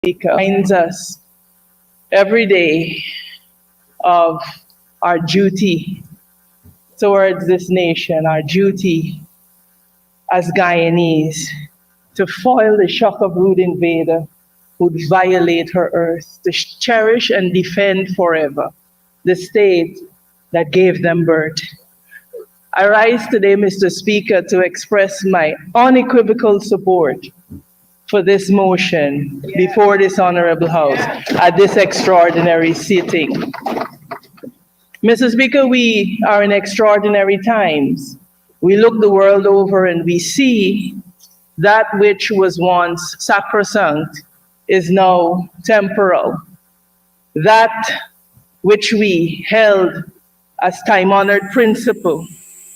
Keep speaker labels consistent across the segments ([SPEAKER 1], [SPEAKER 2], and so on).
[SPEAKER 1] reminds us every day of our duty towards this nation, our duty as Guyanese to foil the shock of rude invader who'd violate her earth, to cherish and defend forever the state that gave them birth. I rise today, Mr. Speaker, to express my unequivocal support for this motion before this Honorable House at this extraordinary sitting. Mr. Speaker, we are in extraordinary times. We look the world over and we see that which was once sacrosanct is now temporal. That which we held as time-honored principle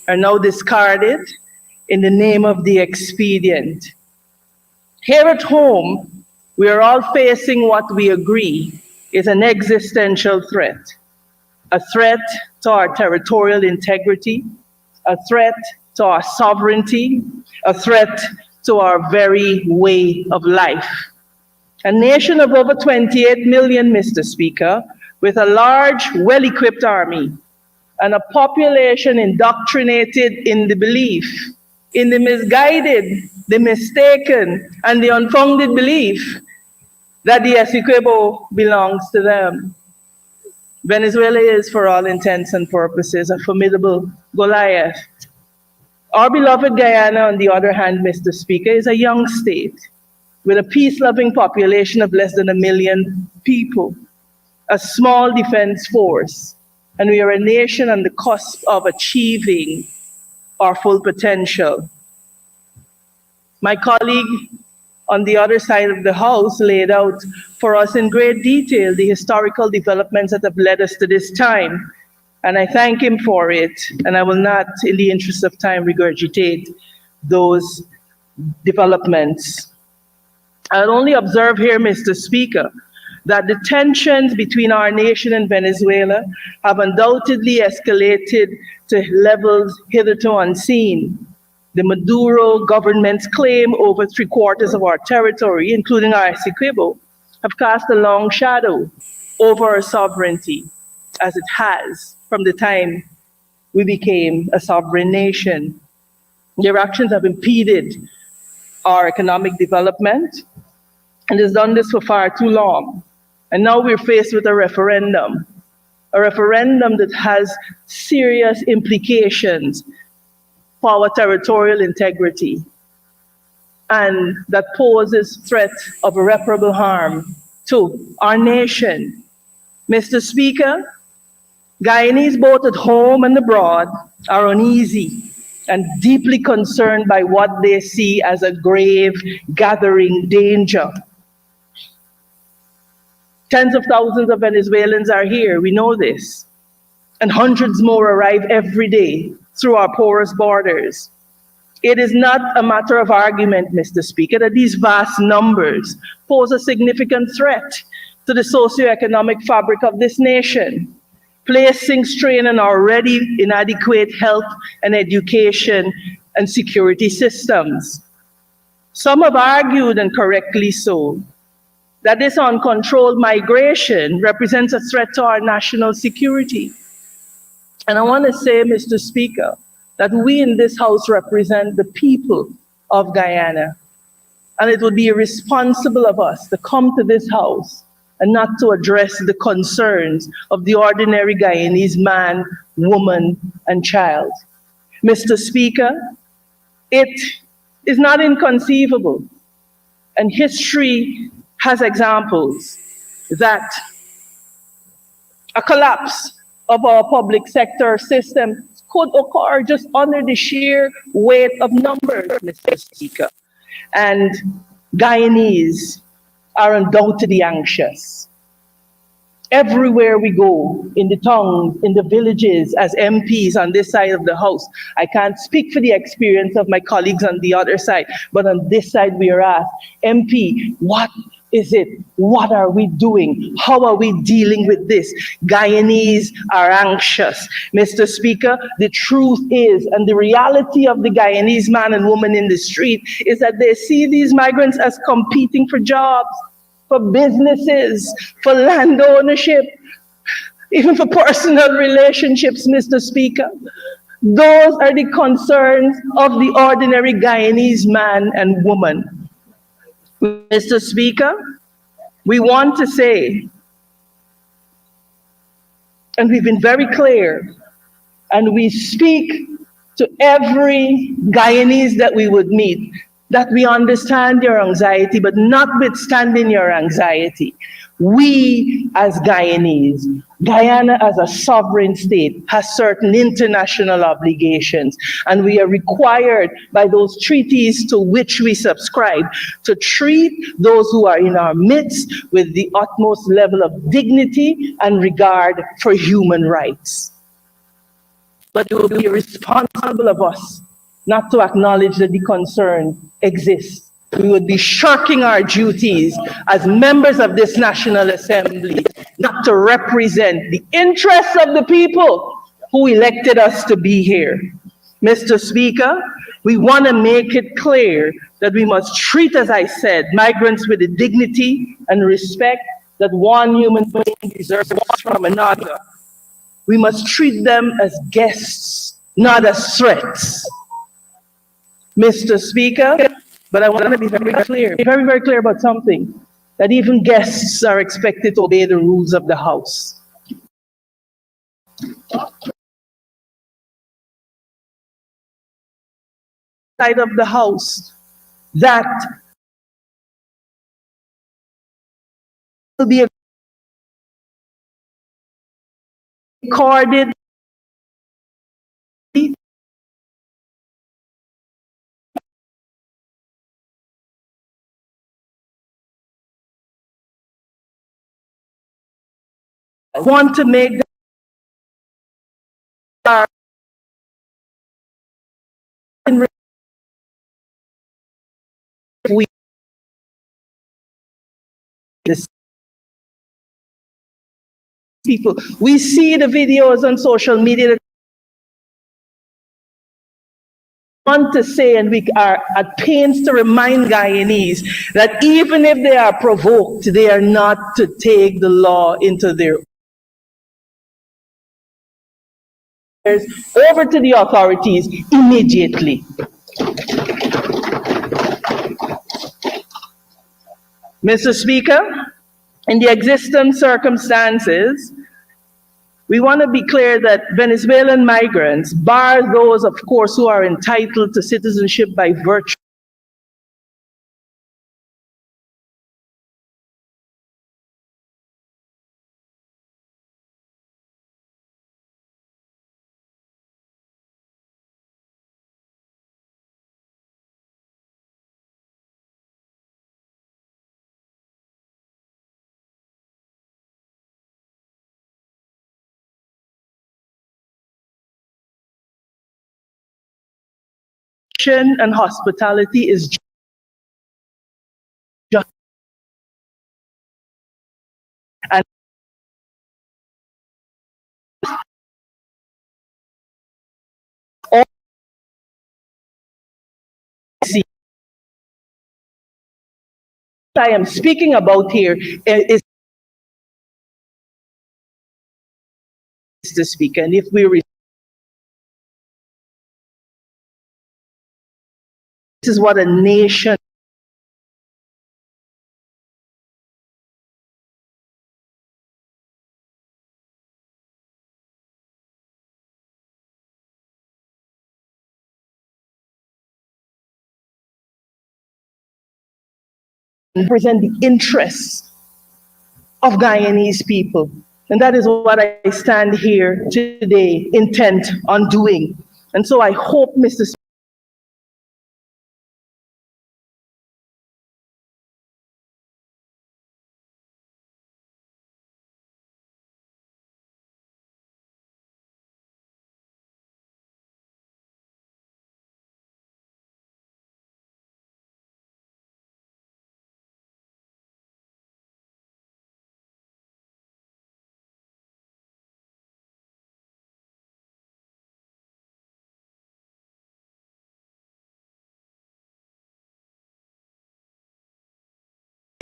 [SPEAKER 1] are now discarded in the name of the expedient. Here at home, we are all facing what we agree is an existential threat. A threat to our territorial integrity, a threat to our sovereignty, a threat to our very way of life. A nation of over 28 million, Mr. Speaker, with a large, well-equipped army and a population indoctrinated in the belief, in the misguided, the mistaken, and the unfounded belief that the Essequibo belongs to them. Venezuela is, for all intents and purposes, a formidable Goliath. Our beloved Guyana, on the other hand, Mr. Speaker, is a young state with a peace-loving population of less than 1 million people, a small defense force, and we are a nation on the cusp of achieving our full potential. My colleague on the other side of the House laid out for us in great detail the historical developments that have led us to this time, and I thank him for it, and I will not, in the interest of time, regurgitate those developments. I'll only observe here, Mr. Speaker, that the tensions between our nation and Venezuela have undoubtedly escalated to levels hitherto unseen. The Maduro government's claim over 3/4 of our territory, including our Essequibo, have cast a long shadow over our sovereignty, as it has from the time we became a sovereign nation. Their actions have impeded our economic development, and has done this for far too long. And now we're faced with a referendum that has serious implications for our territorial integrity, and that poses threat of irreparable harm to our nation. Mr. Speaker, Guyanese both at home and abroad are uneasy and deeply concerned by what they see as a grave gathering danger. Tens of thousands of Venezuelans are here, we know this, and hundreds more arrive every day through our porous borders. It is not a matter of argument, Mr. Speaker, that these vast numbers pose a significant threat to the socioeconomic fabric of this nation, placing strain on our already inadequate health and education and security systems. Some have argued, and correctly so, that this uncontrolled migration represents a threat to our national security. And I want to say, Mr. Speaker, that we in this House represent the people of Guyana. And it would be irresponsible of us to come to this House and not to address the concerns of the ordinary Guyanese man, woman, and child. Mr. Speaker, it is not inconceivable, and history has examples, that a collapse of our public sector system could occur just under the sheer weight of numbers, Mr. Speaker. And Guyanese are undoubtedly anxious. Everywhere we go, in the towns, in the villages, as MPs on this side of the House, I can't speak for the experience of my colleagues on the other side, but on this side we are asked, MP, what is it? What are we doing? How are we dealing with this? Guyanese are anxious. Mr. Speaker, the truth is, and the reality of the Guyanese man and woman in the street is that they see these migrants as competing for jobs. for businesses, for land ownership, even for personal relationships, Mr. Speaker. Those are the concerns of the ordinary Guyanese man and woman. Mr. Speaker, we want to say, and we've been very clear, and we speak to every Guyanese that we would meet, that we understand your anxiety, but notwithstanding your anxiety, we as Guyanese, Guyana as a sovereign state has certain international obligations, and we are required by those treaties to which we subscribe to treat those who are in our midst with the utmost level of dignity and regard for human rights. But it will be irresponsible of us not to acknowledge that the concern exists. We would be shirking our duties as members of this National Assembly not to represent the interests of the people who elected us to be here. Mr. Speaker, we want to make it clear that we must treat, as I said, migrants with the dignity and respect that one human being deserves from another. We must treat them as guests, not as threats. Mr. Speaker, but I want to be very clear, very clear about something, that even guests are expected to obey the rules of the House. Side of the House, that will be recorded I want to make that we this people. We see the videos on social media that want to say, and we are at pains to remind Guyanese that even if they are provoked, they are not to take the law into their over to the authorities immediately. Mr. Speaker, in the existing circumstances, we want to be clear that Venezuelan migrants, bar those, of course, who are entitled to citizenship by virtue and hospitality is just and all I am speaking about here is to speak. And if we this is what a nation represent the interests of Guyanese people. And that is what I stand here today intent on doing. And so I hope, Mr.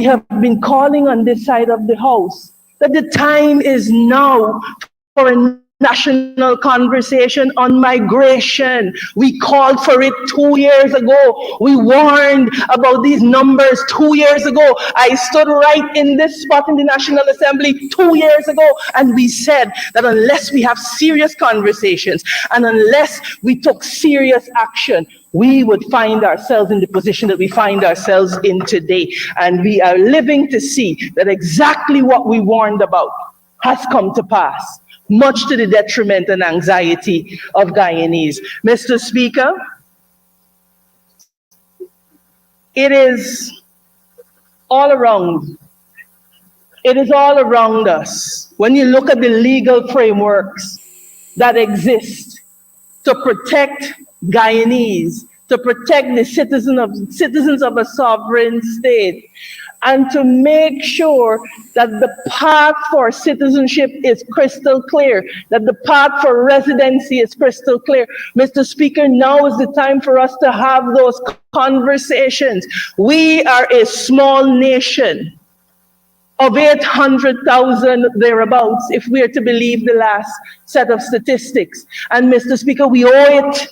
[SPEAKER 1] have been calling on this side of the House that the time is now for a national conversation on migration. We called for it 2 years ago. We warned about these numbers 2 years ago. I stood right in this spot in the National Assembly 2 years ago, and we said that unless we have serious conversations and unless we took serious action, we would find ourselves in the position that we find ourselves in today. And we are living to see that exactly what we warned about has come to pass, much to the detriment and anxiety of Guyanese. Mr. Speaker, it is all around. It is all around us. When you look at the legal frameworks that exist to protect Guyanese, to protect the citizens of a sovereign state, and to make sure that the path for citizenship is crystal clear, that the path for residency is crystal clear. Mr. Speaker, now is the time for us to have those conversations. We are a small nation of 800,000 thereabouts, if we are to believe the last set of statistics. And Mr. Speaker, we owe it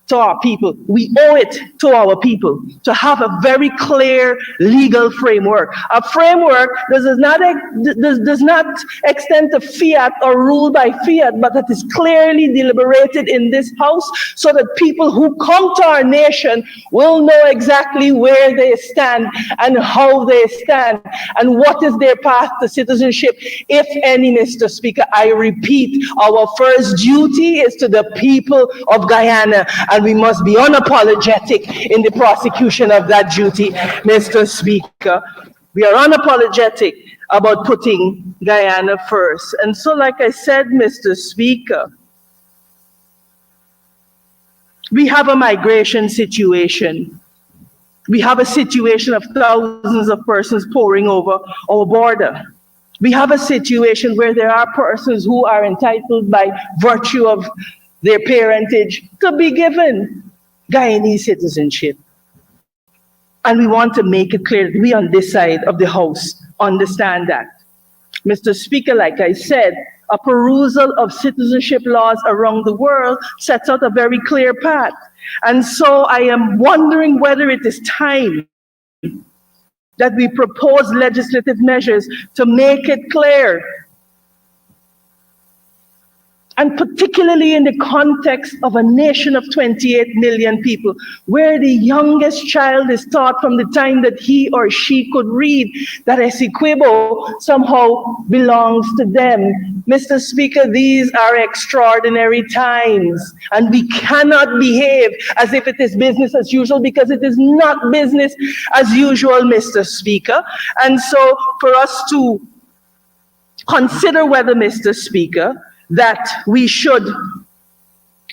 [SPEAKER 1] to our people. We owe it to our people to have a very clear legal framework. A framework that does not extend to fiat or rule by fiat, but that is clearly deliberated in this House so that people who come to our nation will know exactly where they stand and how they stand and what is their path to citizenship, if any, Mr. Speaker. I repeat, our first duty is to the people of Guyana, and we must be unapologetic in the prosecution of that duty, Mr. Speaker. We are unapologetic about putting Guyana first. And so, like I said, Mr. Speaker, we have a migration situation. We have a situation of thousands of persons pouring over our border. We have a situation where there are persons who are entitled by virtue of their parentage to be given Guyanese citizenship. And we want to make it clear that we on this side of the House understand that. Mr. Speaker, like I said, a perusal of citizenship laws around the world sets out a very clear path. And so I am wondering whether it is time that we propose legislative measures to make it clear, and particularly in the context of a nation of 28 million people, where the youngest child is taught from the time that he or she could read that Essequibo somehow belongs to them. Mr. Speaker, these are extraordinary times, and we cannot behave as if it is business as usual, because it is not business as usual, Mr. Speaker. And so for us to consider whether, Mr. Speaker, that we should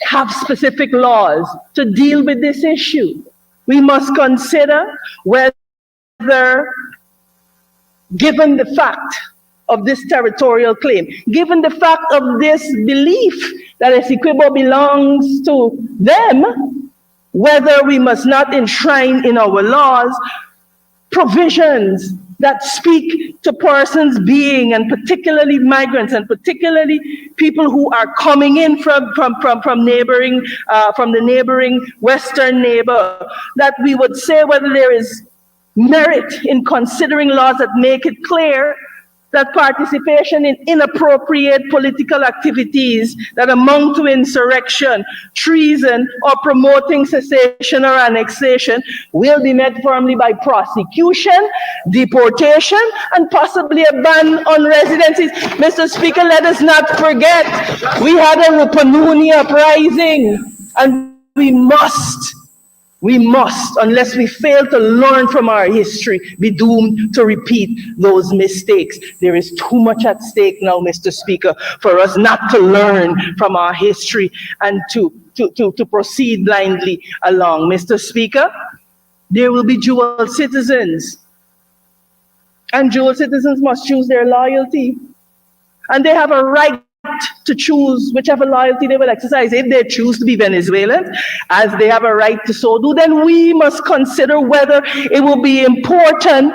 [SPEAKER 1] have specific laws to deal with this issue, we must consider whether, given the fact of this territorial claim, given the fact of this belief that Essequibo belongs to them, whether we must not enshrine in our laws provisions that speak to persons being, and particularly migrants, and particularly people who are coming in from the neighboring Western neighbor, that we would say whether there is merit in considering laws that make it clear that participation in inappropriate political activities that amount to insurrection, treason, or promoting secession or annexation will be met firmly by prosecution, deportation, and possibly a ban on residencies. Mr. Speaker, let us not forget, we had a Rupununi uprising, and we must, unless we fail to learn from our history, be doomed to repeat those mistakes. There is too much at stake now, Mr. Speaker, for us not to learn from our history and to proceed blindly along. Mr. Speaker, there will be dual citizens, and dual citizens must choose their loyalty, and they have a right to choose whichever loyalty they will exercise. If they choose to be Venezuelans, as they have a right to so do, then we must consider whether it will be important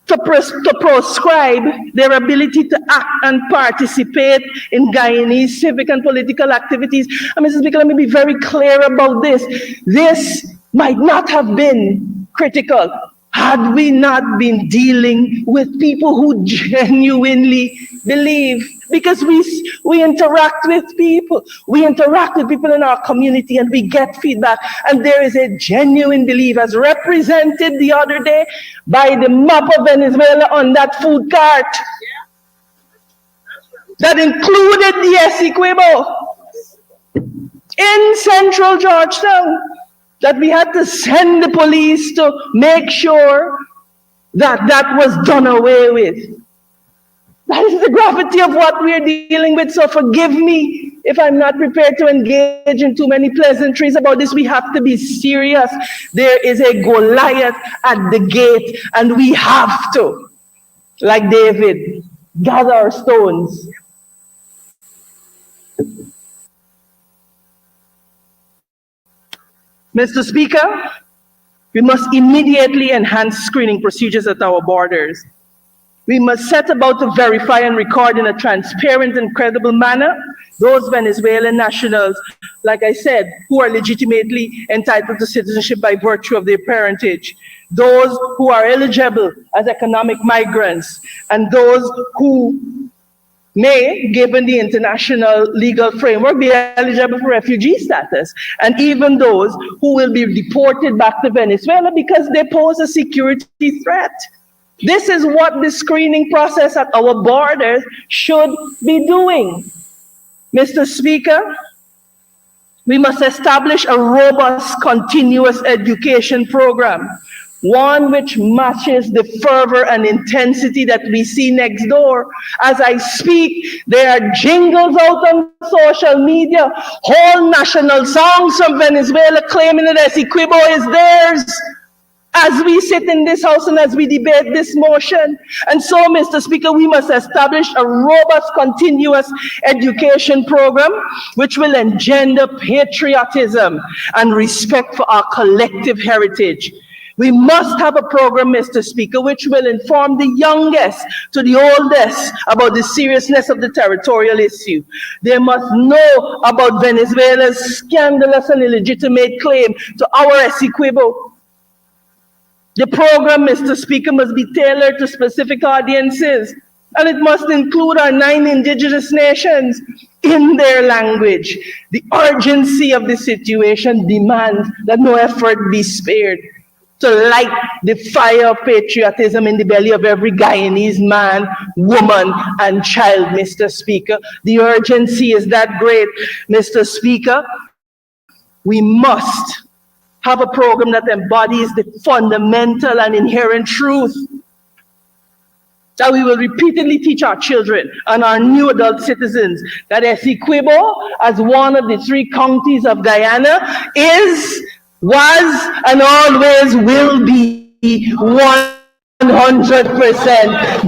[SPEAKER 1] to proscribe their ability to act and participate in Guyanese civic and political activities. And Mrs. Speaker, let me be very clear about this. This might not have been critical had we not been dealing with people who genuinely believe, because we interact with people. We interact with people in our community and we get feedback. And there is a genuine belief, as represented the other day by the map of Venezuela on that food cart, that included the Essequibo in central Georgetown, that we had to send the police to make sure that that was done away with. That is the gravity of what we're dealing with. So forgive me if I'm not prepared to engage in too many pleasantries about this. We have to be serious. There is a Goliath at the gate, and we have to, like David, gather our stones. Mr. Speaker, we must immediately enhance screening procedures at our borders. We must set about to verify and record in a transparent and credible manner those Venezuelan nationals, like I said, who are legitimately entitled to citizenship by virtue of their parentage, those who are eligible as economic migrants, and those who may, given the international legal framework, be eligible for refugee status, and even those who will be deported back to Venezuela because they pose a security threat. This is what the screening process at our borders should be doing. Mr. Speaker, we must establish a robust, continuous education program, one which matches the fervor and intensity that we see next door. As I speak, there are jingles out on social media, whole national songs from Venezuela claiming that Essequibo is theirs, as we sit in this house and as we debate this motion. And so, Mr. Speaker, we must establish a robust, continuous education program which will engender patriotism and respect for our collective heritage. We must have a program, Mr. Speaker, which will inform the youngest to the oldest about the seriousness of the territorial issue. They must know about Venezuela's scandalous and illegitimate claim to our Essequibo. The program, Mr. Speaker, must be tailored to specific audiences, and it must include our 9 indigenous nations in their language. The urgency of the situation demands that no effort be spared to light the fire of patriotism in the belly of every Guyanese man, woman, and child, Mr. Speaker. The urgency is that great, Mr. Speaker. We must have a program that embodies the fundamental and inherent truth that we will repeatedly teach our children and our new adult citizens, that Essequibo, as one of the 3 counties of Guyana, is, was, and always will be 100%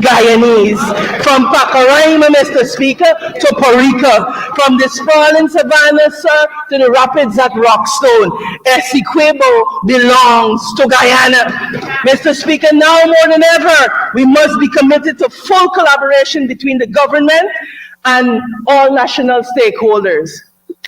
[SPEAKER 1] Guyanese. From Pacaraima, Mr. Speaker, to Parica, from the sprawling savannah, sir, to the rapids at Rockstone, Essequibo belongs to Guyana. Mr. Speaker, now more than ever, we must be committed to full collaboration between the government and all national stakeholders.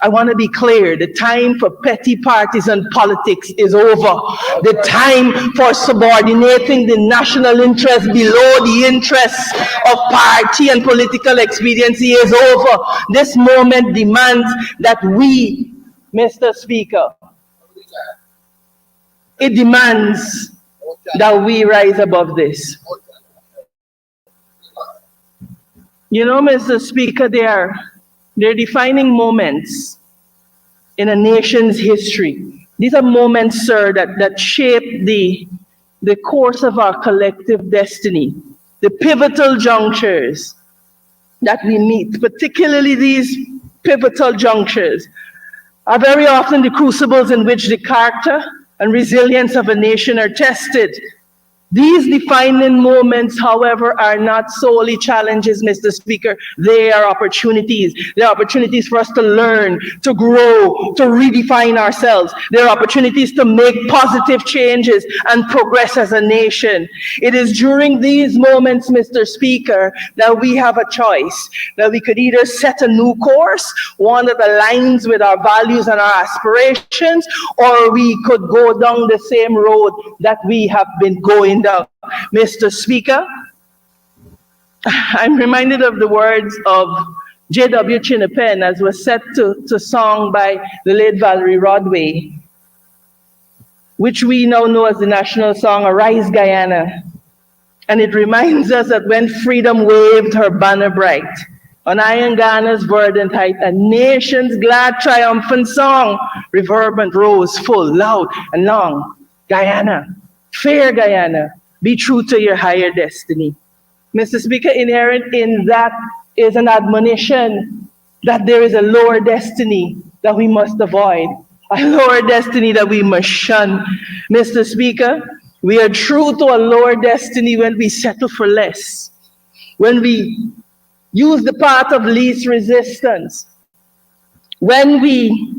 [SPEAKER 1] I want to be clear, the time for petty partisan politics is over. The time for subordinating the national interest below the interests of party and political expediency is over. This moment demands that we, Mr. Speaker, it demands that we rise above this. You know, Mr. Speaker, they're defining moments in a nation's history. These are moments, sir, that shape the course of our collective destiny, the pivotal junctures that we meet, particularly these pivotal junctures, are very often the crucibles in which the character and resilience of a nation are tested. These defining moments, however, are not solely challenges, Mr. Speaker. They are opportunities. They are opportunities for us to learn, to grow, to redefine ourselves. They are opportunities to make positive changes and progress as a nation. It is during these moments, Mr. Speaker, that we have a choice, that we could either set a new course, one that aligns with our values and our aspirations, or we could go down the same road that we have been going down. Mr. Speaker, I'm reminded of the words of J.W. Chinnapen as was set to song by the late Valerie Rodway, which we now know as the national song, Arise Guyana. And it reminds us that when freedom waved her banner bright, on iron Ghana's verdant height, a nation's glad triumphant song, reverberant rose full, loud and long. Guyana, fair Guyana, be true to your higher destiny. Mr. Speaker, inherent in that is an admonition that there is a lower destiny that we must avoid, a lower destiny that we must shun. Mr. Speaker, we are true to a lower destiny when we settle for less, when we use the path of least resistance, when we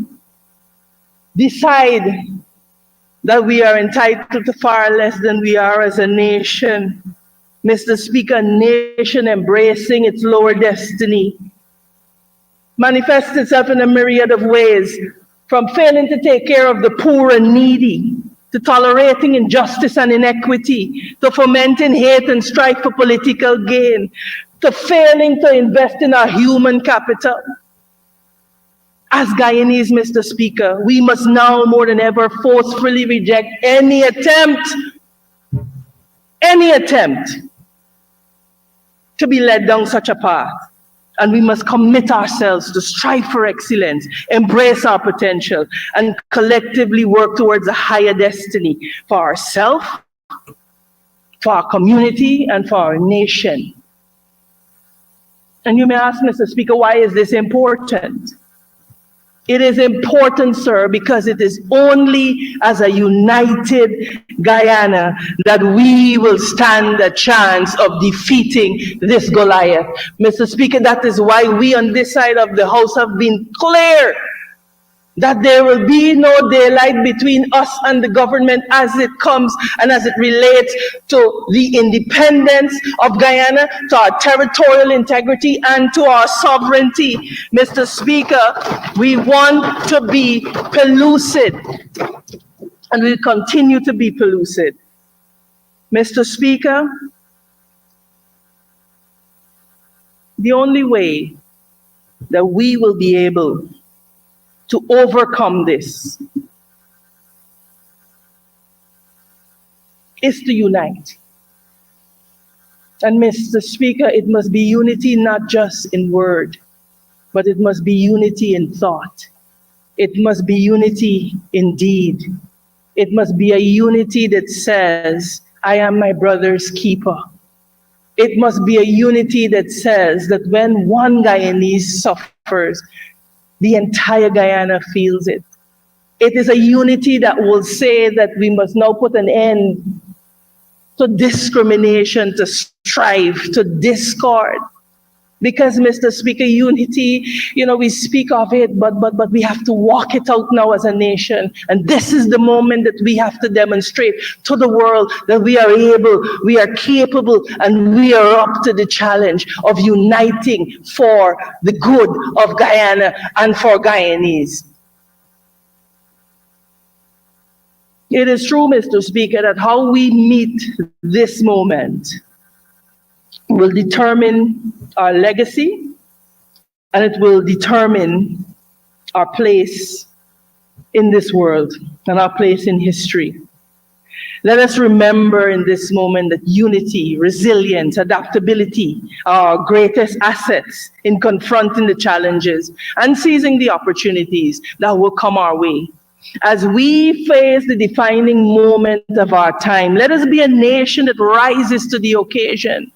[SPEAKER 1] decide that we are entitled to far less than we are as a nation. Mr. Speaker, a nation embracing its lower destiny manifests itself in a myriad of ways, from failing to take care of the poor and needy, to tolerating injustice and inequity, to fomenting hate and strife for political gain, to failing to invest in our human capital. As Guyanese, Mr. Speaker, we must now more than ever forcefully reject any attempt to be led down such a path. And we must commit ourselves to strive for excellence, embrace our potential, and collectively work towards a higher destiny for ourselves, for our community, and for our nation. And you may ask, Mr. Speaker, why is this important? It is important, sir, because it is only as a united Guyana that we will stand a chance of defeating this Goliath. Mr. Speaker, that is why we on this side of the House have been clear that there will be no daylight between us and the government as it comes and as it relates to the independence of Guyana, to our territorial integrity, and to our sovereignty. Mr. Speaker, we want to be pellucid, and we'll continue to be pellucid. Mr. Speaker, the only way that we will be able to overcome this is to unite. And Mr. Speaker, it must be unity not just in word, but it must be unity in thought. It must be unity in deed. It must be a unity that says, I am my brother's keeper. It must be a unity that says that when one Guyanese suffers, the entire Guyana feels it. It is a unity that will say that we must now put an end to discrimination, to strife, to discord. Because, Mr. Speaker, unity, we speak of it, but we have to walk it out now as a nation. And this is the moment that we have to demonstrate to the world that we are able, we are capable, and we are up to the challenge of uniting for the good of Guyana and for Guyanese. It is true, Mr. Speaker, that how we meet this moment will determine our legacy, and it will determine our place in this world and our place in history. Let us remember in this moment that unity, resilience, adaptability are our greatest assets in confronting the challenges and seizing the opportunities that will come our way. As we face the defining moment of our time, let us be a nation that rises to the occasion.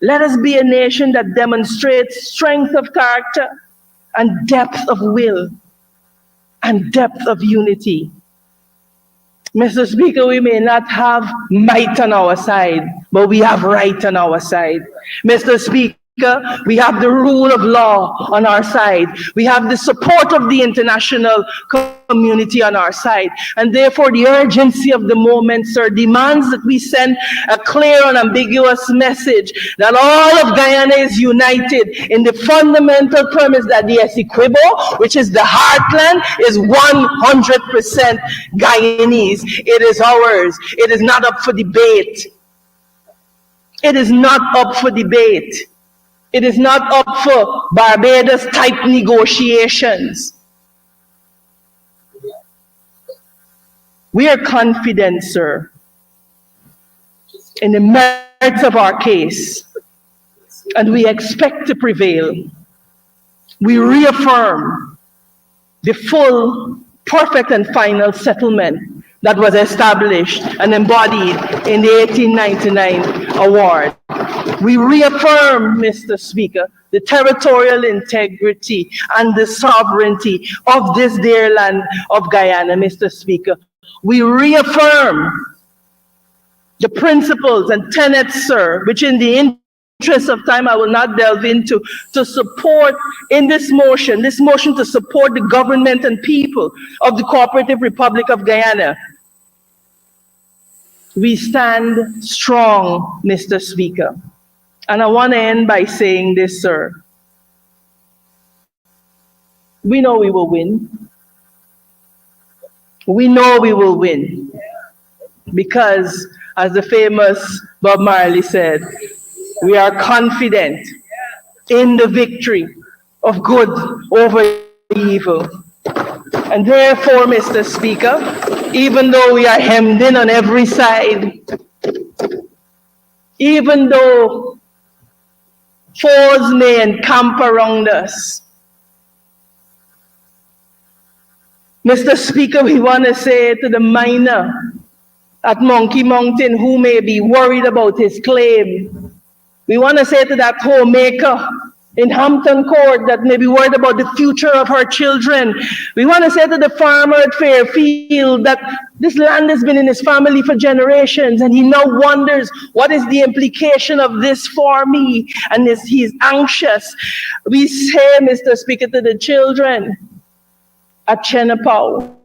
[SPEAKER 1] Let us be a nation that demonstrates strength of character and depth of will and depth of unity. Mr. Speaker, we may not have might on our side, but we have right on our side. Mr. Speaker, we have the rule of law on our side. We have the support of the international community on our side. And therefore, the urgency of the moment, sir, demands that we send a clear and ambiguous message that all of Guyana is united in the fundamental premise that the Essequibo, which is the heartland, is 100% Guyanese. It is ours. It is not up for debate. It is not up for debate. It is not up for Barbados type negotiations. We are confident, sir, in the merits of our case, and we expect to prevail. We reaffirm the full, perfect, and final settlement that was established and embodied in the 1899 award. We reaffirm, Mr. Speaker, the territorial integrity and the sovereignty of this dear land of Guyana, Mr. Speaker. We reaffirm the principles and tenets, sir, which in the interest of time I will not delve into, to support in this motion to support the government and people of the Cooperative Republic of Guyana. We stand strong, Mr. Speaker. And I want to end by saying this, sir. We know we will win. We know we will win. Because, as the famous Bob Marley said, we are confident in the victory of good over evil. And therefore, Mr. Speaker, even though we are hemmed in on every side, even though foes may encamp around us, Mr. Speaker, we want to say to the miner at Monkey Mountain who may be worried about his claim, we want to say to that homemaker in Hampton Court that may be worried about the future of her children, we want to say to the farmer at Fairfield that this land has been in his family for generations and he now wonders, what is the implication of this for me? And he's anxious. We say, Mr. Speaker, to the children at Chenapau,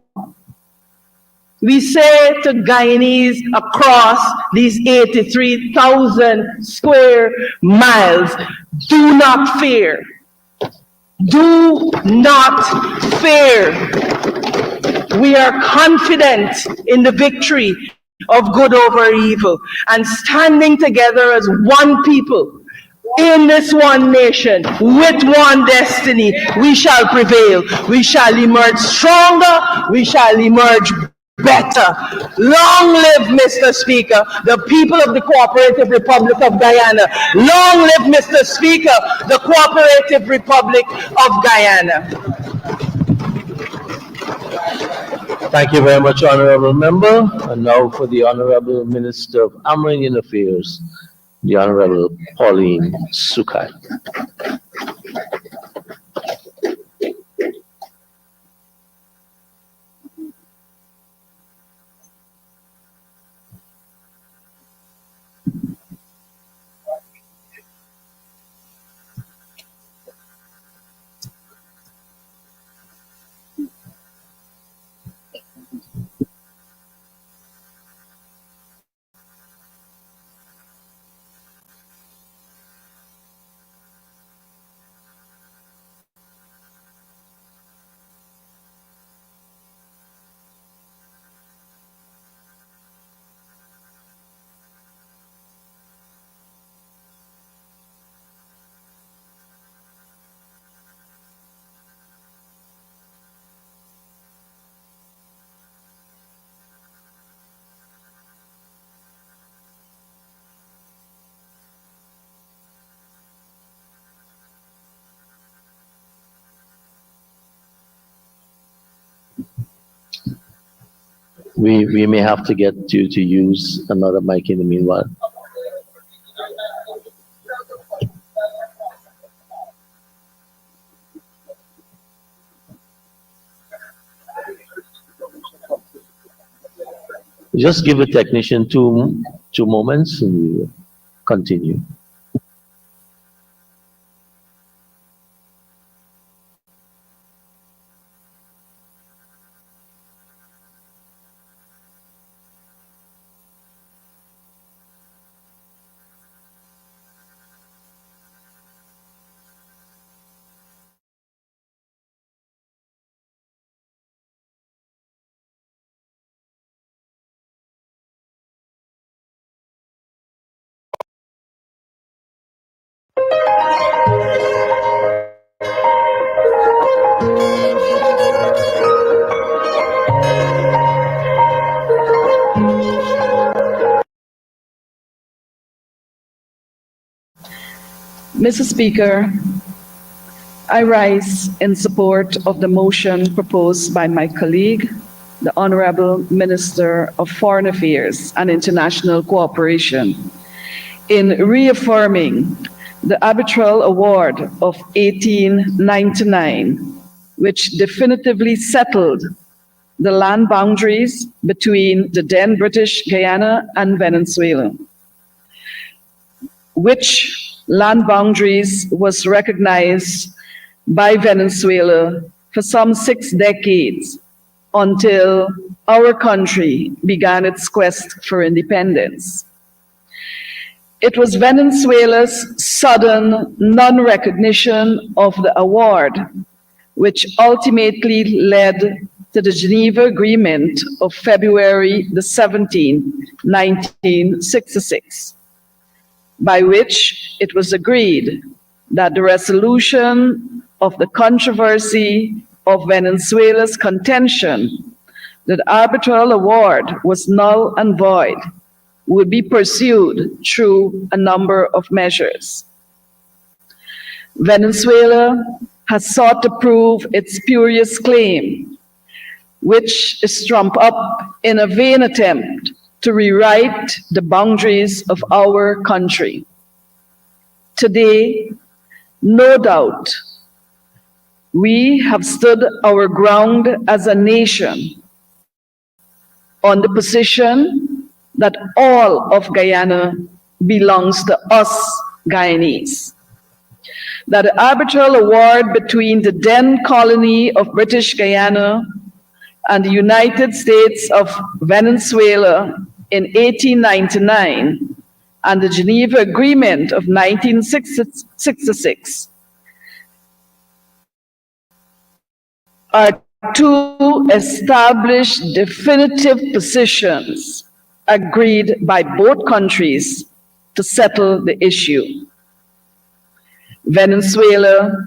[SPEAKER 1] we say to Guyanese across these 83,000 square miles, do not fear. Do not fear. We are confident in the victory of good over evil and standing together as one people in this one nation with one destiny. We shall prevail. We shall emerge stronger. We shall emerge better. Long live, Mr. Speaker, the people of the Cooperative Republic of Guyana. Long live, Mr. Speaker, the Cooperative Republic of Guyana.
[SPEAKER 2] Thank you very much, Honorable Member. And now for the Honorable Minister of Amerindian Affairs, the Honorable Pauline Sukai. We may have to get you to use another mic in the meanwhile. Just give a technician two moments and we will continue.
[SPEAKER 1] Mr. Speaker, I rise in support of the motion proposed by my colleague, the Honorable Minister of Foreign Affairs and International Cooperation, in reaffirming the arbitral award of 1899, which definitively settled the land boundaries between the then British Guyana and Venezuela, which land boundaries was recognized by Venezuela for some 6 decades until our country began its quest for independence. It was Venezuela's sudden non-recognition of the award which ultimately led to the Geneva Agreement of February the 17th, 1966, by which it was agreed that the resolution of the controversy of Venezuela's contention that the arbitral award was null and void would be pursued through a number of measures. Venezuela has sought to prove its spurious claim, which is trumped up in a vain attempt to rewrite the boundaries of our country. Today, no doubt, we have stood our ground as a nation on the position that all of Guyana belongs to us Guyanese. That the arbitral award between the then colony of British Guyana and the United States of Venezuela in 1899 and the Geneva Agreement of 1966 are two established definitive positions agreed by both countries to settle the issue. Venezuela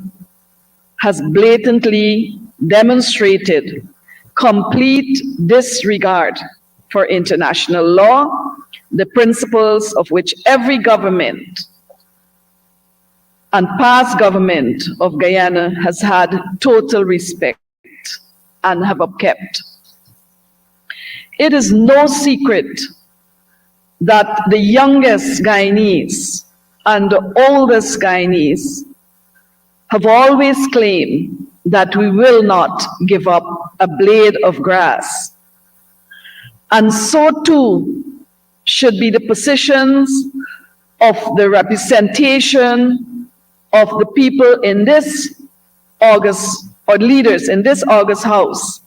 [SPEAKER 1] has blatantly demonstrated complete disregard for international law, the principles of which every government and past government of Guyana has had total respect and have upkept. It is no secret that the youngest Guyanese and the oldest Guyanese have always claimed that we will not give up a blade of grass. And so too should be the positions of the representation of the people in this august, or leaders in this august house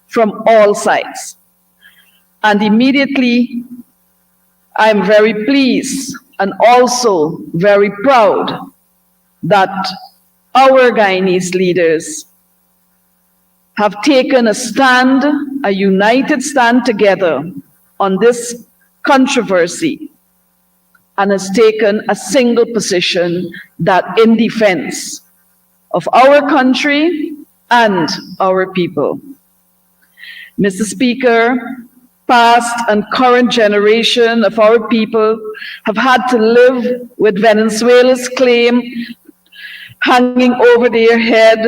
[SPEAKER 1] from all sides. And immediately, I'm very pleased and also very proud that our Guyanese leaders have taken a stand, a united stand together on this controversy, and has taken a single position that in defense of our country and our people. Mr. Speaker, past and current generation of our people have had to live with Venezuela's claim hanging over their head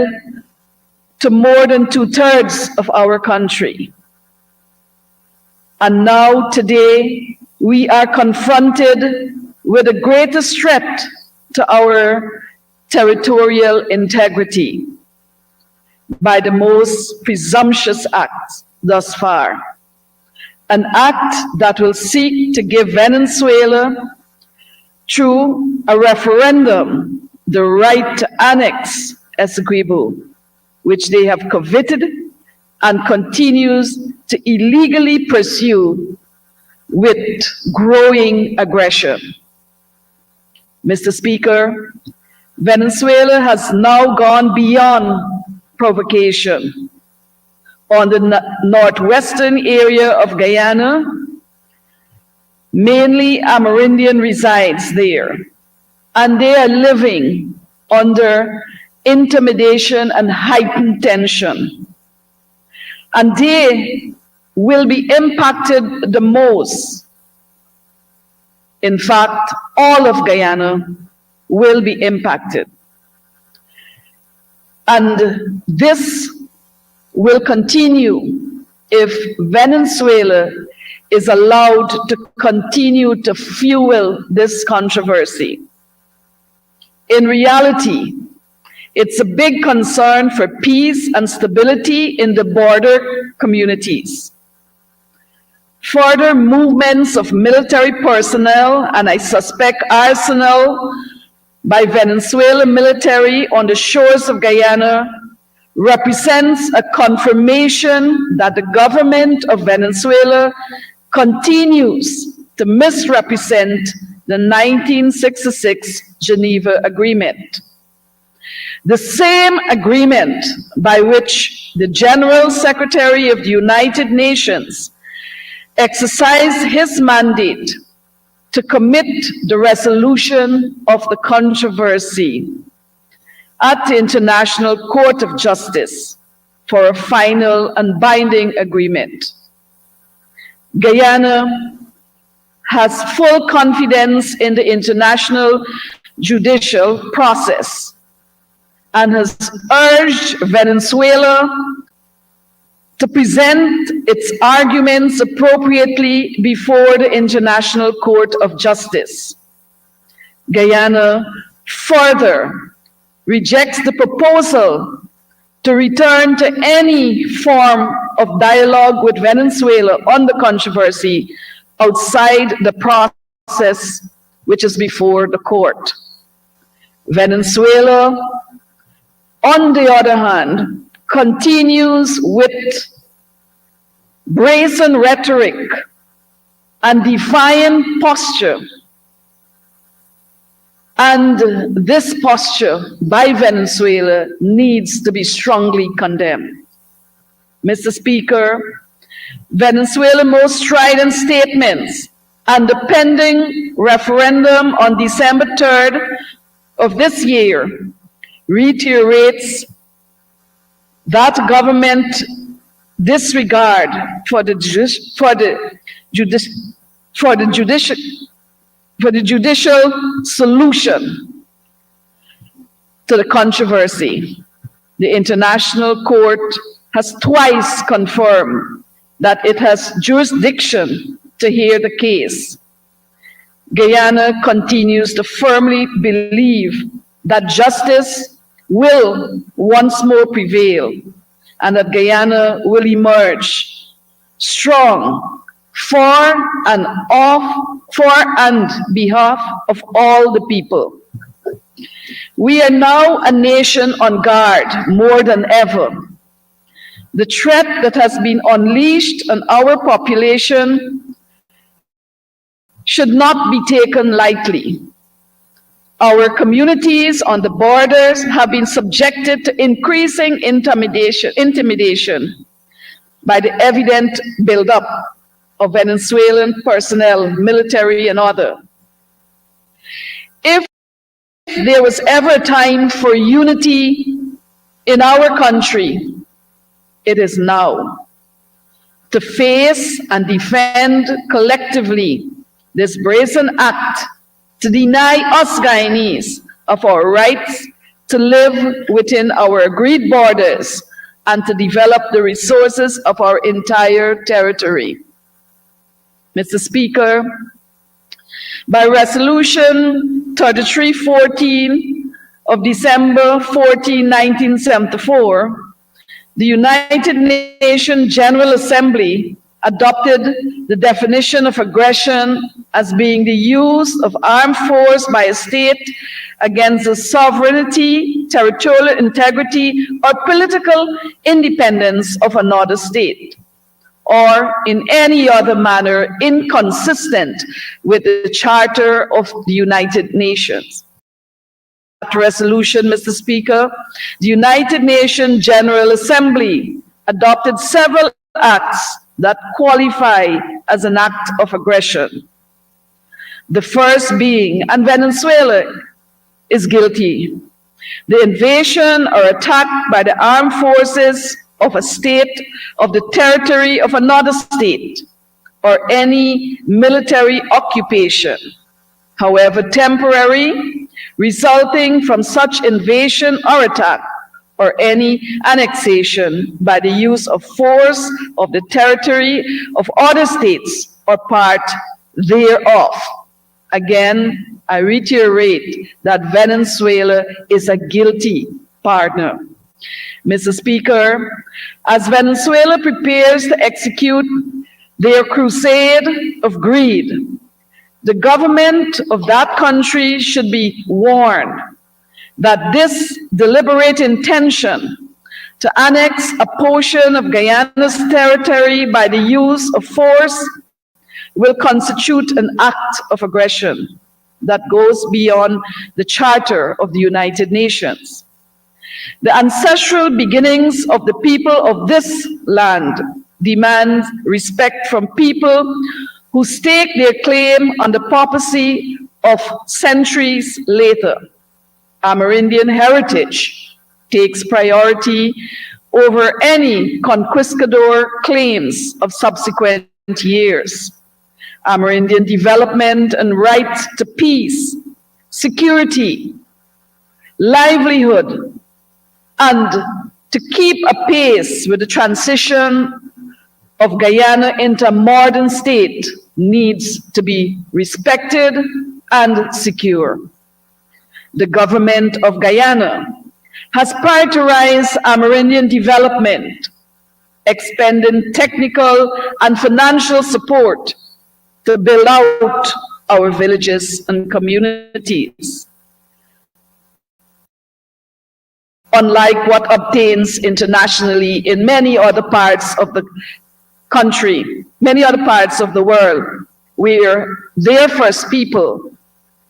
[SPEAKER 1] to more than 2/3 of our country. And now today, we are confronted with the greatest threat to our territorial integrity by the most presumptuous acts thus far. an act that will seek to give Venezuela, through a referendum, the right to annex Essequibo, which they have coveted and continues to illegally pursue with growing aggression. Mr. Speaker, Venezuela has now gone beyond provocation. On the northwestern area of Guyana, mainly Amerindian resides there, and they are living under intimidation and heightened tension. And they will be impacted the most. In fact, all of Guyana will be impacted. And this will continue if Venezuela is allowed to continue to fuel this controversy. In reality, it's a big concern for peace and stability in the border communities. Further movements of military personnel, and I suspect arsenal by Venezuela military on the shores of Guyana, represents a confirmation that the government of Venezuela continues to misrepresent the 1966 Geneva Agreement. The same agreement by which the General Secretary of the United Nations exercised his mandate to commit the resolution of the controversy at the International Court of Justice for a final and binding agreement. Guyana has full confidence in the international judicial process and has urged Venezuela to present its arguments appropriately before the International Court of Justice. Guyana further rejects the proposal to return to any form of dialogue with Venezuela on the controversy outside the process which is before the court. Venezuela, on the other hand, continues with brazen rhetoric and defiant posture. And this posture by Venezuela needs to be strongly condemned. Mr. Speaker, Venezuela's most strident statements and the pending referendum on December 3rd of this year reiterates that government disregard for the judicial solution to the controversy. The International Court has twice confirmed that it has jurisdiction to hear the case. Guyana continues to firmly believe that justice will once more prevail and that Guyana will emerge strong for and behalf of all the people. We are now a nation on guard more than ever. The threat that has been unleashed on our population should not be taken lightly. Our communities on the borders have been subjected to increasing intimidation by the evident buildup of Venezuelan personnel, military and other. If there was ever a time for unity in our country, it is now. To face and defend collectively this brazen act to deny us Guyanese of our rights to live within our agreed borders and to develop the resources of our entire territory. Mr. Speaker, by Resolution 3314 of December 14, 1974, the United Nations General Assembly adopted the definition of aggression as being the use of armed force by a state against the sovereignty, territorial integrity, or political independence of another state, or in any other manner inconsistent with the Charter of the United Nations. That resolution, Mr. Speaker, the United Nations General Assembly adopted several acts that qualify as an act of aggression. The first being, and Venezuela is guilty, the invasion or attack by the armed forces of a state of the territory of another state, or any military occupation, however temporary, resulting from such invasion or attack, or any annexation by the use of force of the territory of other states or part thereof. Again, I reiterate that Venezuela is a guilty partner. Mr. Speaker, as Venezuela prepares to execute their crusade of greed, the government of that country should be warned that this deliberate intention to annex a portion of Guyana's territory by the use of force will constitute an act of aggression that goes beyond the Charter of the United Nations. The ancestral beginnings of the people of this land demand respect from people who stake their claim on the papacy of centuries later. Amerindian heritage takes priority over any conquistador claims of subsequent years. Amerindian development and right to peace, security, livelihood, and to keep apace with the transition of Guyana into a modern state needs to be respected and secure. The government of Guyana has prioritized Amerindian development, expending technical and financial support to build out our villages and communities. Unlike what obtains internationally in many other parts of the country, many other parts of the world, where their first people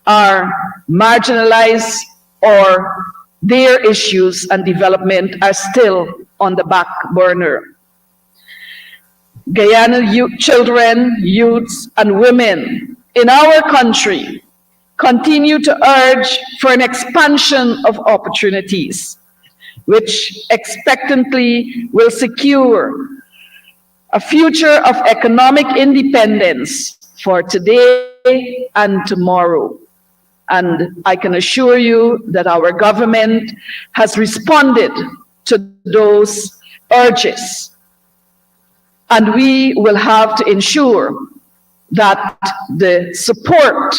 [SPEAKER 1] are marginalized or their issues and development are still on the back burner. Guyana children, youths, and women in our country continue to urge for an expansion of opportunities, which expectantly will secure a future of economic independence for today and tomorrow. And I can assure you that our government has responded to those urges. And we will have to ensure that the support,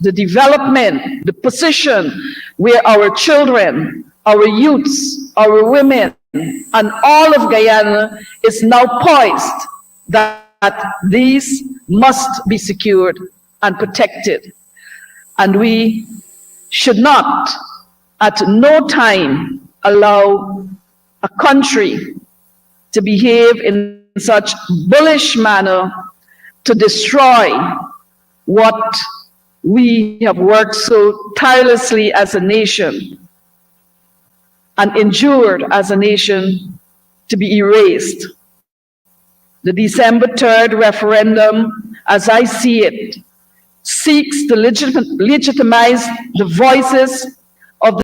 [SPEAKER 1] the development, the position where our children, our youths, our women, and all of Guyana is now poised, that these must be secured and protected. And we should not, at no time, allow a country to behave in such bullish manner to destroy what we have worked so tirelessly as a nation and endured as a nation to be erased. The December 3rd referendum, as I see it, seeks to legitimize the voices of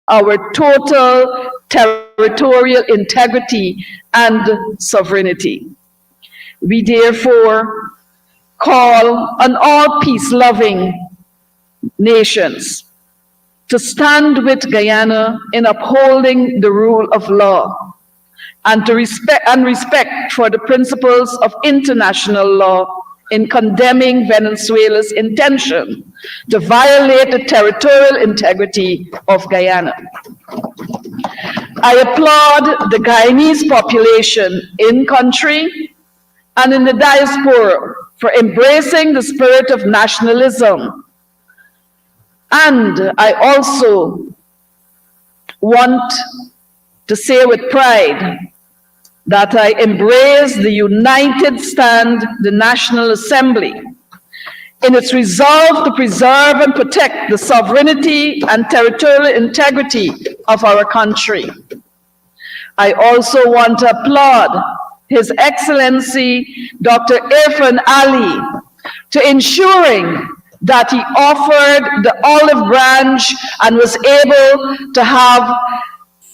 [SPEAKER 1] our total territorial integrity and sovereignty. We therefore call on all peace-loving nations to stand with Guyana in upholding the rule of law, and respect for the principles of international law in condemning Venezuela's intention to violate the territorial integrity of Guyana. I applaud the Guyanese population in country and in the diaspora for embracing the spirit of nationalism. And I also want to say with pride that I embrace the united stand, the National Assembly, in its resolve to preserve and protect the sovereignty and territorial integrity of our country. I also want to applaud His Excellency Dr. Irfan Ali to ensuring that he offered the olive branch and was able to have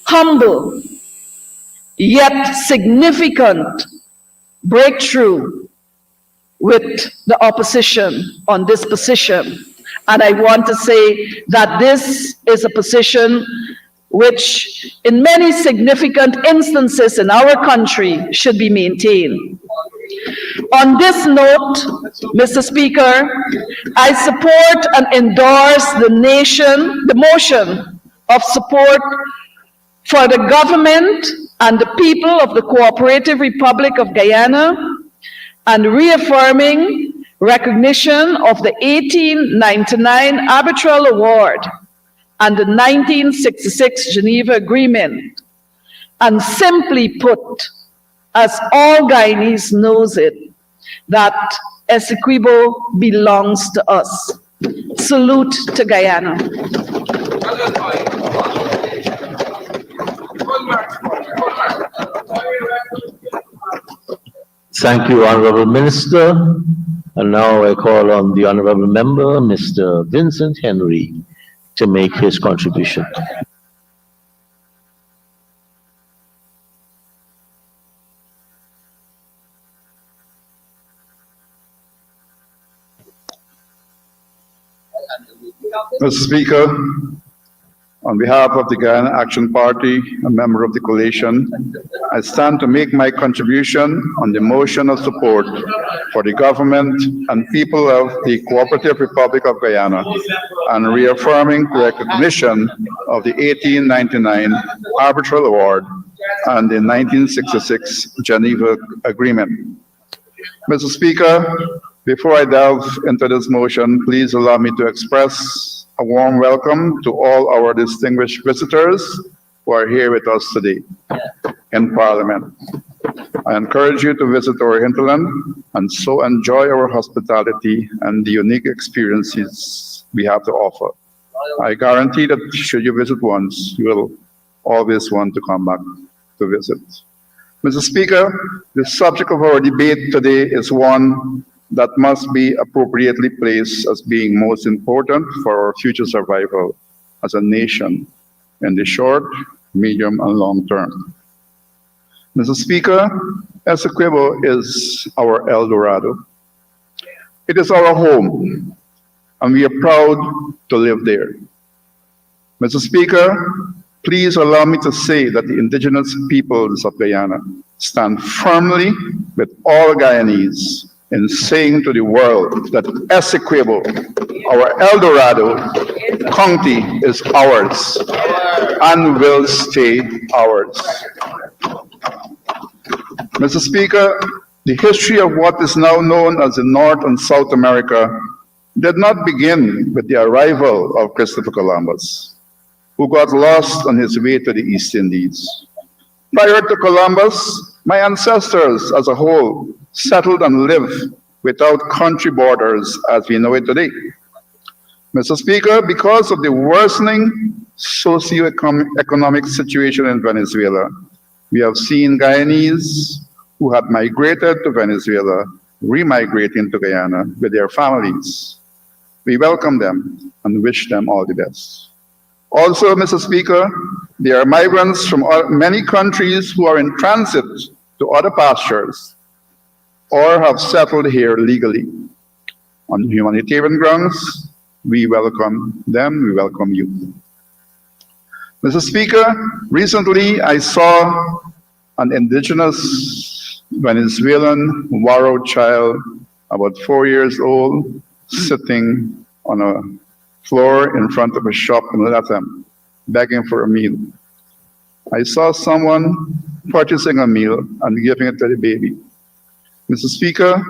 [SPEAKER 1] humble yet significant breakthrough with the opposition on this position. And I want to say that this is a position which in many significant instances in our country should be maintained. On this note, Mr. Speaker, I support and endorse the motion of support for the government and the people of the Cooperative Republic of Guyana, and reaffirming recognition of the 1899 Arbitral Award and the 1966 Geneva Agreement. And simply put, as all Guyanese knows it, that Essequibo belongs to us. Salute to Guyana.
[SPEAKER 2] Thank you, Honorable Minister. And now I call on the Honorable Member, Mr. Vincent Henry, to make his contribution.
[SPEAKER 3] Mr. Speaker, on behalf of the Guyana Action Party, a member of the coalition, I stand to make my contribution on the motion of support for the government and people of the Cooperative Republic of Guyana and reaffirming the recognition of the 1899 Arbitral Award and the 1966 Geneva Agreement. Mr. Speaker, before I delve into this motion, please allow me to express a warm welcome to all our distinguished visitors who are here with us today in Parliament. I encourage you to visit our hinterland and so enjoy our hospitality and the unique experiences we have to offer. I guarantee that should you visit once, you will always want to come back to visit. Mr. Speaker, the subject of our debate today is one that must be appropriately placed as being most important for our future survival as a nation in the short, medium, and long term. Mr. Speaker, Essequibo is our El Dorado. It is our home, and we are proud to live there. Mr. Speaker, please allow me to say that the indigenous peoples of Guyana stand firmly with all Guyanese in saying to the world that Essequibo, our El Dorado county, is ours and will stay ours. Mr. Speaker, the history of what is now known as the North and South America did not begin with the arrival of Christopher Columbus, who got lost on his way to the East Indies. Prior to Columbus, my ancestors as a whole settled and lived without country borders as we know it today. Mr. Speaker, because of the worsening socio-economic situation in Venezuela, we have seen Guyanese who had migrated to Venezuela remigrating to Guyana with their families. We welcome them and wish them all the best. Also, Mr. Speaker, there are migrants from many countries who are in transit to other pastures or have settled here legally. On humanitarian grounds, we welcome them, we welcome you. Mr. Speaker, recently I saw an indigenous Venezuelan Waro child, about 4 years old, sitting on a floor in front of a shop in Latham, begging for a meal. I saw someone purchasing a meal and giving it to the baby. Mr. Speaker,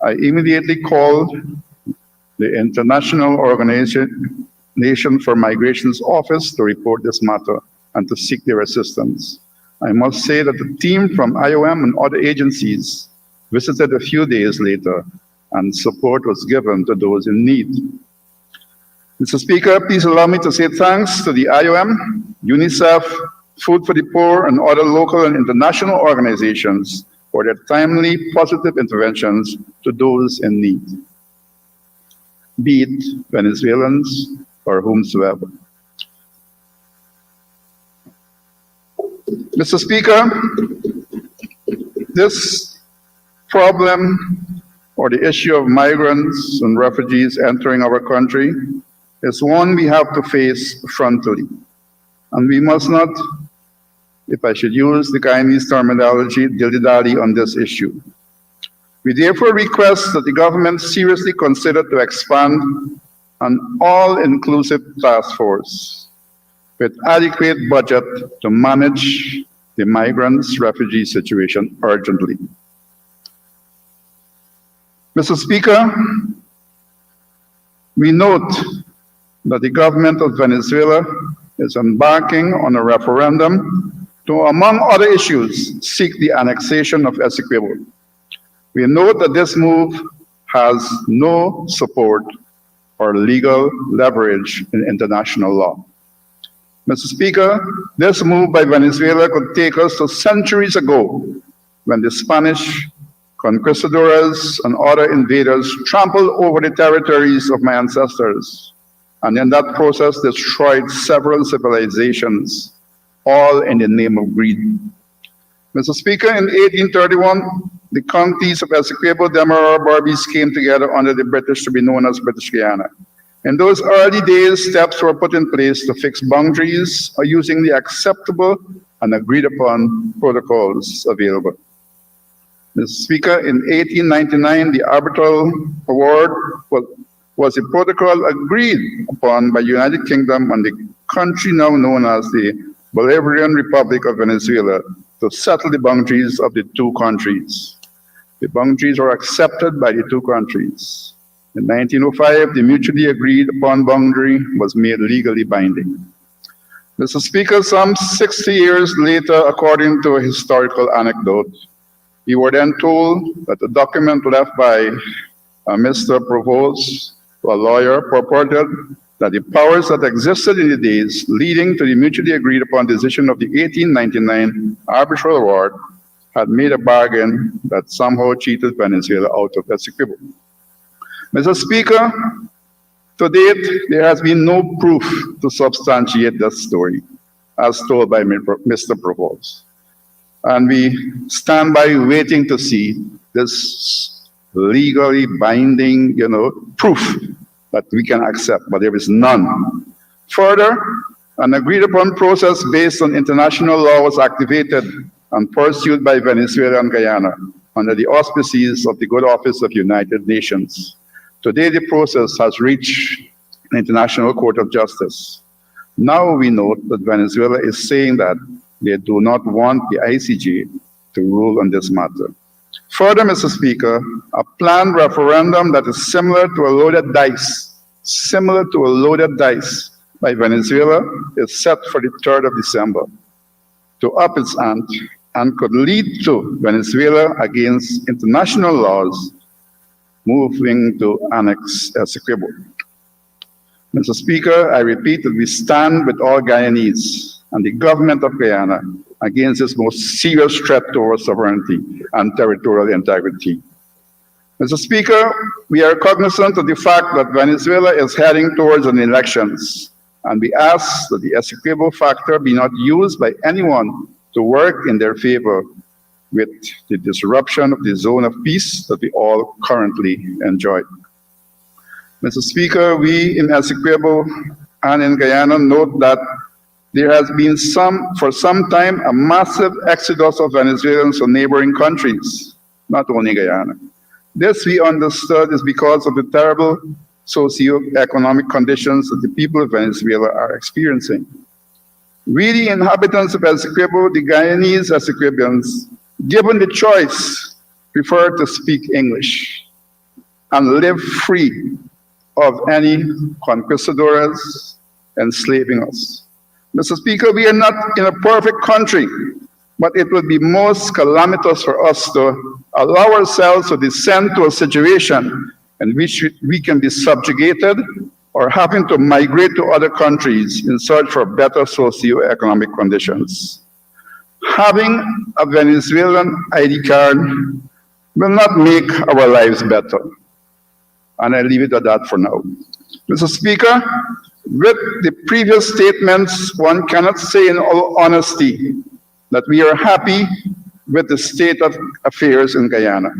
[SPEAKER 3] I immediately called the International Organization for Migration's office to report this matter and to seek their assistance. I must say that the team from IOM and other agencies visited a few days later, and support was given to those in need. Mr. Speaker, please allow me to say thanks to the IOM, UNICEF, Food for the Poor, and other local and international organizations for their timely, positive interventions to those in need, be it Venezuelans or whomsoever. Mr. Speaker, this problem or the issue of migrants and refugees entering our country is one we have to face frontally. And we must not, if I should use the Guyanese terminology, dilly-dally on this issue. We therefore request that the government seriously consider to expand an all-inclusive task force with adequate budget to manage the migrants' refugee situation urgently. Mr. Speaker, we note that the government of Venezuela is embarking on a referendum to, among other issues, seek the annexation of Essequibo. We note that this move has no support or legal leverage in international law. Mr. Speaker, this move by Venezuela could take us to centuries ago when the Spanish conquistadors and other invaders trampled over the territories of my ancestors, and in that process destroyed several civilizations, all in the name of greed. Mr. Speaker, in 1831, the counties of Essequibo, Demerara, Berbice came together under the British to be known as British Guyana. In those early days, steps were put in place to fix boundaries using the acceptable and agreed upon protocols available. Mr. Speaker, in 1899, the arbitral award was a protocol agreed upon by United Kingdom and the country now known as the Bolivarian Republic of Venezuela to settle the boundaries of the two countries. The boundaries were accepted by the two countries. In 1905, the mutually agreed upon boundary was made legally binding. Mr. Speaker, some 60 years later, according to a historical anecdote, we were then told that the document left by Mr. Provost, a lawyer, purported that the powers that existed in the days leading to the mutually agreed upon decision of the 1899 arbitral award had made a bargain that somehow cheated Venezuela out of Essequibo. Mr. Speaker, to date, there has been no proof to substantiate this story, as told by Mr. Provost. And we stand by waiting to see this legally binding, proof that we can accept, but there is none. Further, an agreed upon process based on international law was activated and pursued by Venezuela and Guyana under the auspices of the Good Office of United Nations. Today, the process has reached the International Court of Justice. Now we note that Venezuela is saying that they do not want the ICJ to rule on this matter. Further, Mr. Speaker, a planned referendum that is similar to a loaded dice by Venezuela is set for the 3rd of December to up its ante and could lead to Venezuela against international laws moving to annex Essequibo. Mr. Speaker, I repeat that we stand with all Guyanese and the government of Guyana against this most serious threat to our sovereignty and territorial integrity. Mr. Speaker, we are cognizant of the fact that Venezuela is heading towards an elections, and we ask that the Essequibo factor be not used by anyone to work in their favor with the disruption of the zone of peace that we all currently enjoy. Mr. Speaker, we in Essequibo and in Guyana note that There has been for some time, a massive exodus of Venezuelans to neighboring countries, not only Guyana. This, we understood, is because of the terrible socio-economic conditions that the people of Venezuela are experiencing. We, the inhabitants of Essequibo, the Guyanese Essequibians, given the choice, prefer to speak English and live free of any conquistadors enslaving us. Mr. Speaker, we are not in a perfect country, but it would be most calamitous for us to allow ourselves to descend to a situation in which we can be subjugated or having to migrate to other countries in search for better socio-economic conditions. Having a Venezuelan ID card will not make our lives better. And I leave it at that for now. Mr. Speaker, with the previous statements, one cannot say in all honesty that we are happy with the state of affairs in Guyana.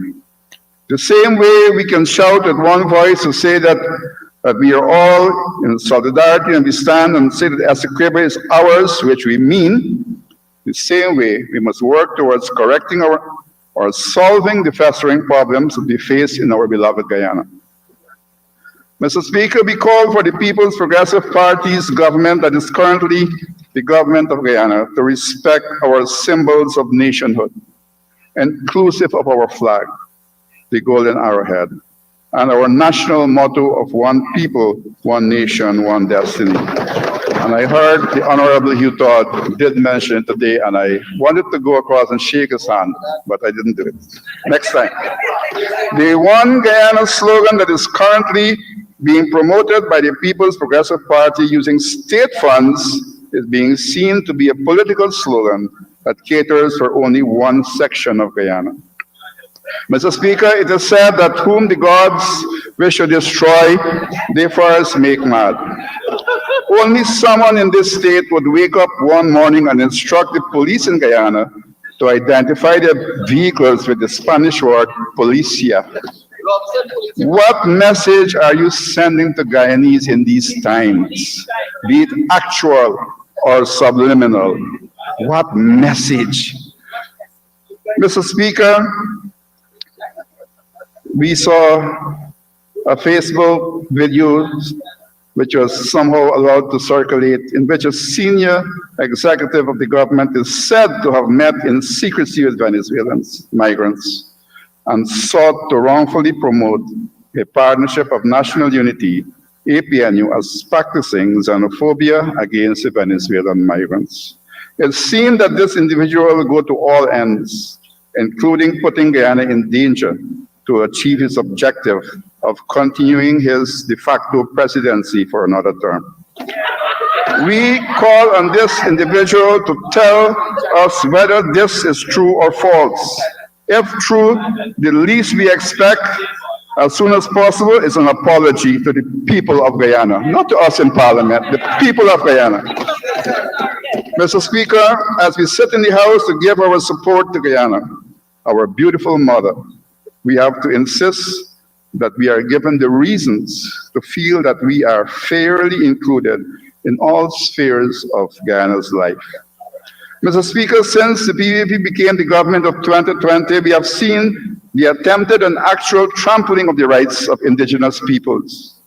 [SPEAKER 3] The same way we can shout at one voice to say that we are all in solidarity and we stand and say that Essequibo is ours, which we mean, the same way we must work towards correcting or solving the festering problems that we face in our beloved Guyana. Mr. Speaker, we call for the People's Progressive Party's government, that is currently the government of Guyana, to respect our symbols of nationhood, inclusive of our flag, the golden arrowhead, and our national motto of one people, one nation, one destiny. And I heard the Honorable Hugh Todd did mention it today, and I wanted to go across and shake his hand, but I didn't do it. Next time. The One Guyana slogan that is currently being promoted by the People's Progressive Party using state funds is being seen to be a political slogan that caters for only one section of Guyana. Mr. Speaker, it is said that whom the gods wish to destroy, they first make mad. Only someone in this state would wake up one morning and instruct the police in Guyana to identify their vehicles with the Spanish word policia. What message are you sending to Guyanese in these times, be it actual or subliminal? What message? Mr. Speaker, we saw a Facebook video which was somehow allowed to circulate, in which a senior executive of the government is said to have met in secrecy with Venezuelans, migrants, and sought to wrongfully promote a partnership of national unity, APNU, as practicing xenophobia against the Venezuelan migrants. It seemed that this individual will go to all ends, including putting Guyana in danger to achieve his objective of continuing his de facto presidency for another term. We call on this individual to tell us whether this is true or false. If true, the least we expect as soon as possible is an apology to the people of Guyana, not to us in Parliament, the people of Guyana. Mr. Speaker, as we sit in the House to give our support to Guyana, our beautiful mother, we have to insist that we are given the reasons to feel that we are fairly included in all spheres of Guyana's life. Mr. Speaker, since the PPP became the government of 2020, we have seen the attempted and actual trampling of the rights of indigenous peoples.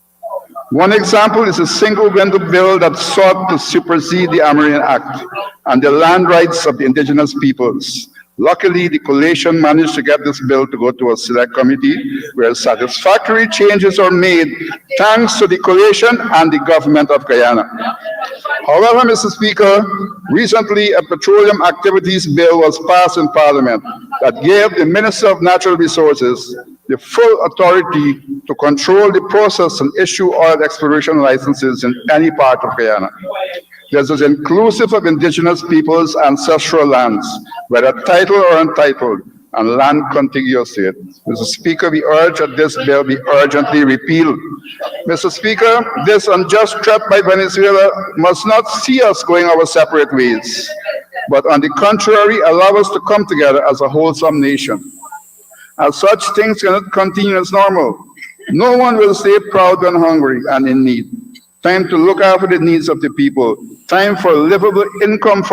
[SPEAKER 3] One example is a single-window bill that sought to supersede the Amerindian Act and the land rights of the indigenous peoples. Luckily, the coalition managed to get this bill to go to a select committee where satisfactory changes are made thanks to the coalition and the government of Guyana. However, Mr. Speaker, recently a petroleum activities bill was passed in Parliament that gave the Minister of Natural Resources the full authority to control the process and issue oil exploration licenses in any part of Guyana. This is inclusive of indigenous peoples' ancestral lands, whether titled or untitled, and land contiguous to it. Mr. Speaker, we urge that this bill be urgently repealed. Mr. Speaker, this unjust threat by Venezuela must not see us going our separate ways, but on the contrary, allow us to come together as a wholesome nation. As such, things cannot continue as normal. No one will stay proud when hungry and in need. time to look after the needs of the people, time for livable incomes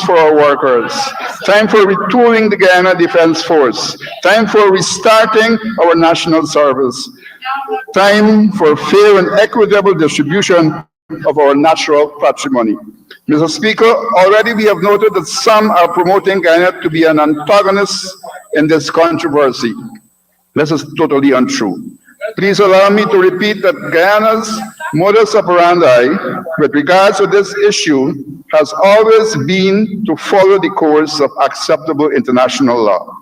[SPEAKER 3] for our workers, time for retooling the Guyana Defense Force, time for restarting our national service, time for fair and equitable distribution of our natural patrimony. Mr. Speaker, already we have noted that some are promoting Guyana to be an antagonist in this controversy. This is totally untrue. Please allow me to repeat that Guyana's modus operandi with regards to this issue has always been to follow the course of acceptable international law.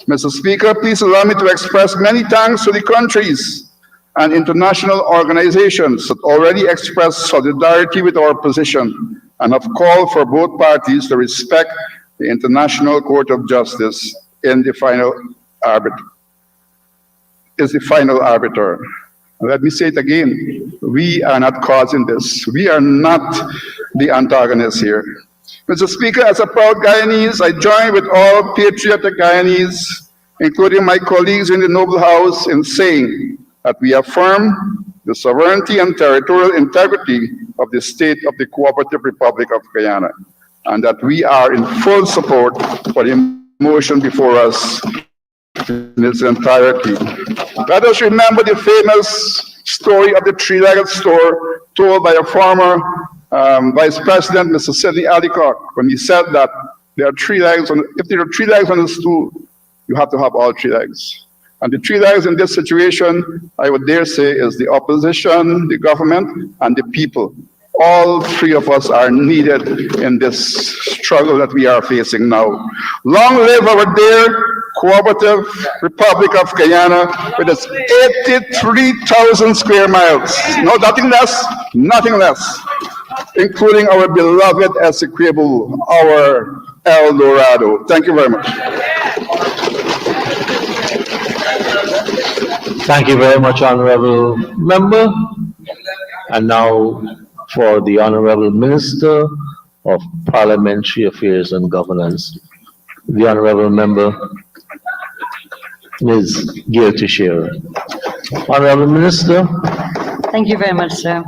[SPEAKER 3] Mr. Speaker, please allow me to express many thanks to the countries and international organizations that already expressed solidarity with our position and have called for both parties to respect the International Court of Justice in the final arbiter. Let me say it again. We are not causing this. We are not the antagonists here. Mr. Speaker, as a proud Guyanese, I join with all patriotic Guyanese, including my colleagues in the Noble House, in saying that we affirm the sovereignty and territorial integrity of the state of the Cooperative Republic of Guyana, and that we are in full support for the motion before us in its entirety. Let us remember the famous story of the three-legged store told by a former Vice President, Mr. Sidney Allicock, when he said that if there are three legs on the stool, you have to have all three legs. And the three legs in this situation, I would dare say, is the opposition, the government, and the people. All three of us are needed in this struggle that we are facing now. Long live our dear Cooperative Republic of Guyana with its 83,000 square miles. No, nothing less, including our beloved Essequibo, our El Dorado. Thank you very much.
[SPEAKER 2] Thank you very much, Honorable Member. And now for the Honorable Minister of Parliamentary Affairs and Governance, the Honorable Member, Ms. Gail Teixeira. Honorable Minister.
[SPEAKER 4] Thank you very much, sir.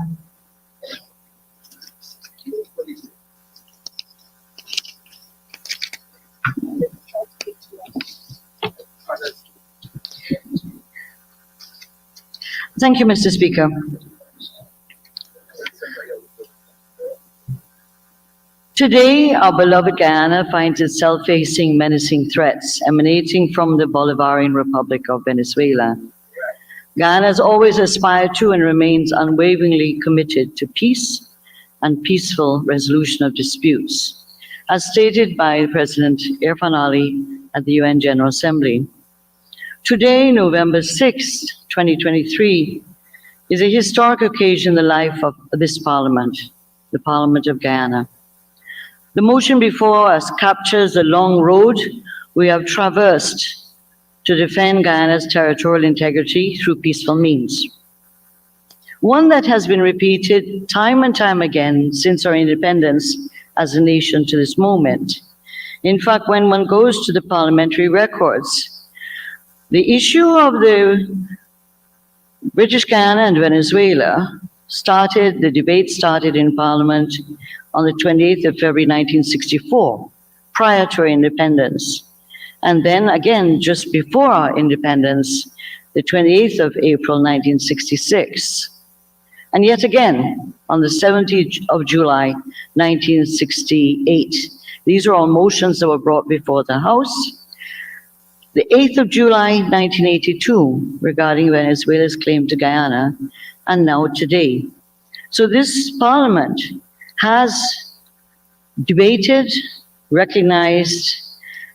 [SPEAKER 4] Thank you, Mr. Speaker. Today, our beloved Guyana finds itself facing menacing threats emanating from the Bolivarian Republic of Venezuela. Guyana has always aspired to and remains unwaveringly committed to peace and peaceful resolution of disputes, as stated by President Irfan Ali at the UN General Assembly. Today, November 6, 2023, is a historic occasion in the life of this Parliament, the Parliament of Guyana. The motion before us captures the long road we have traversed to defend Guyana's territorial integrity through peaceful means. One that has been repeated time and time again since our independence as a nation to this moment. In fact, when one goes to the parliamentary records, the issue of the British Guyana and Venezuela the debate started in Parliament on the 28th of February 1964, prior to our independence. And then again, just before our independence, the 28th of April 1966. And yet again, on the 17th of July 1968. These are all motions that were brought before the House. The 8th of July 1982, regarding Venezuela's claim to Guyana, and now today. So this Parliament has debated, recognized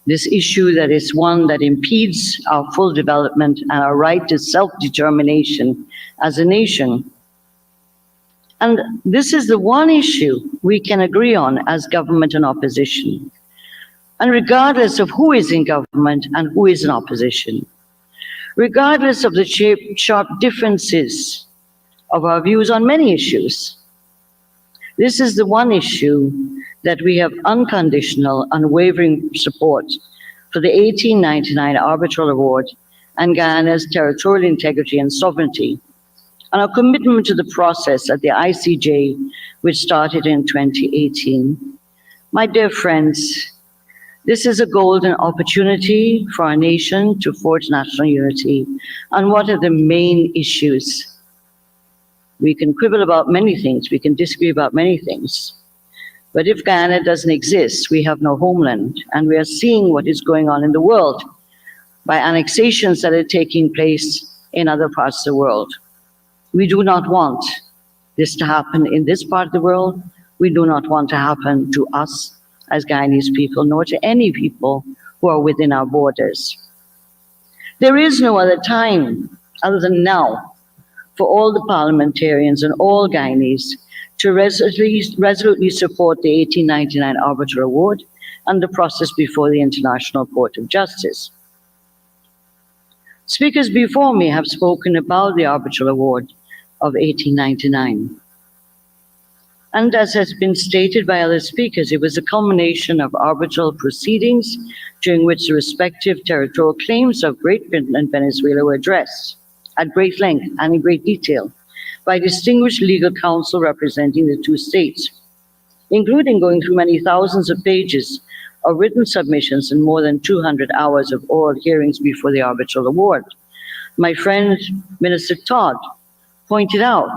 [SPEAKER 4] this issue that is one that impedes our full development and our right to self-determination as a nation. And this is the one issue we can agree on as government and opposition. And regardless of who is in government and who is in opposition, regardless of the sharp differences of our views on many issues, this is the one issue that we have unconditional, unwavering support for the 1899 Arbitral Award and Guyana's territorial integrity and sovereignty and our commitment to the process at the ICJ, which started in 2018. My dear friends, this is a golden opportunity for our nation to forge national unity. And what are the main issues? We can quibble about many things, we can disagree about many things. But if Guyana doesn't exist, we have no homeland. And we are seeing what is going on in the world by annexations that are taking place in other parts of the world. We do not want this to happen in this part of the world. We do not want to happen to us as Guyanese people, nor to any people who are within our borders. There is no other time other than now for all the parliamentarians and all Guyanese to resolutely support the 1899 Arbitral Award and the process before the International Court of Justice. Speakers before me have spoken about the Arbitral Award of 1899. And as has been stated by other speakers, it was a culmination of arbitral proceedings during which the respective territorial claims of Great Britain and Venezuela were addressed at great length and in great detail by distinguished legal counsel representing the two states, including going through many thousands of pages of written submissions and more than 200 hours of oral hearings before the Arbitral Award. My friend, Minister Todd, pointed out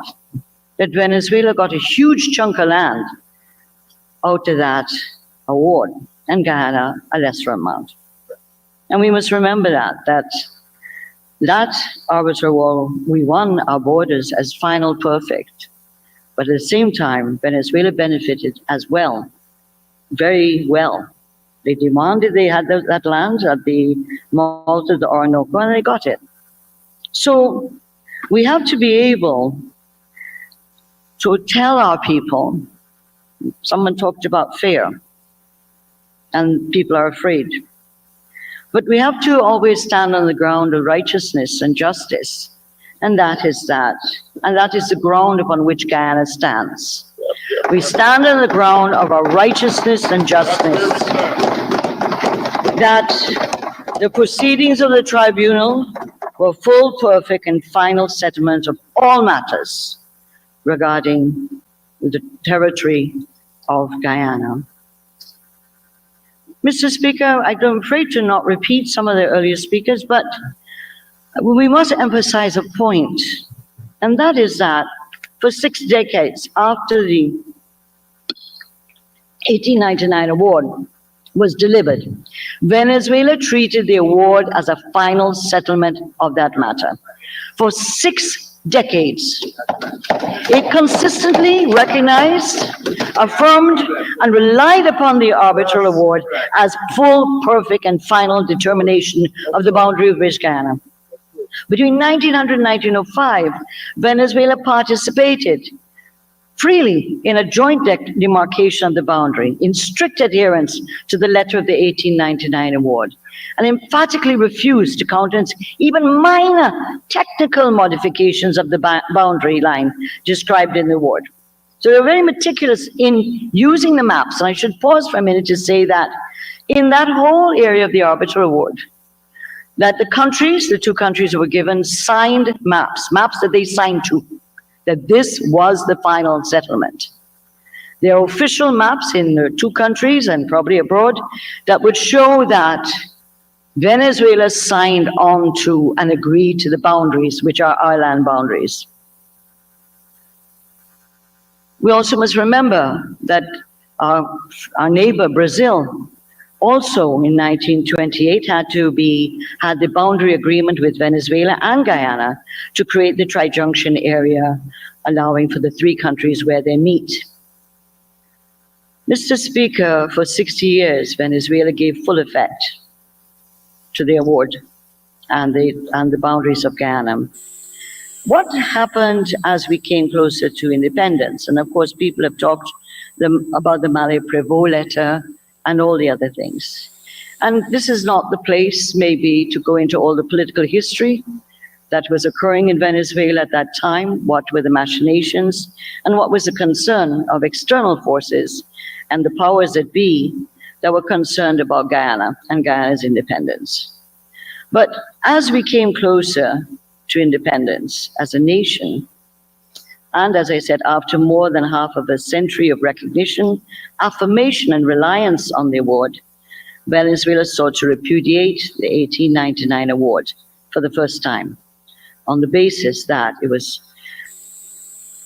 [SPEAKER 4] that Venezuela got a huge chunk of land out of that award, and Guyana a lesser amount. And we must remember that arbitral award, we won our borders as final perfect. But at the same time, Venezuela benefited as well, very well. They demanded they had that land at the mouth of the Orinoco, and they got it. So we have to be able to tell our people, someone talked about fear, and people are afraid. But we have to always stand on the ground of righteousness and justice, and that is the ground upon which Guyana stands. We stand on the ground of our righteousness and justice, that the proceedings of the tribunal were full, perfect, and final settlement of all matters regarding the territory of Guyana. Mr. Speaker, I'm afraid to not repeat some of the earlier speakers, but we must emphasize a point, and that is that for 6 decades after the 1899 award was delivered, Venezuela treated the award as a final settlement of that matter. For 6 decades, it consistently recognized, affirmed, and relied upon the arbitral award as full, perfect, and final determination of the boundary of British Guyana. Between 1900 and 1905, Venezuela participated freely in a joint demarcation of the boundary, in strict adherence to the letter of the 1899 award, and emphatically refused to countenance even minor technical modifications of the boundary line described in the award. So they were very meticulous in using the maps, and I should pause for a minute to say that in that whole area of the arbitral award, that the 2 countries who were given signed maps that they signed to, that this was the final settlement. There are official maps in the 2 countries and probably abroad that would show that Venezuela signed on to and agreed to the boundaries, which are our land boundaries. We also must remember that our neighbor Brazil also in 1928 had the boundary agreement with Venezuela and Guyana to create the trijunction area, allowing for the 3 countries where they meet. Mr. Speaker, for 60 years, Venezuela gave full effect to the award and the boundaries of Guyana. What happened as we came closer to independence? And of course, people have talked about the Mallet-Prévost letter and all the other things. And this is not the place, maybe, to go into all the political history that was occurring in Venezuela at that time, what were the machinations, and what was the concern of external forces and the powers that be that were concerned about Guyana and Guyana's independence. But as we came closer to independence as a nation, And as I said, after more than half of a century of recognition, affirmation, and reliance on the award, Venezuela sought to repudiate the 1899 award for the first time on the basis that it was,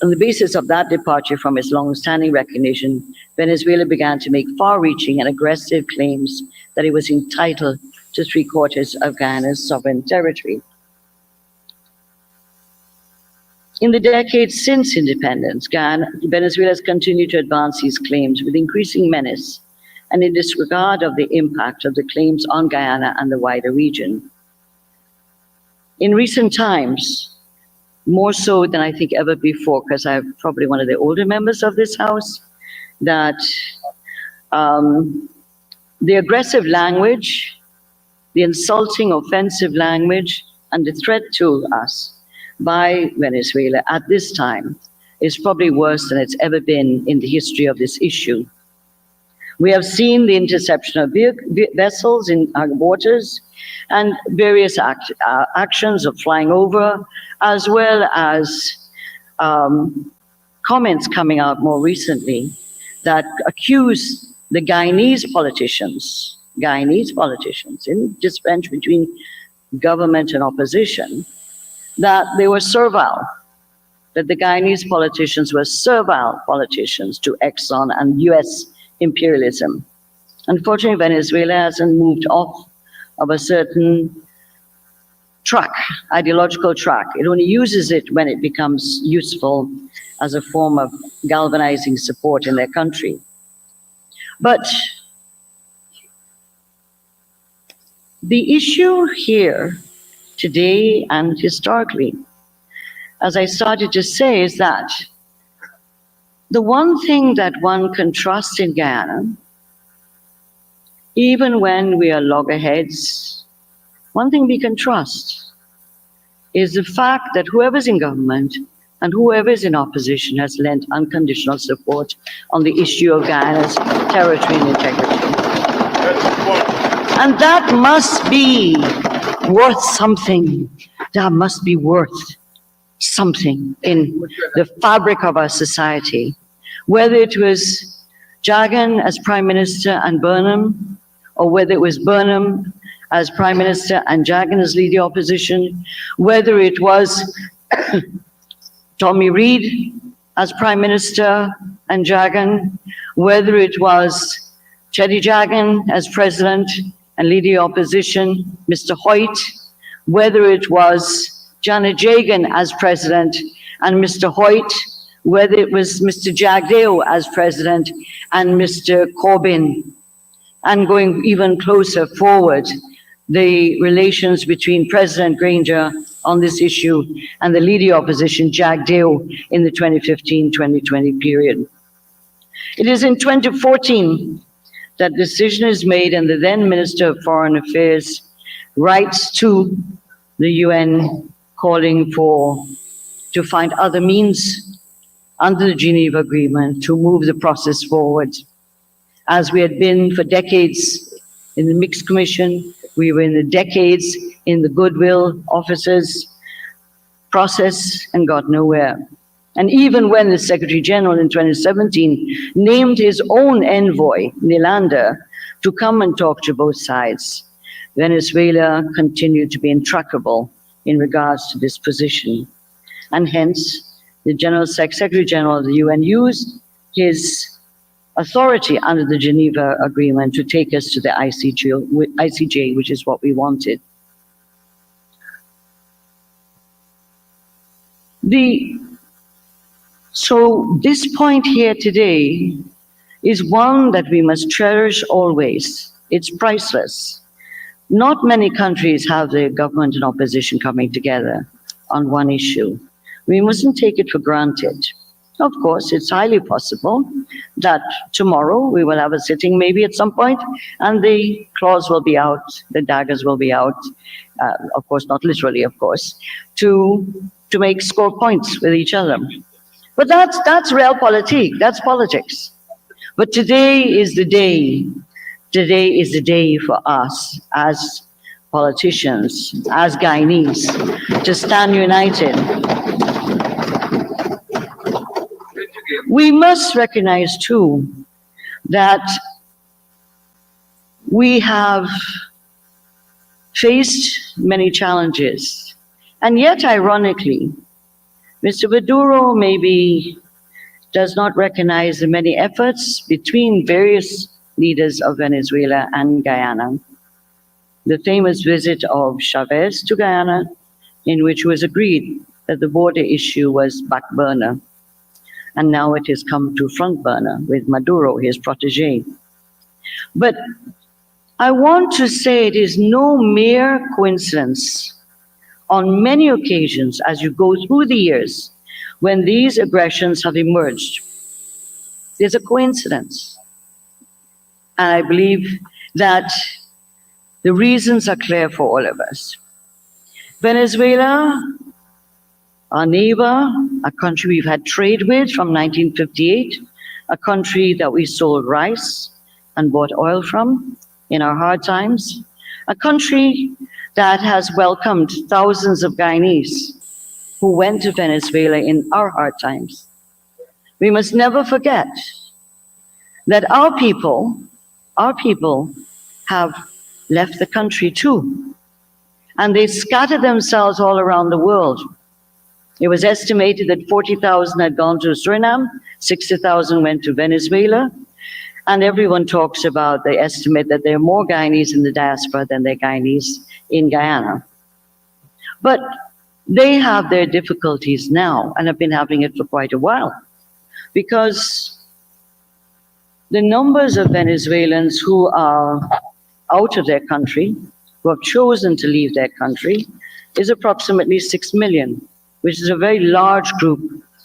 [SPEAKER 4] on the basis of that departure from its long-standing recognition, Venezuela began to make far-reaching and aggressive claims that it was entitled to 3/4 of Guyana's sovereign territory. In the decades since independence, Venezuela has continued to advance these claims with increasing menace and in disregard of the impact of the claims on Guyana and the wider region. In recent times, more so than I think ever before, because I'm probably one of the older members of this House, that the aggressive language, the insulting, offensive language, and the threat to us by Venezuela at this time is probably worse than it's ever been in the history of this issue. We have seen the interception of vessels in our waters and various actions of flying over, as well as comments coming out more recently that accuse the Guyanese politicians, in difference between government and opposition, that they were servile, that the Guyanese politicians were servile politicians to Exxon and US imperialism. Unfortunately, Venezuela hasn't moved off of a certain track, ideological track. It only uses it when it becomes useful as a form of galvanizing support in their country. But the issue here today and historically, as I started to say, is that the one thing that one can trust in Guyana, even when we are loggerheads, one thing we can trust is the fact that whoever's in government and whoever is in opposition has lent unconditional support on the issue of Guyana's territory and integrity. And that must be worth something. That must be worth something in the fabric of our society. Whether it was Jagan as Prime Minister and Burnham, or whether it was Burnham as Prime Minister and Jagan as leader of opposition, whether it was Tommy Reed as Prime Minister and Jagan, whether it was Chetty Jagan as President and leader of opposition, Mr. Hoyt, whether it was Janet Jagan as President and Mr. Hoyt, whether it was Mr. Jagdeo as President and Mr. Corbyn, and going even closer forward, the relations between President Granger on this issue and the leader opposition, Jagdeo, in the 2015-2020 period. It is in 2014 that decision is made and the then Minister of Foreign Affairs writes to the UN calling to find other means under the Geneva Agreement to move the process forward. As we had been for decades in the Mixed Commission, we were in the decades in the Goodwill Officers process and got nowhere. And even when the Secretary General in 2017 named his own envoy, Nylander, to come and talk to both sides, Venezuela continued to be intractable in regards to this position. And hence, the Secretary General of the UN used his authority under the Geneva Agreement to take us to the ICJ, which is what we wanted. So this point here today is one that we must cherish always. It's priceless. Not many countries have the government and opposition coming together on one issue. We mustn't take it for granted. Of course, it's highly possible that tomorrow we will have a sitting maybe at some point and the claws will be out, the daggers will be out, of course, not literally, of course, to score points with each other. But that's realpolitik, that's politics. But today is the day. Today is the day for us as politicians, as Guyanese, to stand united. We must recognize too that we have faced many challenges. And yet, ironically, Mr. Maduro maybe does not recognize the many efforts between various leaders of Venezuela and Guyana. The famous visit of Chavez to Guyana, in which was agreed that the border issue was back burner. And now it has come to front burner with Maduro, his protege. But I want to say it is no mere coincidence. On many occasions, as you go through the years, when these aggressions have emerged, there's a coincidence. And I believe that the reasons are clear for all of us. Venezuela, our neighbor, a country we've had trade with from 1958, a country that we sold rice and bought oil from in our hard times, a country that has welcomed thousands of Guyanese who went to Venezuela in our hard times. We must never forget that our people have left the country too, and they scattered themselves all around the world. It was estimated that 40,000 had gone to Suriname, 60,000 went to Venezuela, and everyone talks about the estimate that there are more Guyanese in the diaspora than there are Guyanese in Guyana. But they have their difficulties now and have been having it for quite a while, because the numbers of Venezuelans who are out of their country, who have chosen to leave their country, is approximately 6 million, which is a very large group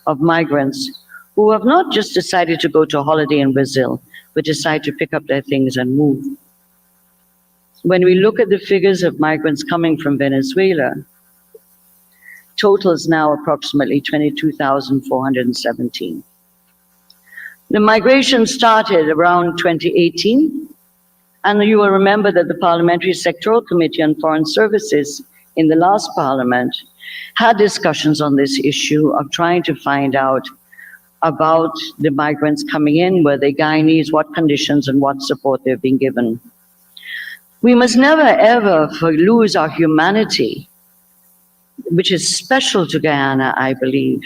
[SPEAKER 4] of migrants who have not just decided to go to a holiday in Brazil, but decide to pick up their things and move. When we look at the figures of migrants coming from Venezuela, total is now approximately 22,417. The migration started around 2018, and you will remember that the Parliamentary Sectoral Committee on Foreign Services in the last Parliament had discussions on this issue of trying to find out about the migrants coming in, were they Guyanese, what conditions and what support they're being given. We must never ever lose our humanity, which is special to Guyana, I believe.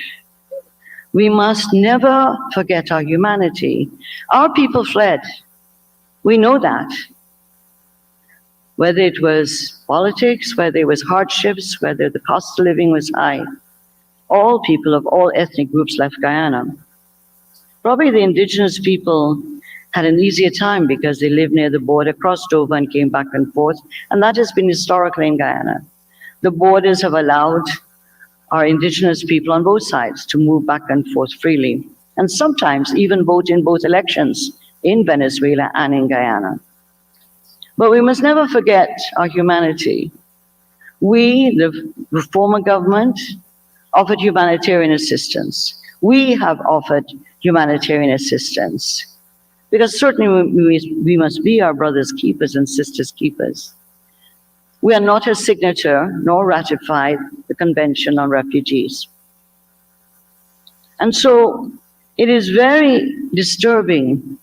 [SPEAKER 4] We must never forget our humanity. Our people fled. We know that. Whether it was politics, whether it was hardships, whether the cost of living was high, all people of all ethnic groups left Guyana. Probably the indigenous people had an easier time because they lived near the border, crossed over and came back and forth, and that has been historically in Guyana. The borders have allowed our indigenous people on both sides to move back and forth freely, and sometimes even vote in both elections in Venezuela and in Guyana. But we must never forget our humanity. We, the former government, offered humanitarian assistance. We have offered humanitarian assistance because certainly we must be our brothers' keepers and sisters' keepers. We are not a signature nor ratified the Convention on Refugees. And so it is very disturbing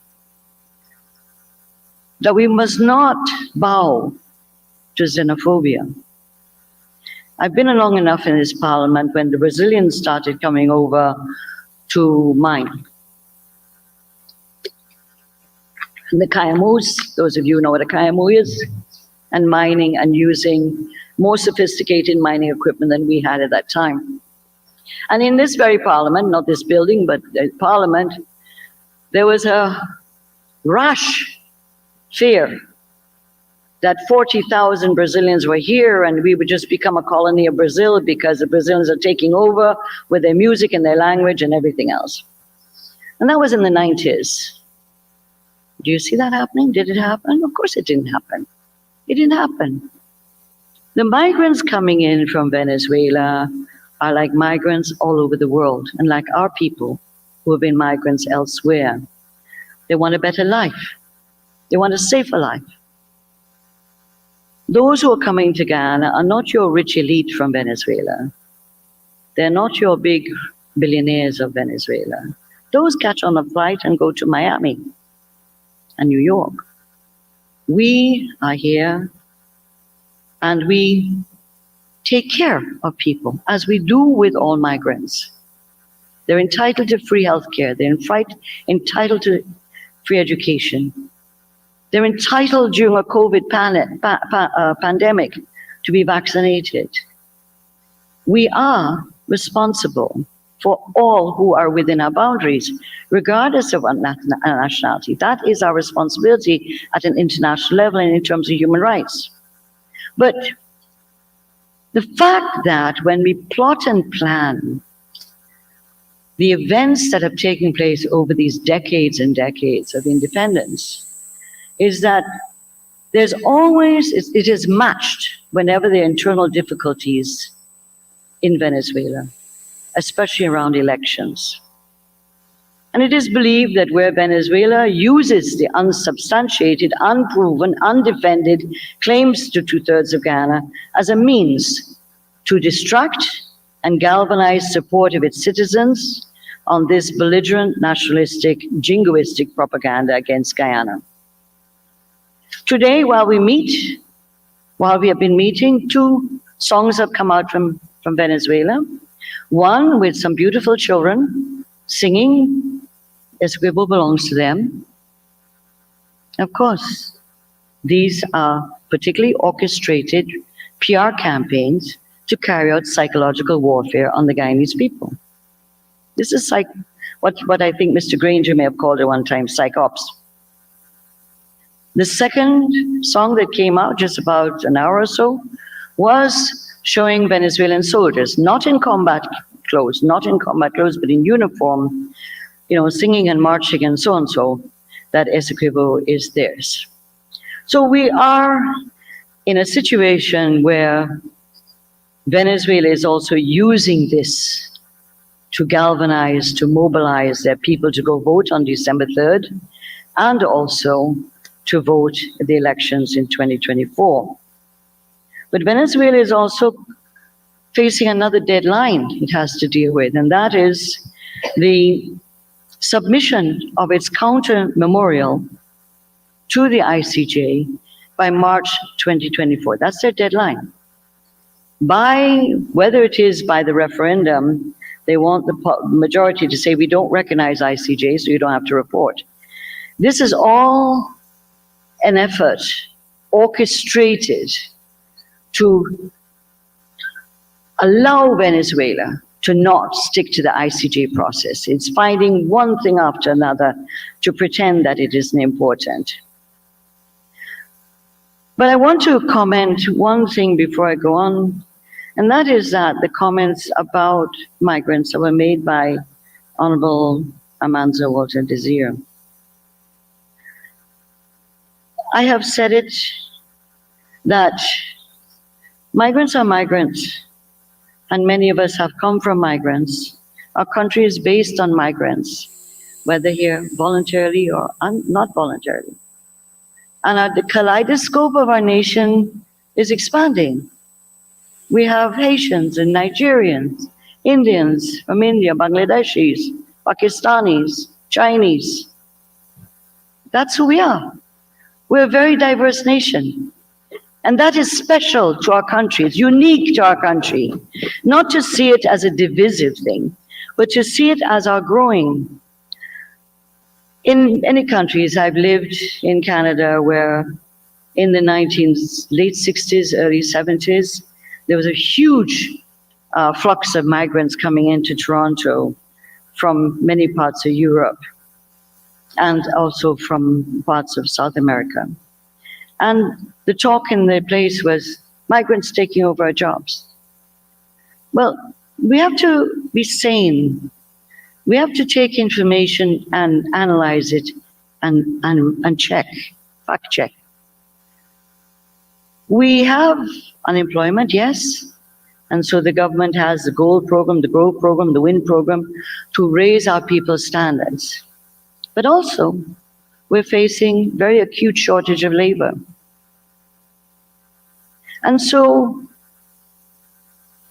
[SPEAKER 4] that we must not bow to xenophobia. I've been along enough in this parliament when the Brazilians started coming over to mine. The Camus, those of you who know what a Camus is, and mining and using more sophisticated mining equipment than we had at that time. And in this very parliament, not this building, but the parliament, there was a rash fear that 40,000 Brazilians were here and we would just become a colony of Brazil because the Brazilians are taking over with their music and their language and everything else. And that was in the 90s. Do you see that happening? Did it happen? Of course it didn't happen. It didn't happen. The migrants coming in from Venezuela are like migrants all over the world, and like our people who have been migrants elsewhere. They want a better life. They want a safer life. Those who are coming to Guyana are not your rich elite from Venezuela. They're not your big billionaires of Venezuela. Those catch on a flight and go to Miami and New York. We are here and we take care of people as we do with all migrants. They're entitled to free healthcare. They're entitled to free education. They're entitled during a COVID pandemic to be vaccinated. We are responsible for all who are within our boundaries, regardless of our nationality. That is our responsibility at an international level and in terms of human rights. But the fact that when we plot and plan the events that have taken place over these decades and decades of independence, is that there's always, it is matched whenever there are internal difficulties in Venezuela, especially around elections. And it is believed that where Venezuela uses the unsubstantiated, unproven, undefended claims to 2/3 of Guyana as a means to distract and galvanize support of its citizens on this belligerent, nationalistic, jingoistic propaganda against Guyana. Today, while we have been meeting, 2 songs have come out from Venezuela. One with some beautiful children singing Essequibo belongs to them. Of course, these are particularly orchestrated PR campaigns to carry out psychological warfare on the Guyanese people. This is what I think Mr. Granger may have called it one time, psychops. The second song that came out just about an hour or so was showing Venezuelan soldiers, not in combat clothes, but in uniform, singing and marching and so, that Essequibo is theirs. So we are in a situation where Venezuela is also using this to galvanize, to mobilize their people to go vote on December 3rd, and also to vote at the elections in 2024. But Venezuela is also facing another deadline it has to deal with, and that is the submission of its counter memorial to the ICJ by March 2024. That's their deadline. Whether it is by the referendum, they want the majority to say, we don't recognize ICJ, so you don't have to report. This is all an effort orchestrated to allow Venezuela to not stick to the ICJ process. It's finding one thing after another to pretend that it isn't important. But I want to comment one thing before I go on, and that is that the comments about migrants that were made by Honorable Amanza Walter Desir. I have said it, that migrants are migrants, and many of us have come from migrants. Our country is based on migrants, whether here voluntarily or not voluntarily. And the kaleidoscope of our nation is expanding. We have Haitians and Nigerians, Indians from India, Bangladeshis, Pakistanis, Chinese. That's who we are. We're a very diverse nation. And that is special to our country. It's unique to our country. Not to see it as a divisive thing, but to see it as our growing. In many countries, I've lived in Canada where in the late 60s, early 70s, there was a huge flux of migrants coming into Toronto from many parts of Europe and also from parts of South America. And the talk in the place was migrants taking over our jobs. Well, we have to be sane. We have to take information and analyze it and check, fact check. We have unemployment, yes. And so the government has the GOLD program, the GROW program, the WIN program to raise our people's standards. But also, we're facing very acute shortage of labor. And so,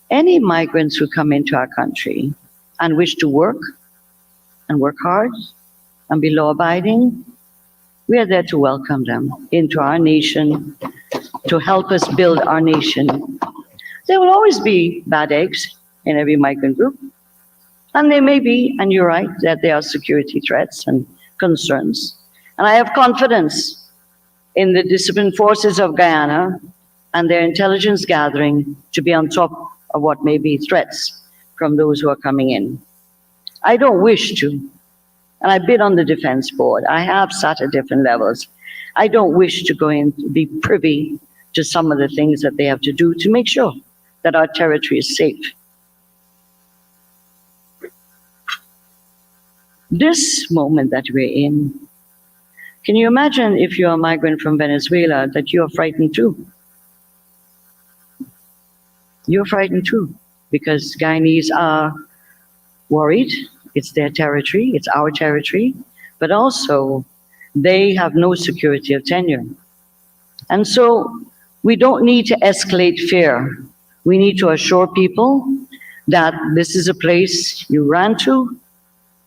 [SPEAKER 4] any migrants who come into our country and wish to work and work hard and be law-abiding, we are there to welcome them into our nation, to help us build our nation. There will always be bad eggs in every migrant group. And there may be, and you're right, that there are security threats and concerns. And I have confidence in the disciplined forces of Guyana and their intelligence gathering to be on top of what may be threats from those who are coming in. I don't wish to, and I've been on the defense board. I have sat at different levels. I don't wish to go in to be privy to some of the things that they have to do to make sure that our territory is safe. This moment that we're in, can you imagine if you're a migrant from Venezuela that you're frightened too? You're frightened too, because Guyanese are worried. It's their territory, it's our territory, but also they have no security of tenure. And so we don't need to escalate fear. We need to assure people that this is a place you ran to,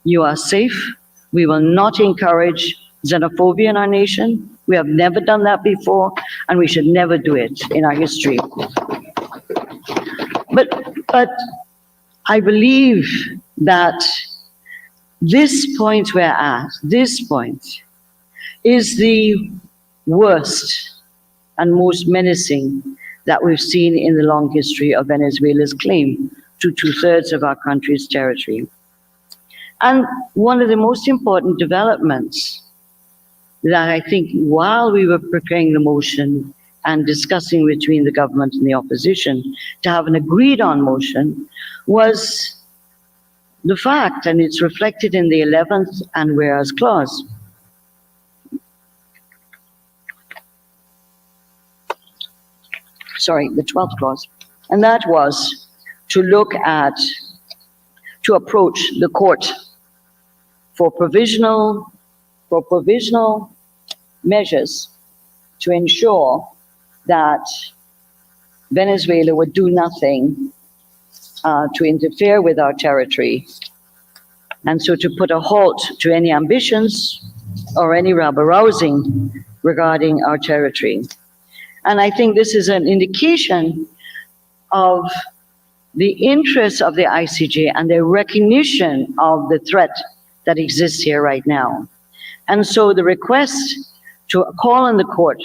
[SPEAKER 4] you are safe. We will not encourage xenophobia in our nation. We have never done that before, and we should never do it in our history. But I believe that this point we're at, this point, is the worst and most menacing that we've seen in the long history of Venezuela's claim to 2/3 of our country's territory. And one of the most important developments that I think while we were preparing the motion and discussing between the government and the opposition to have an agreed on motion was the fact, and it's reflected in the 11th and whereas clause, the 12th clause, and that was to look at, to approach the court for provisional measures to ensure that Venezuela would do nothing to interfere with our territory, and so to put a halt to any ambitions or any rabble-rousing regarding our territory. And I think this is an indication of the interest of the ICJ and the recognition of the threat that exists here right now. And so the request to call on the court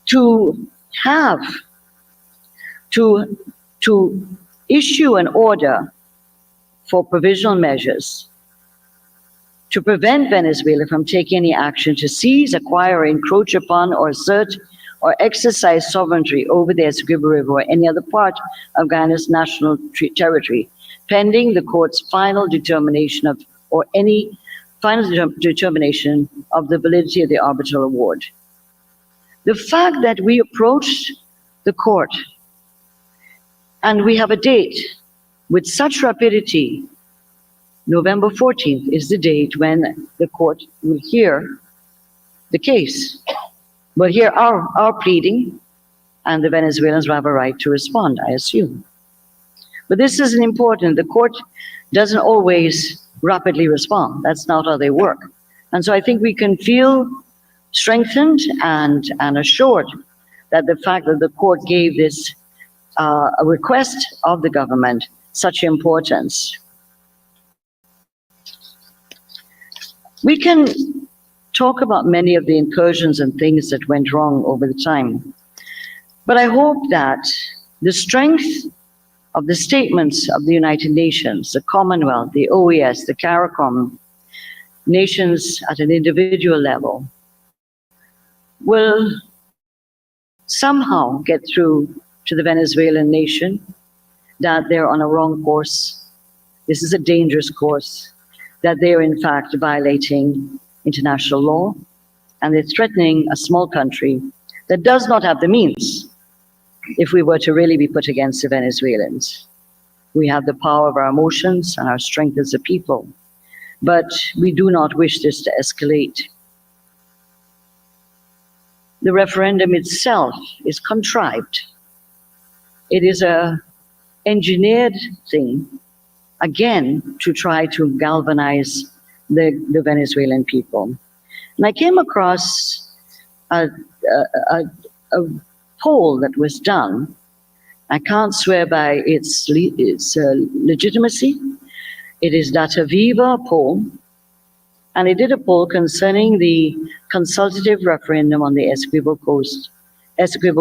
[SPEAKER 4] to have, to issue an order for provisional measures to prevent Venezuela from taking any action to seize, acquire, encroach upon, or assert or exercise sovereignty over the Essequibo River or any other part of Guyana's national territory, pending the court's final determination of, or any final determination of the validity of the arbitral award. The fact that we approached the court and we have a date with such rapidity, November 14th is the date when the court will hear the case, will hear our pleading, and the Venezuelans will have a right to respond, I assume. But this is important. The court doesn't always rapidly respond. That's not how they work. And so I think we can feel strengthened and assured that the fact that the court gave this a request of the government such importance. We can talk about many of the incursions and things that went wrong over the time, but I hope that the strength of the statements of the United Nations, the Commonwealth, the OAS, the CARICOM, nations at an individual level, will somehow get through to the Venezuelan nation that they're on a wrong course. This is a dangerous course, that they're in fact violating international law, and they're threatening a small country that does not have the means if we were to really be put against the Venezuelans. We have the power of our emotions and our strength as a people, but we do not wish this to escalate. The referendum itself is contrived. It is an engineered thing, again to try to galvanize the Venezuelan people. And I came across a poll that was done. I can't swear by its legitimacy. It is Data Viva poll, and it did a poll concerning the consultative referendum on the Essequibo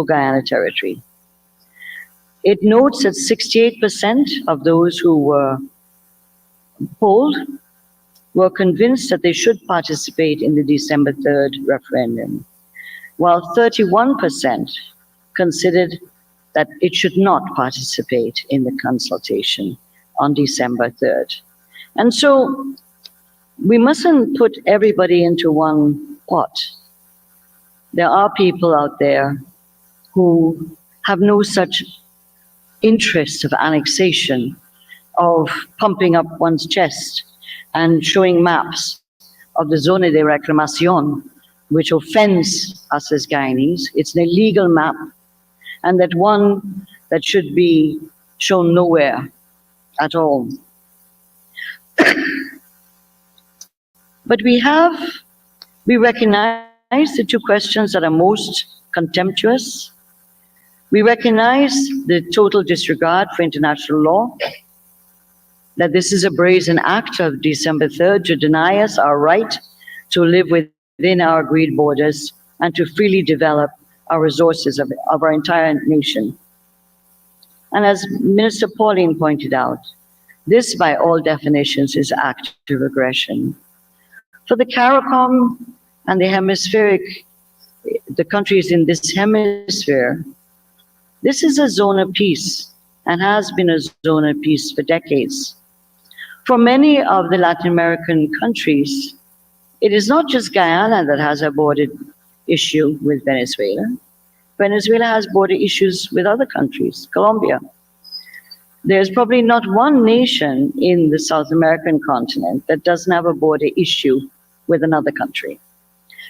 [SPEAKER 4] Guyana territory. It notes that 68% of those who were polled were convinced that they should participate in the December 3rd referendum, while 31% considered that it should not participate in the consultation on December 3rd. And so we mustn't put everybody into one pot. There are people out there who have no such interest of annexation, of pumping up one's chest and showing maps of the Zone de Reclamation, which offends us as Guyanese. It's an illegal map, and that one that should be shown nowhere at all. But we recognize the two questions that are most contemptuous. We recognize the total disregard for international law, that this is a brazen act of December 3rd to deny us our right to live within our agreed borders and to freely develop our resources of our entire nation. And as Minister Pauline pointed out, this by all definitions is active aggression. For the CARICOM and the countries in this hemisphere, this is a zone of peace and has been a zone of peace for decades. For many of the Latin American countries, it is not just Guyana that has a border issue with Venezuela. Venezuela has border issues with other countries, Colombia. There's probably not one nation in the South American continent that doesn't have a border issue with another country.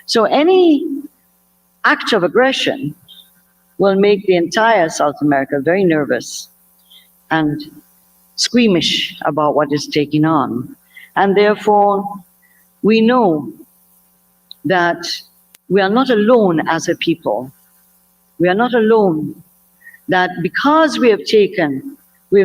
[SPEAKER 4] So any act of aggression will make the entire South America very nervous and squeamish about what is taking on. And therefore, we know that we are not alone as a people. We are not alone. That because we have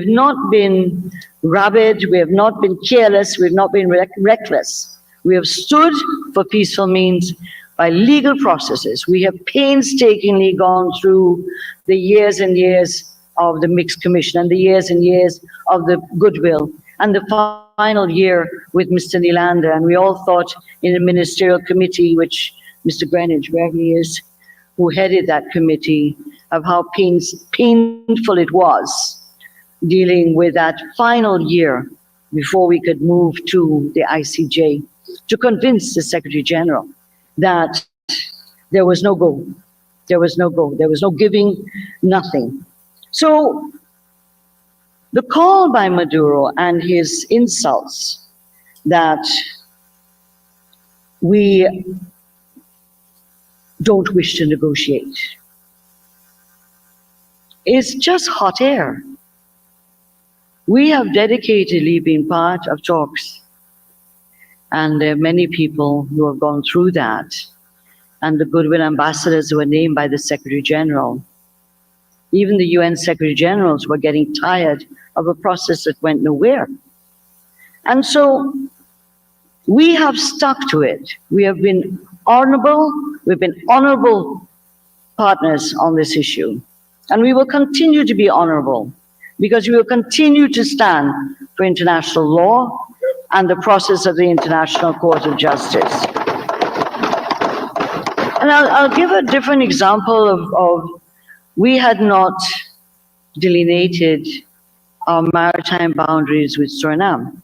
[SPEAKER 4] not been rabid, we have not been careless, we have not been reckless. We have stood for peaceful means by legal processes. We have painstakingly gone through the years and years of the Mixed Commission and the years and years of the goodwill and the final year with Mr. Nylander. And we all thought in a ministerial committee, which Mr. Greenwich, where he is, who headed that committee, of how painful it was dealing with that final year before we could move to the ICJ to convince the Secretary General that there was no go. There was no go. There was no giving, nothing. So the call by Maduro and his insults that we don't wish to negotiate is just hot air. We have dedicatedly been part of talks, and there are many people who have gone through that, and the goodwill ambassadors who were named by the Secretary General. Even the UN Secretary Generals were getting tired of a process that went nowhere. And so we have stuck to it. We have been honorable, we've been honorable partners on this issue. And we will continue to be honorable because we will continue to stand for international law and the process of the International Court of Justice. And I'll give a different example of we had not delineated our maritime boundaries with Suriname.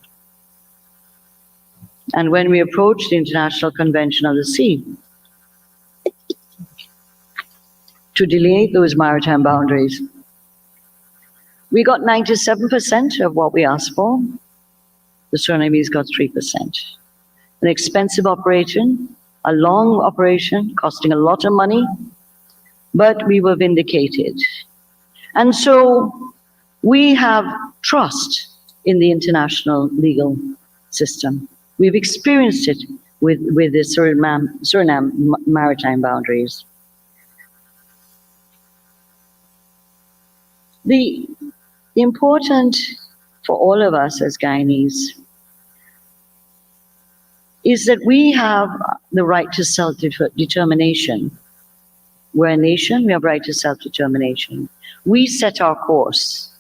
[SPEAKER 4] And when we approached the International Convention of the Sea to delineate those maritime boundaries, we got 97% of what we asked for. The Surinamese got 3%. An expensive operation, a long operation, costing a lot of money, but we were vindicated. And so we have trust in the international legal system. We've experienced it with the Suriname maritime boundaries. The important for all of us as Guyanese is that we have the right to self-determination. We're a nation, we have right to self-determination. We set our course,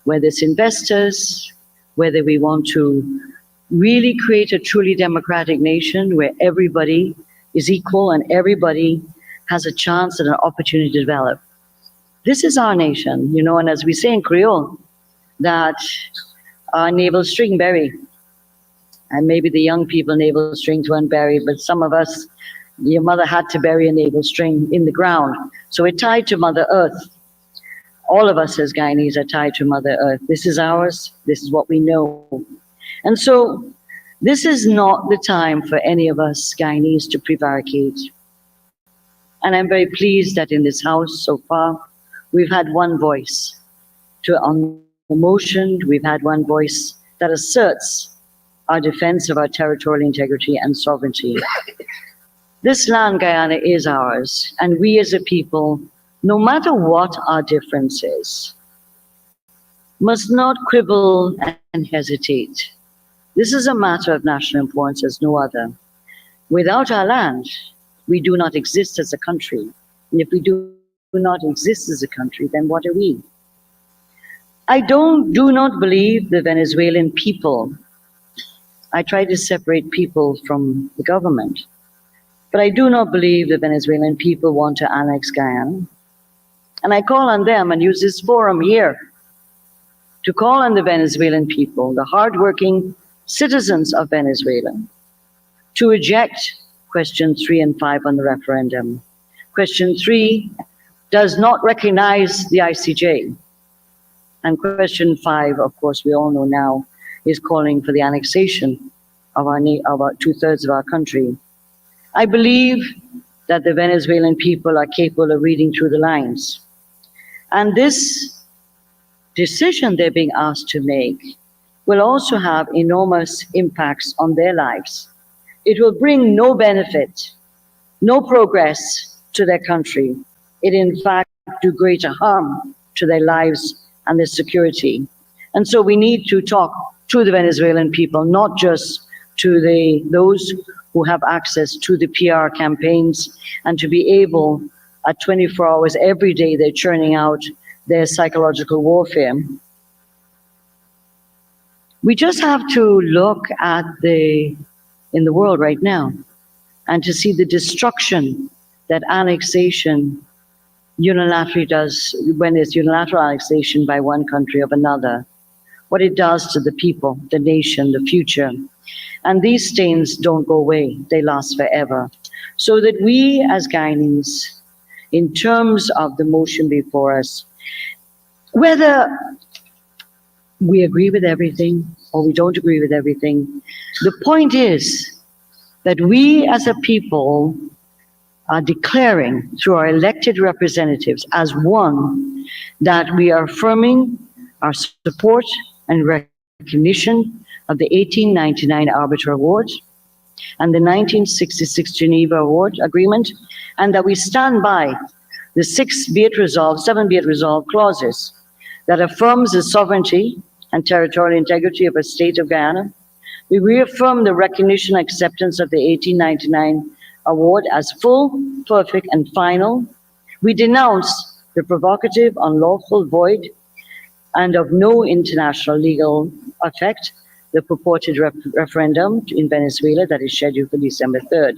[SPEAKER 4] whether it's investors, whether we want to really create a truly democratic nation where everybody is equal and everybody has a chance and an opportunity to develop. This is our nation, you know, and as we say in Creole, that our navel string buried. And maybe the young people navel strings weren't buried, but some of us, your mother had to bury a navel string in the ground. So we're tied to Mother Earth. All of us as Guyanese are tied to Mother Earth. This is ours, this is what we know. And so this is not the time for any of us Guyanese to prevaricate. And I'm very pleased that in this House so far, we've had one voice on the motion, we've had one voice that asserts our defense of our territorial integrity and sovereignty. This land, Guyana, is ours, and we as a people, no matter what our differences, must not quibble and hesitate. This is a matter of national importance as no other. Without our land, we do not exist as a country. And if we do not exist as a country, then what are we? I do not believe the Venezuelan people. I try to separate people from the government. But I do not believe the Venezuelan people want to annex Guyana. And I call on them and use this forum here to call on the Venezuelan people, the hardworking citizens of Venezuela, to reject question 3 and 5 on the referendum. Question 3 does not recognize the ICJ. And question 5, of course, we all know now, is calling for the annexation of our 2/3 of our country. I believe that the Venezuelan people are capable of reading through the lines. And this decision they're being asked to make will also have enormous impacts on their lives. It will bring no benefit, no progress to their country. It in fact do greater harm to their lives and their security. And so we need to talk to the Venezuelan people, not just to those who have access to the PR campaigns and to be able at 24 hours every day, they're churning out their psychological warfare. We just have to look at in the world right now and to see the destruction that annexation unilaterally does when it's unilateral annexation by one country of another, what it does to the people, the nation, the future. And these stains don't go away, they last forever. So that we as Guyanese, in terms of the motion before us, whether we agree with everything or we don't agree with everything, the point is that we as a people are declaring through our elected representatives as one that we are affirming our support and recognition of the 1899 Arbiter Award and the 1966 Geneva Award Agreement, and that we stand by the 7 be it resolved clauses that affirms the sovereignty and territorial integrity of a state of Guyana. We reaffirm the recognition and acceptance of the 1899 award as full, perfect, and final. We denounce the provocative, unlawful, void, and of no international legal effect, the purported referendum in Venezuela that is scheduled for December 3rd.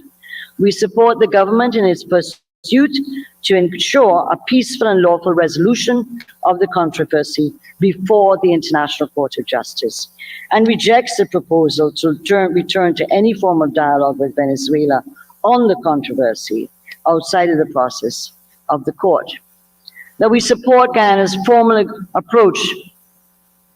[SPEAKER 4] We support the government in its pursuit to ensure a peaceful and lawful resolution of the controversy before the International Court of Justice, and rejects the proposal to return to any form of dialogue with Venezuela on the controversy outside of the process of the court. That we support Guyana's formal approach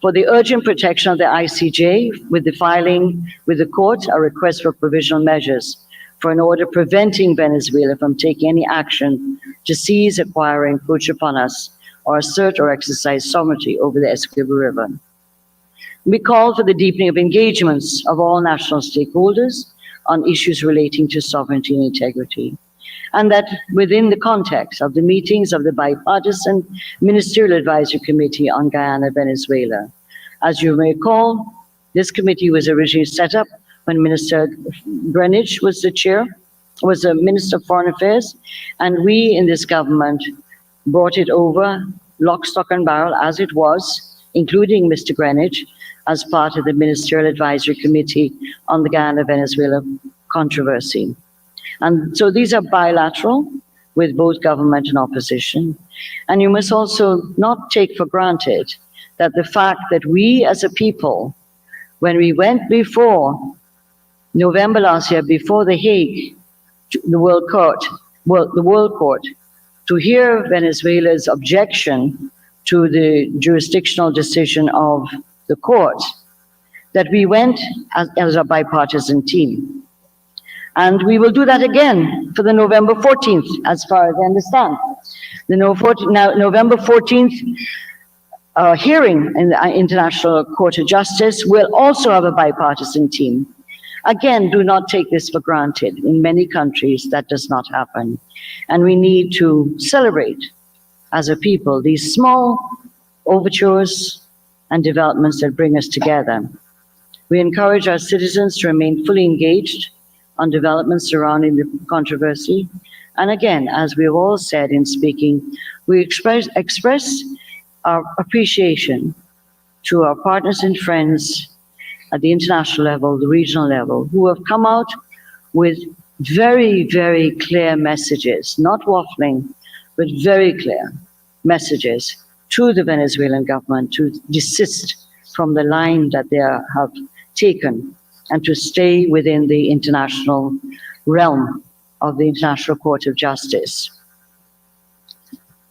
[SPEAKER 4] for the urgent protection of the ICJ with the filing with the court a request for provisional measures for an order preventing Venezuela from taking any action to seize, acquire, encroach upon us, or assert or exercise sovereignty over the Essequibo River. We call for the deepening of engagements of all national stakeholders on issues relating to sovereignty and integrity, and that within the context of the meetings of the bipartisan Ministerial Advisory Committee on Guyana, Venezuela. As you may recall, this committee was originally set up when Minister Greenwich was the Minister of Foreign Affairs, and we in this government brought it over lock, stock and barrel as it was, including Mr. Greenwich, as part of the Ministerial Advisory Committee on the Guyana-Venezuela controversy. And so these are bilateral with both government and opposition. And you must also not take for granted that the fact that we as a people, when we went before November last year, before The Hague, the World Court, to hear Venezuela's objection to the jurisdictional decision of the court, that we went as a bipartisan team. And we will do that again for the November 14th, as far as I understand. The November 14th hearing in the International Court of Justice will also have a bipartisan team. Again, do not take this for granted. In many countries, that does not happen. And we need to celebrate, as a people, these small overtures and developments that bring us together. We encourage our citizens to remain fully engaged on developments surrounding the controversy. And again, as we've all said in speaking, we express our appreciation to our partners and friends at the international level, the regional level, who have come out with very, very clear messages, not waffling, but very clear messages to the Venezuelan government to desist from the line that they have taken and to stay within the international realm of the International Court of Justice.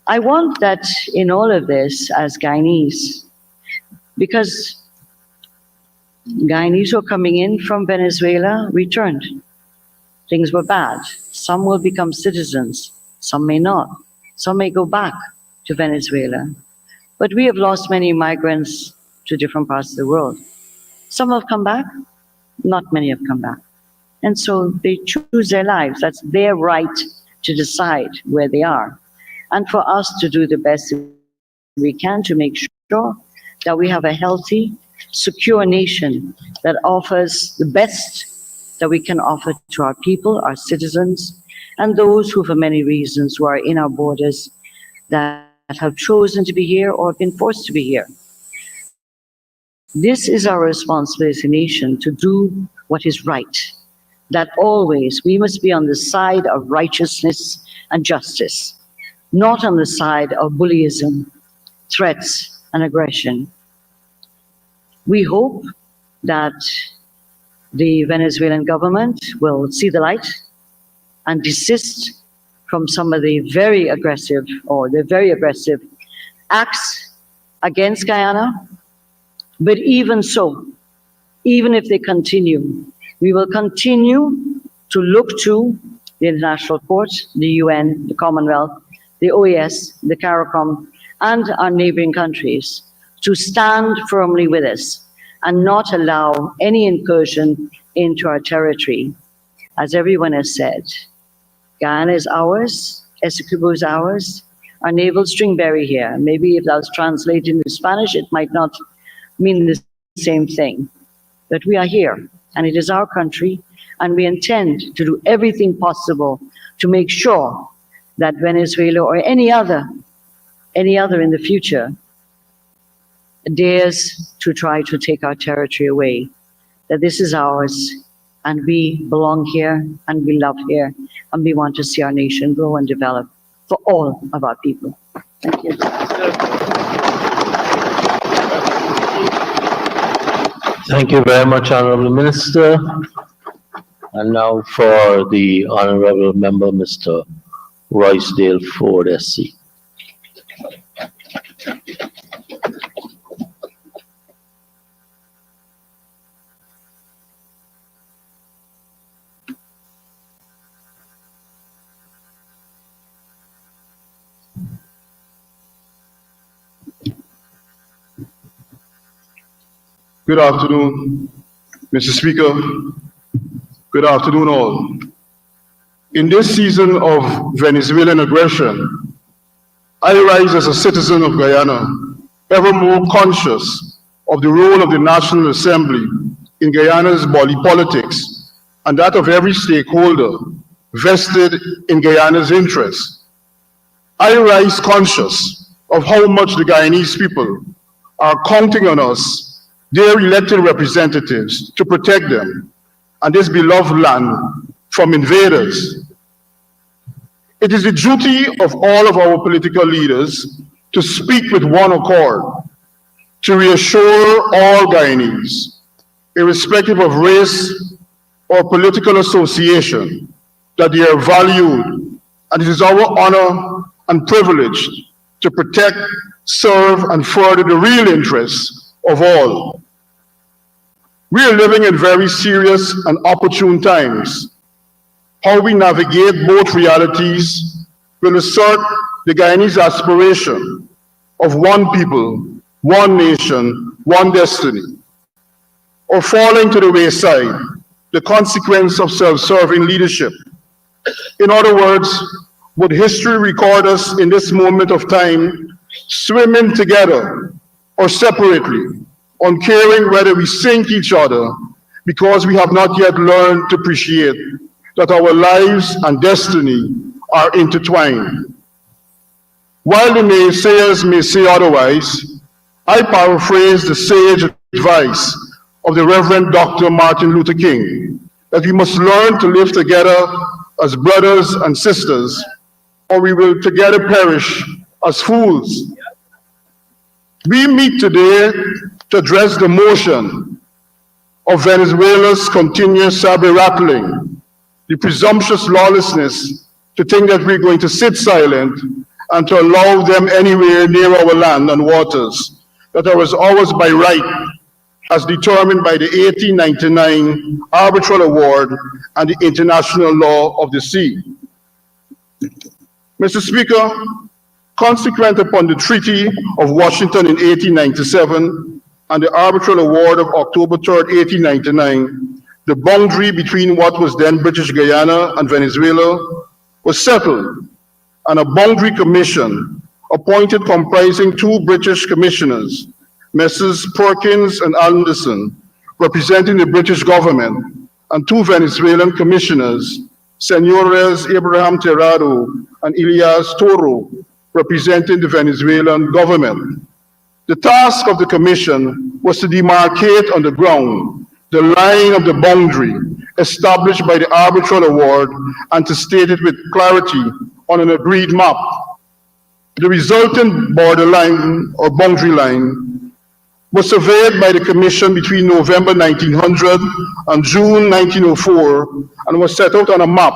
[SPEAKER 4] I want that in all of this, as Guyanese, because Guyanese who are coming in from Venezuela returned. Things were bad. Some will become citizens, some may not. Some may go back to Venezuela. But we have lost many migrants to different parts of the world. Some have come back, not many have come back. And so they choose their lives. That's their right to decide where they are. And for us to do the best we can to make sure that we have a healthy, secure nation that offers the best that we can offer to our people, our citizens, and those who for many reasons who are in our borders that have chosen to be here or been forced to be here. This is our responsibility as a nation to do what is right, that always we must be on the side of righteousness and justice, not on the side of bullyism, threats, and aggression. We hope that the Venezuelan government will see the light and desist from some of the very aggressive acts against Guyana. But even so, even if they continue, we will continue to look to the International Court, the UN, the Commonwealth, the OAS, the CARICOM, and our neighboring countries to stand firmly with us and not allow any incursion into our territory. As everyone has said, Guyana is ours, Essequibo is ours, our naval stringberry here. Maybe if that was translated into Spanish, it might not mean the same thing. But we are here, and it is our country, and we intend to do everything possible to make sure that Venezuela or any other in the future dares to try to take our territory away, that this is ours, and we belong here, and we love here, and we want to see our nation grow and develop for all of our people. Thank you.
[SPEAKER 2] Thank you very much, Honorable Minister. And now for the Honorable Member, Mr. Roycedale Ford, SC.
[SPEAKER 5] Good afternoon, Mr. Speaker. Good afternoon, all. In this season of Venezuelan aggression, I rise as a citizen of Guyana, ever more conscious of the role of the National Assembly in Guyana's body politics and that of every stakeholder vested in Guyana's interests. I rise conscious of how much the Guyanese people are counting on us, their elected representatives, to protect them and this beloved land from invaders. It is the duty of all of our political leaders to speak with one accord, to reassure all Guyanese, irrespective of race or political association, that they are valued, and it is our honor and privilege to protect, serve, and further the real interests of all. We are living in very serious and opportune times. How we navigate both realities will assert the Guyanese aspiration of one people, one nation, one destiny, or falling to the wayside, the consequence of self-serving leadership. In other words, would history record us in this moment of time swimming together or separately, uncaring whether we sink each other because we have not yet learned to appreciate that our lives and destiny are intertwined? While the naysayers may say otherwise, I paraphrase the sage advice of the Reverend Dr. Martin Luther King, that we must learn to live together as brothers and sisters, or we will together perish as fools. We meet today to address the motion of Venezuela's continuous saber rattling, the presumptuous lawlessness to think that we're going to sit silent and to allow them anywhere near our land and waters that are ours by right, as determined by the 1899 Arbitral Award and the International Law of the Sea. Mr. Speaker, consequent upon the Treaty of Washington in 1897 and the Arbitral Award of October 3rd, 1899, the boundary between what was then British Guyana and Venezuela was settled, and a boundary commission appointed comprising two British commissioners, Messrs. Perkins and Anderson, representing the British government, and two Venezuelan commissioners, Senores Abraham Terrado and Elias Toro, representing the Venezuelan government. The task of the commission was to demarcate on the ground the line of the boundary established by the Arbitral Award and to state it with clarity on an agreed map. The resultant borderline or boundary line was surveyed by the Commission between November 1900 and June 1904 and was set out on a map,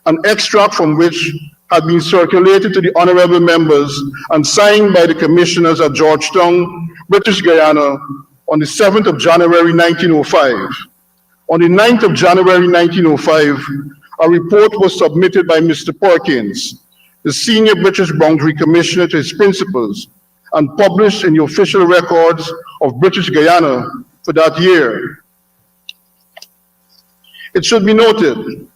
[SPEAKER 5] an extract from which had been circulated to the honorable members and signed by the commissioners at Georgetown, British Guyana, on the 7th of January 1905. On the 9th of January 1905, a report was submitted by Mr. Perkins, the senior British boundary commissioner, to his principals and published in the official records of British Guyana for that year. It should be noted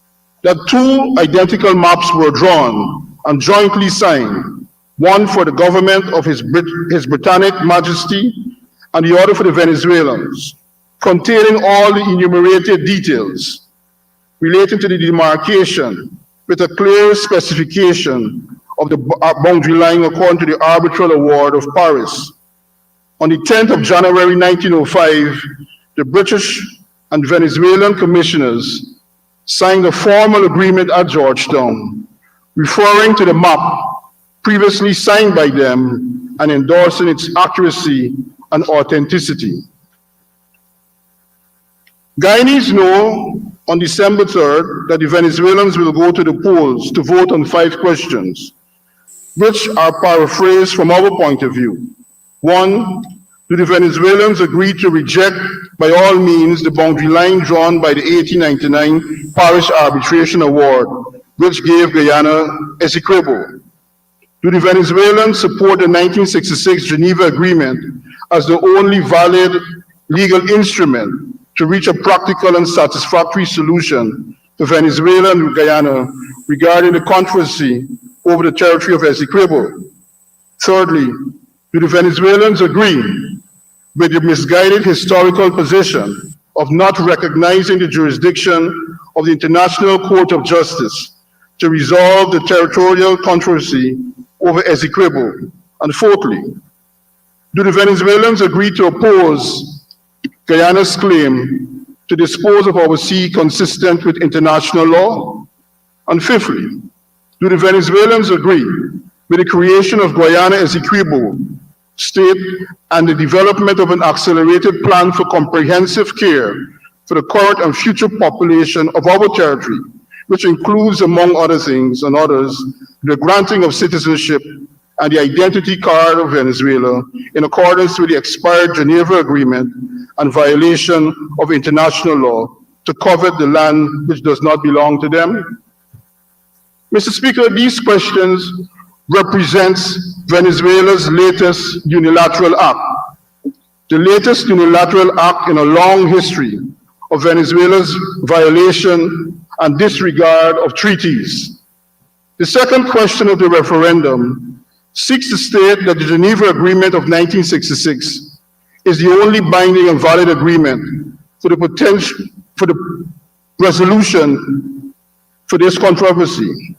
[SPEAKER 5] that two identical maps were drawn and jointly signed, one for the government of His Britannic Majesty and the other for the Venezuelans, containing all the enumerated details relating to the demarcation with a clear specification of the boundary line according to the Arbitral Award of Paris. On the 10th of January 1905, the British and Venezuelan commissioners signed a formal agreement at Georgetown, referring to the map previously signed by them and endorsing its accuracy and authenticity. Guyanese know on December 3rd that the Venezuelans will go to the polls to vote on 5 questions, which are paraphrased from our point of view. 1, do the Venezuelans agree to reject by all means the boundary line drawn by the 1899 Paris Arbitration Award, which gave Guyana Essequibo? Do the Venezuelans support the 1966 Geneva Agreement as the only valid legal instrument to reach a practical and satisfactory solution to Venezuela and Guyana regarding the controversy over the territory of Essequibo? Thirdly, do the Venezuelans agree with the misguided historical position of not recognizing the jurisdiction of the International Court of Justice to resolve the territorial controversy over Essequibo? And fourthly, do the Venezuelans agree to oppose Guyana's claim to dispose of our sea consistent with international law? And fifthly, do the Venezuelans agree with the creation of Guyana Essequibo state and the development of an accelerated plan for comprehensive care for the current and future population of our territory, which includes, among other things and others, the granting of citizenship and the identity card of Venezuela in accordance with the expired Geneva Agreement and violation of international law to covet the land which does not belong to them? Mr. Speaker, these questions represents Venezuela's latest unilateral act, the latest unilateral act in a long history of Venezuela's violation and disregard of treaties. The second question of the referendum seeks to state that the Geneva Agreement of 1966 is the only binding and valid agreement for the resolution for this controversy.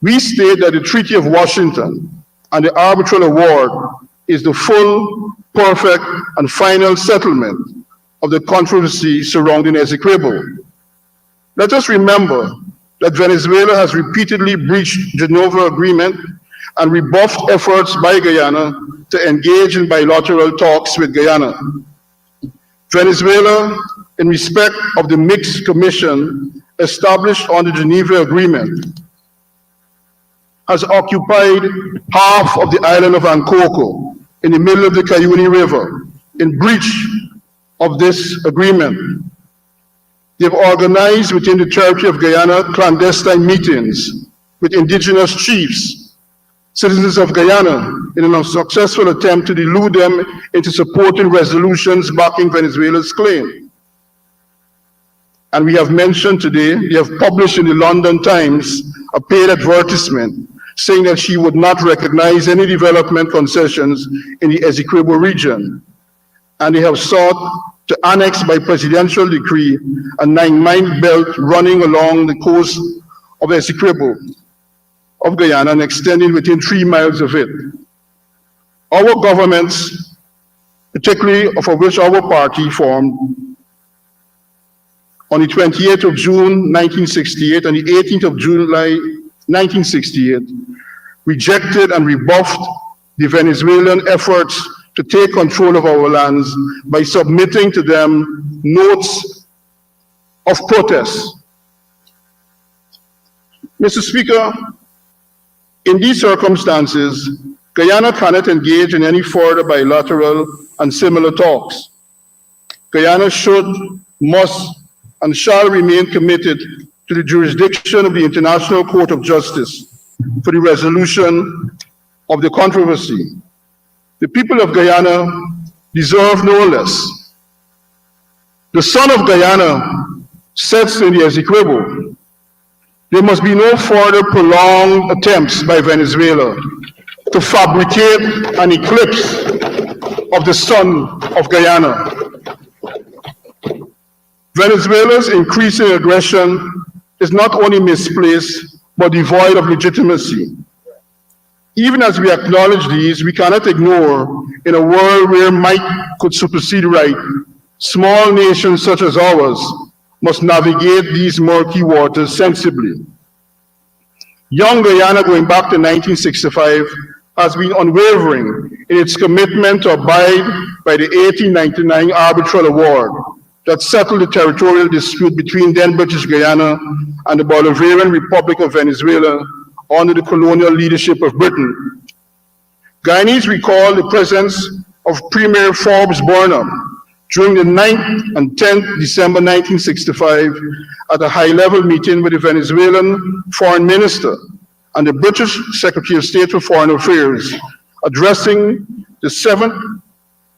[SPEAKER 5] We state that the Treaty of Washington and the arbitral award is the full, perfect, and final settlement of the controversy surrounding Essequibo. Let us remember that Venezuela has repeatedly breached the Geneva Agreement and rebuffed efforts by Guyana to engage in bilateral talks with Guyana. Venezuela, in respect of the mixed commission established on the Geneva Agreement, has occupied half of the island of Ankoko in the middle of the Cayuni River in breach of this agreement. They've organized within the territory of Guyana clandestine meetings with indigenous chiefs, citizens of Guyana, in an unsuccessful attempt to delude them into supporting resolutions backing Venezuela's claim. And we have mentioned today, they have published in the London Times a paid advertisement saying that she would not recognize any development concessions in the Essequibo region. And they have sought to annex by presidential decree a 9-mile belt running along the coast of Essequibo of Guyana and extending within 3 miles of it. Our governments, particularly of which our party formed, on the 28th of June 1968 and the 18th of July 1968, rejected and rebuffed the Venezuelan efforts to take control of our lands by submitting to them notes of protest. Mr. Speaker, in these circumstances, Guyana cannot engage in any further bilateral and similar talks. Guyana should, must, and shall remain committed to the jurisdiction of the International Court of Justice for the resolution of the controversy. The people of Guyana deserve no less. The sun of Guyana sets in the Essequibo. There must be no further prolonged attempts by Venezuela to fabricate an eclipse of the sun of Guyana. Venezuela's increasing aggression is not only misplaced, but devoid of legitimacy. Even as we acknowledge these, we cannot ignore, in a world where might could supersede right, small nations such as ours must navigate these murky waters sensibly. Young Guyana, going back to 1965, has been unwavering in its commitment to abide by the 1899 arbitral award that settled the territorial dispute between then British Guyana and the Bolivarian Republic of Venezuela under the colonial leadership of Britain. Guyanese recall the presence of Premier Forbes Burnham during the 9th and 10th December 1965 at a high-level meeting with the Venezuelan Foreign Minister and the British Secretary of State for Foreign Affairs, addressing the 7th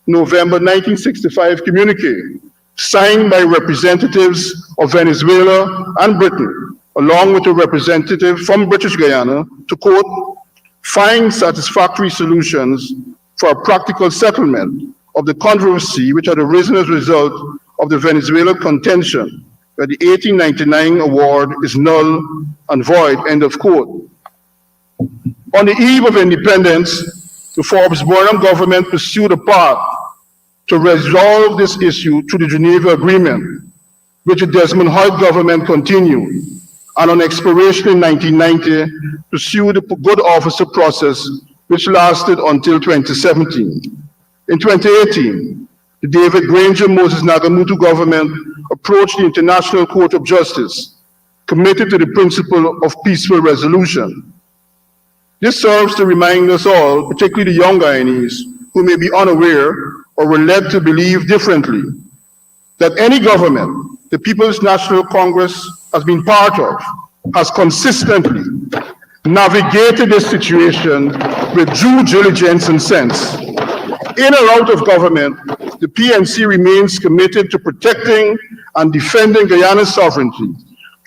[SPEAKER 5] November 1965 communique signed by representatives of Venezuela and Britain, along with a representative from British Guyana, to quote, find satisfactory solutions for a practical settlement of the controversy which had arisen as a result of the Venezuela contention that the 1899 award is null and void, end of quote. On the eve of independence, the Forbes-Burnham government pursued a path to resolve this issue through the Geneva Agreement, which the Desmond Hoyt government continued, and on expiration in 1990, pursued the good officer process, which lasted until 2017. In 2018, the David Granger Moses Nagamutu government approached the International Court of Justice, committed to the principle of peaceful resolution. This serves to remind us all, particularly the young Guyanese, who may be unaware or were led to believe differently, that any government the People's National Congress has been part of has consistently navigated this situation with due diligence and sense. In or out of government, the PNC remains committed to protecting and defending Guyana's sovereignty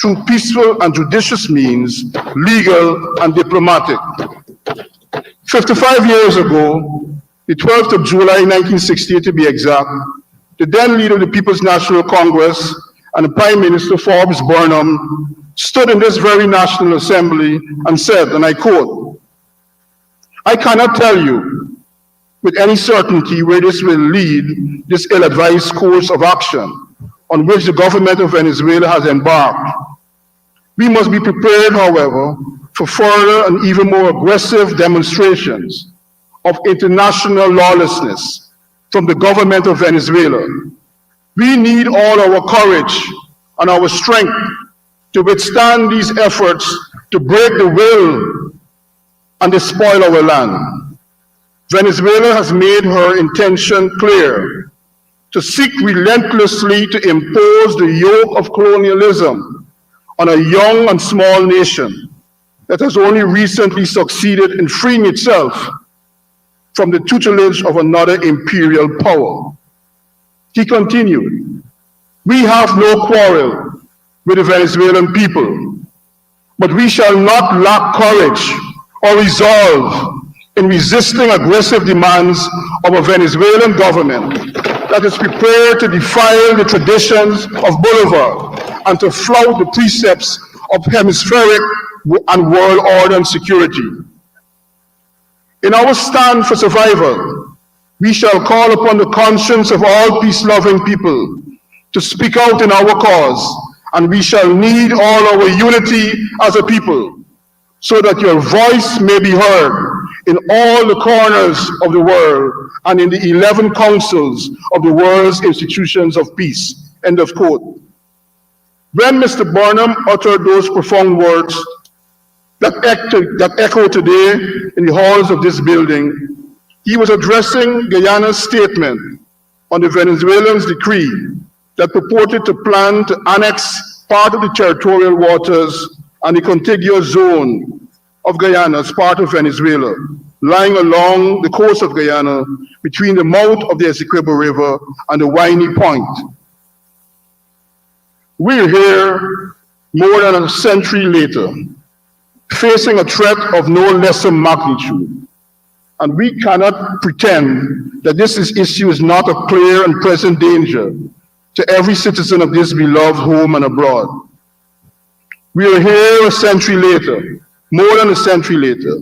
[SPEAKER 5] through peaceful and judicious means, legal and diplomatic. 55 years ago, the 12th of July 1968 to be exact, the then leader of the People's National Congress and the Prime Minister Forbes Burnham stood in this very National Assembly and said, and I quote, I cannot tell you with any certainty where this will lead, this ill-advised course of action on which the government of Venezuela has embarked. We must be prepared, however, for further and even more aggressive demonstrations of international lawlessness from the government of Venezuela. We need all our courage and our strength to withstand these efforts to break the will and despoil our land. Venezuela has made her intention clear to seek relentlessly to impose the yoke of colonialism on a young and small nation that has only recently succeeded in freeing itself from the tutelage of another imperial power. He continued, we have no quarrel with the Venezuelan people, but we shall not lack courage or resolve in resisting aggressive demands of a Venezuelan government that is prepared to defile the traditions of Bolivar and to flout the precepts of hemispheric and world order and security. In our stand for survival, we shall call upon the conscience of all peace-loving people to speak out in our cause, and we shall need all our unity as a people, so that your voice may be heard in all the corners of the world and in the 11 councils of the world's institutions of peace. End of quote. When Mr. Burnham uttered those profound words that echo today in the halls of this building, he was addressing Guyana's statement on the Venezuelans' decree that purported to plan to annex part of the territorial waters and the contiguous zone of Guyana as part of Venezuela, lying along the coast of Guyana between the mouth of the Essequibo River and the Winey Point. We're here more than a century later, facing a threat of no lesser magnitude, and we cannot pretend that this issue is not a clear and present danger to every citizen of this beloved home and abroad. We are here a century later, more than a century later,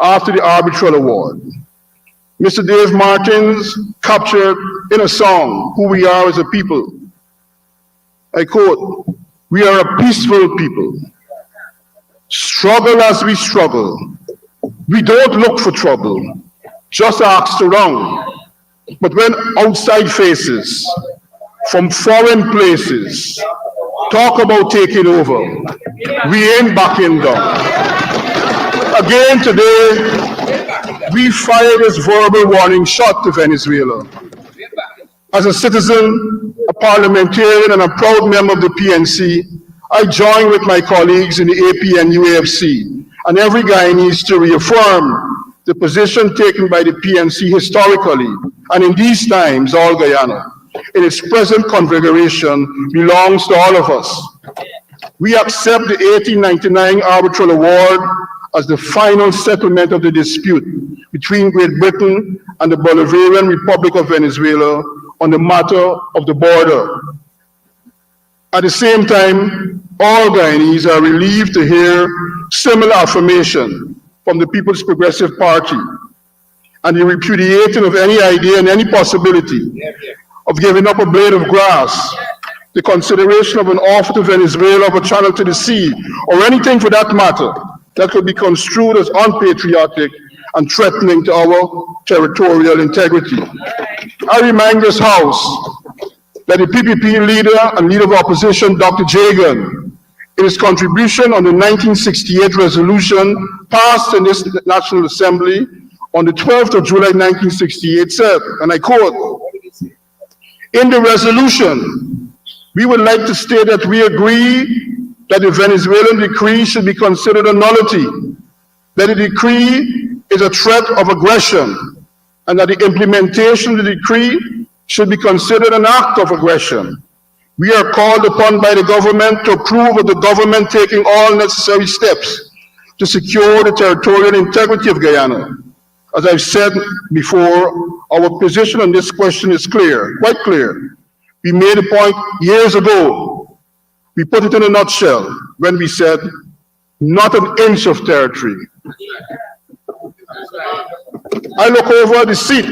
[SPEAKER 5] after the arbitral award. Mr. Dave Martins captured in a song who we are as a people. I quote, we are a peaceful people. Struggle as we struggle. We don't look for trouble, just ask around. But when outside faces from foreign places talk about taking over, we ain't backing down. Again today, we fire this verbal warning shot to Venezuela. As a citizen, a parliamentarian, and a proud member of the PNC, I join with my colleagues in the APNU-AFC and every Guyanese to reaffirm the position taken by the PNC historically and in these times, all Guyana, in its present configuration, belongs to all of us. We accept the 1899 Arbitral Award as the final settlement of the dispute between Great Britain and the Bolivarian Republic of Venezuela on the matter of the border. At the same time, all Guyanese are relieved to hear similar affirmation from the People's Progressive Party and the repudiating of any idea and any possibility of giving up a blade of grass, the consideration of an offer to Venezuela of a channel to the sea, or anything for that matter that could be construed as unpatriotic and threatening to our territorial integrity. I remind this House that the PPP leader and leader of opposition, Dr. Jagan, in his contribution on the 1968 resolution passed in this National Assembly on the 12th of July 1968 said, and I quote, "In the resolution, we would like to state that we agree that the Venezuelan decree should be considered a nullity, that the decree is a threat of aggression, and that the implementation of the decree should be considered an act of aggression. We are called upon by the government to approve of the government taking all necessary steps to secure the territorial integrity of Guyana. As I've said before, our position on this question is clear, quite clear. We made a point years ago. We put it in a nutshell when we said, not an inch of territory. I look over the seat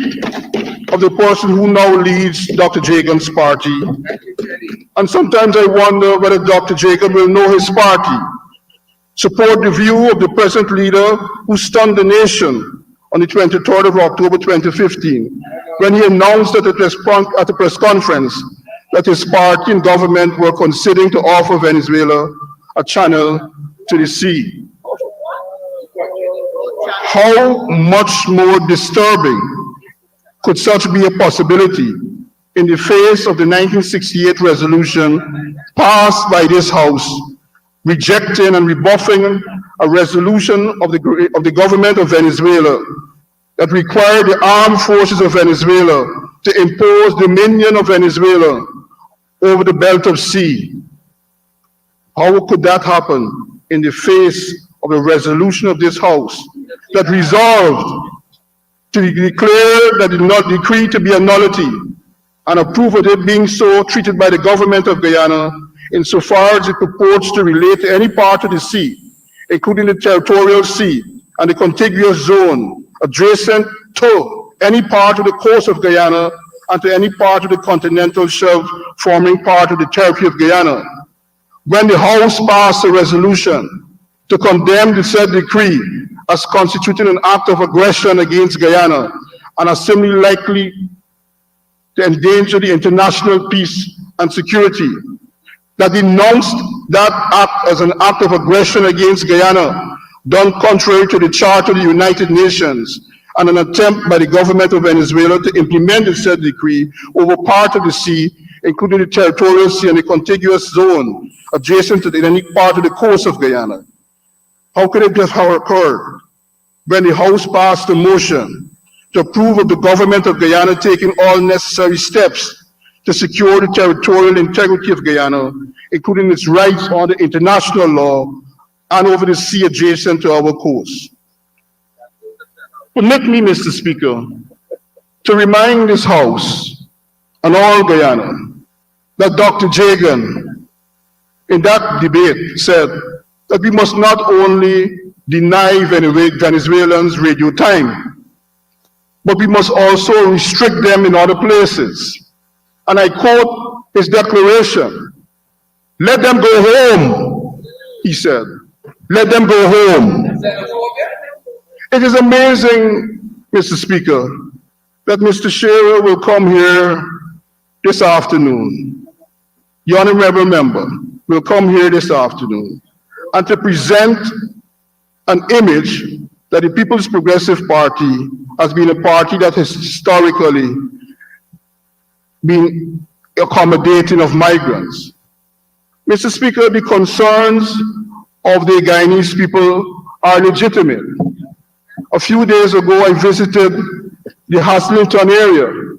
[SPEAKER 5] of the person who now leads Dr. Jagan's party, and sometimes I wonder whether Dr. Jagan will know his party, support the view of the present leader who stunned the nation on the 23rd of October 2015, when he announced at a press conference that his party and government were considering to offer Venezuela a channel to the sea. How much more disturbing could such be a possibility in the face of the 1968 resolution passed by this House, rejecting and rebuffing a resolution of the government of Venezuela that required the armed forces of Venezuela to impose dominion of Venezuela over the belt of sea? How could that happen in the face of a resolution of this House that resolved to declare that the decree to be a nullity and approve of it being so treated by the government of Guyana insofar as it purports to relate to any part of the sea, including the territorial sea and the contiguous zone adjacent to any part of the coast of Guyana and to any part of the continental shelf forming part of the territory of Guyana. When the House passed a resolution to condemn the said decree as constituting an act of aggression against Guyana and as similarly likely to endanger the international peace and security, that denounced that act as an act of aggression against Guyana, done contrary to the Charter of the United Nations, and an attempt by the government of Venezuela to implement the said decree over part of the sea, including the territorial sea and the contiguous zone adjacent to any part of the coast of Guyana. How could it have occurred when the House passed a motion to approve of the government of Guyana taking all necessary steps to secure the territorial integrity of Guyana, including its rights under international law and over the sea adjacent to our coast? Permit me, Mr. Speaker, to remind this House and all Guyana that Dr. Jagan, in that debate, said that we must not only deny Venezuelans radio time, but we must also restrict them in other places. And I quote his declaration, "Let them go home," he said. "Let them go home." It is amazing, Mr. Speaker, that Mr. Shearer will come here this afternoon. The honorable member will come here this afternoon and to present an image that the People's Progressive Party has been a party that has historically been accommodating of migrants. Mr. Speaker, the concerns of the Guyanese people are legitimate. A few days ago, I visited the Haslington area,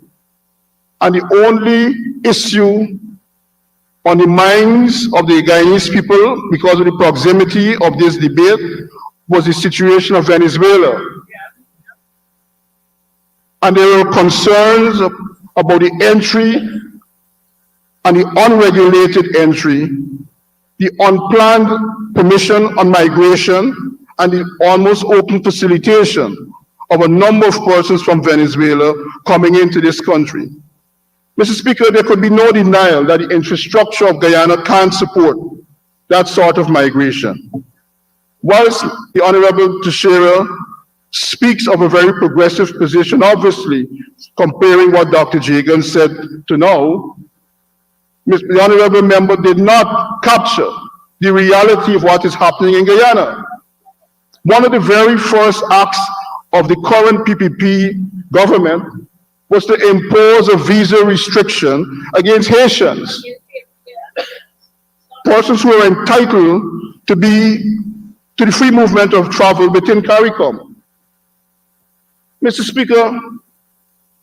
[SPEAKER 5] and the only issue on the minds of the Guyanese people, because of the proximity of this debate, was the situation of Venezuela. And there were concerns about the entry and the unregulated entry, the unplanned permission on migration, and the almost open facilitation of a number of persons from Venezuela coming into this country. Mr. Speaker, there could be no denial that the infrastructure of Guyana can't support that sort of migration. Whilst the Honorable Teixeira speaks of a very progressive position, obviously, comparing what Dr. Jagan said to now, the Honorable Member did not capture the reality of what is happening in Guyana. One of the very first acts of the current PPP government was to impose a visa restriction against Haitians, persons who are entitled to the free movement of travel within CARICOM. Mr. Speaker,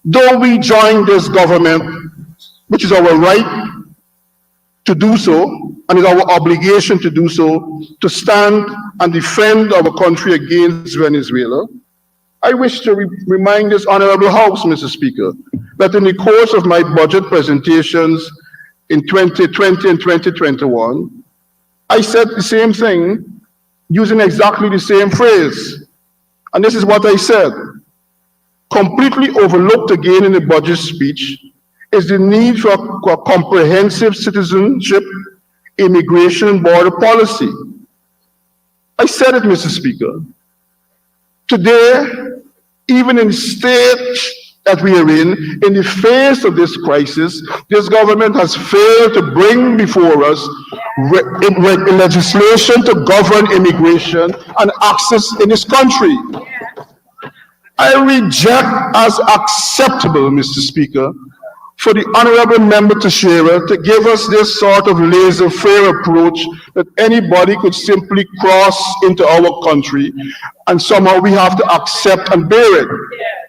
[SPEAKER 5] though we join this government, which is our right to do so, and is our obligation to do so, to stand and defend our country against Venezuela, I wish to remind this Honorable House, Mr. Speaker, that in the course of my budget presentations in 2020 and 2021, I said the same thing using exactly the same phrase. And this is what I said. Completely overlooked again in the budget speech is the need for a comprehensive citizenship, immigration, and border policy. I said it, Mr. Speaker. Today, even in the stage that we are in the face of this crisis, this government has failed to bring before us legislation to govern immigration and access in this country. I reject as acceptable, Mr. Speaker, for the Honorable Member Teixeira to give us this sort of laissez-faire approach that anybody could simply cross into our country and somehow we have to accept and bear it.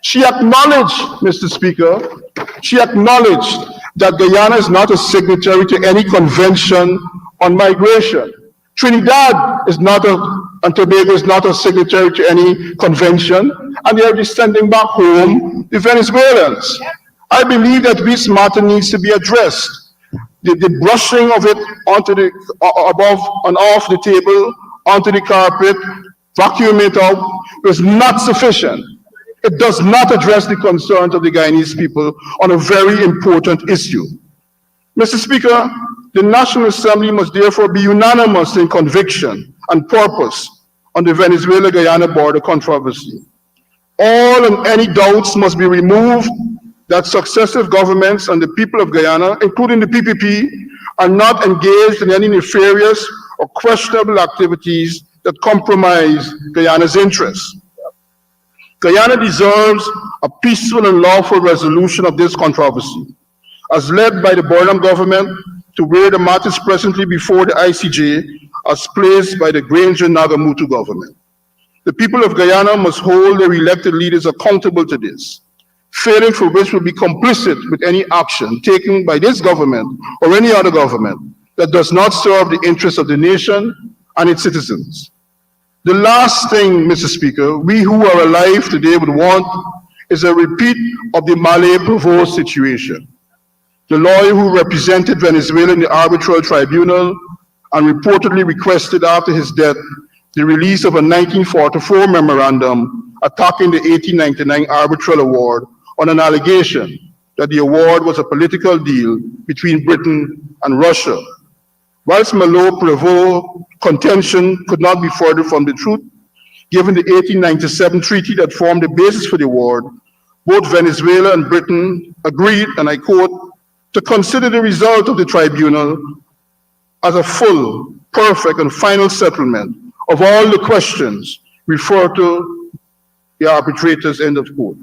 [SPEAKER 5] She acknowledged, Mr. Speaker, she acknowledged that Guyana is not a signatory to any convention on migration. Trinidad is not and Tobago is not a signatory to any convention, and they are just sending back home the Venezuelans. I believe that this matter needs to be addressed. The brushing of it onto the above and off the table, onto the carpet, vacuum it out, is not sufficient. It does not address the concerns of the Guyanese people on a very important issue. Mr. Speaker, the National Assembly must therefore be unanimous in conviction and purpose on the Venezuela-Guyana border controversy. All and any doubts must be removed that successive governments and the people of Guyana, including the PPP, are not engaged in any nefarious or questionable activities that compromise Guyana's interests. Guyana deserves a peaceful and lawful resolution of this controversy, as led by the Burnham government, to where the matter is presently before the ICJ, as placed by the Granger-Nagamutu government. The people of Guyana must hold their elected leaders accountable to this, failing for which will be complicit with any action taken by this government or any other government that does not serve the interests of the nation and its citizens. The last thing, Mr. Speaker, we who are alive today would want is a repeat of the Malay Provost situation. The lawyer who represented Venezuela in the arbitral tribunal and reportedly requested after his death the release of a 1944 memorandum attacking the 1899 arbitral award on an allegation that the award was a political deal between Britain and Russia. Whilst Malay Provost contention could not be further from the truth, given the 1897 treaty that formed the basis for the award, both Venezuela and Britain agreed, and I quote, to consider the result of the tribunal as a full, perfect, and final settlement of all the questions referred to the arbitrators, end of quote.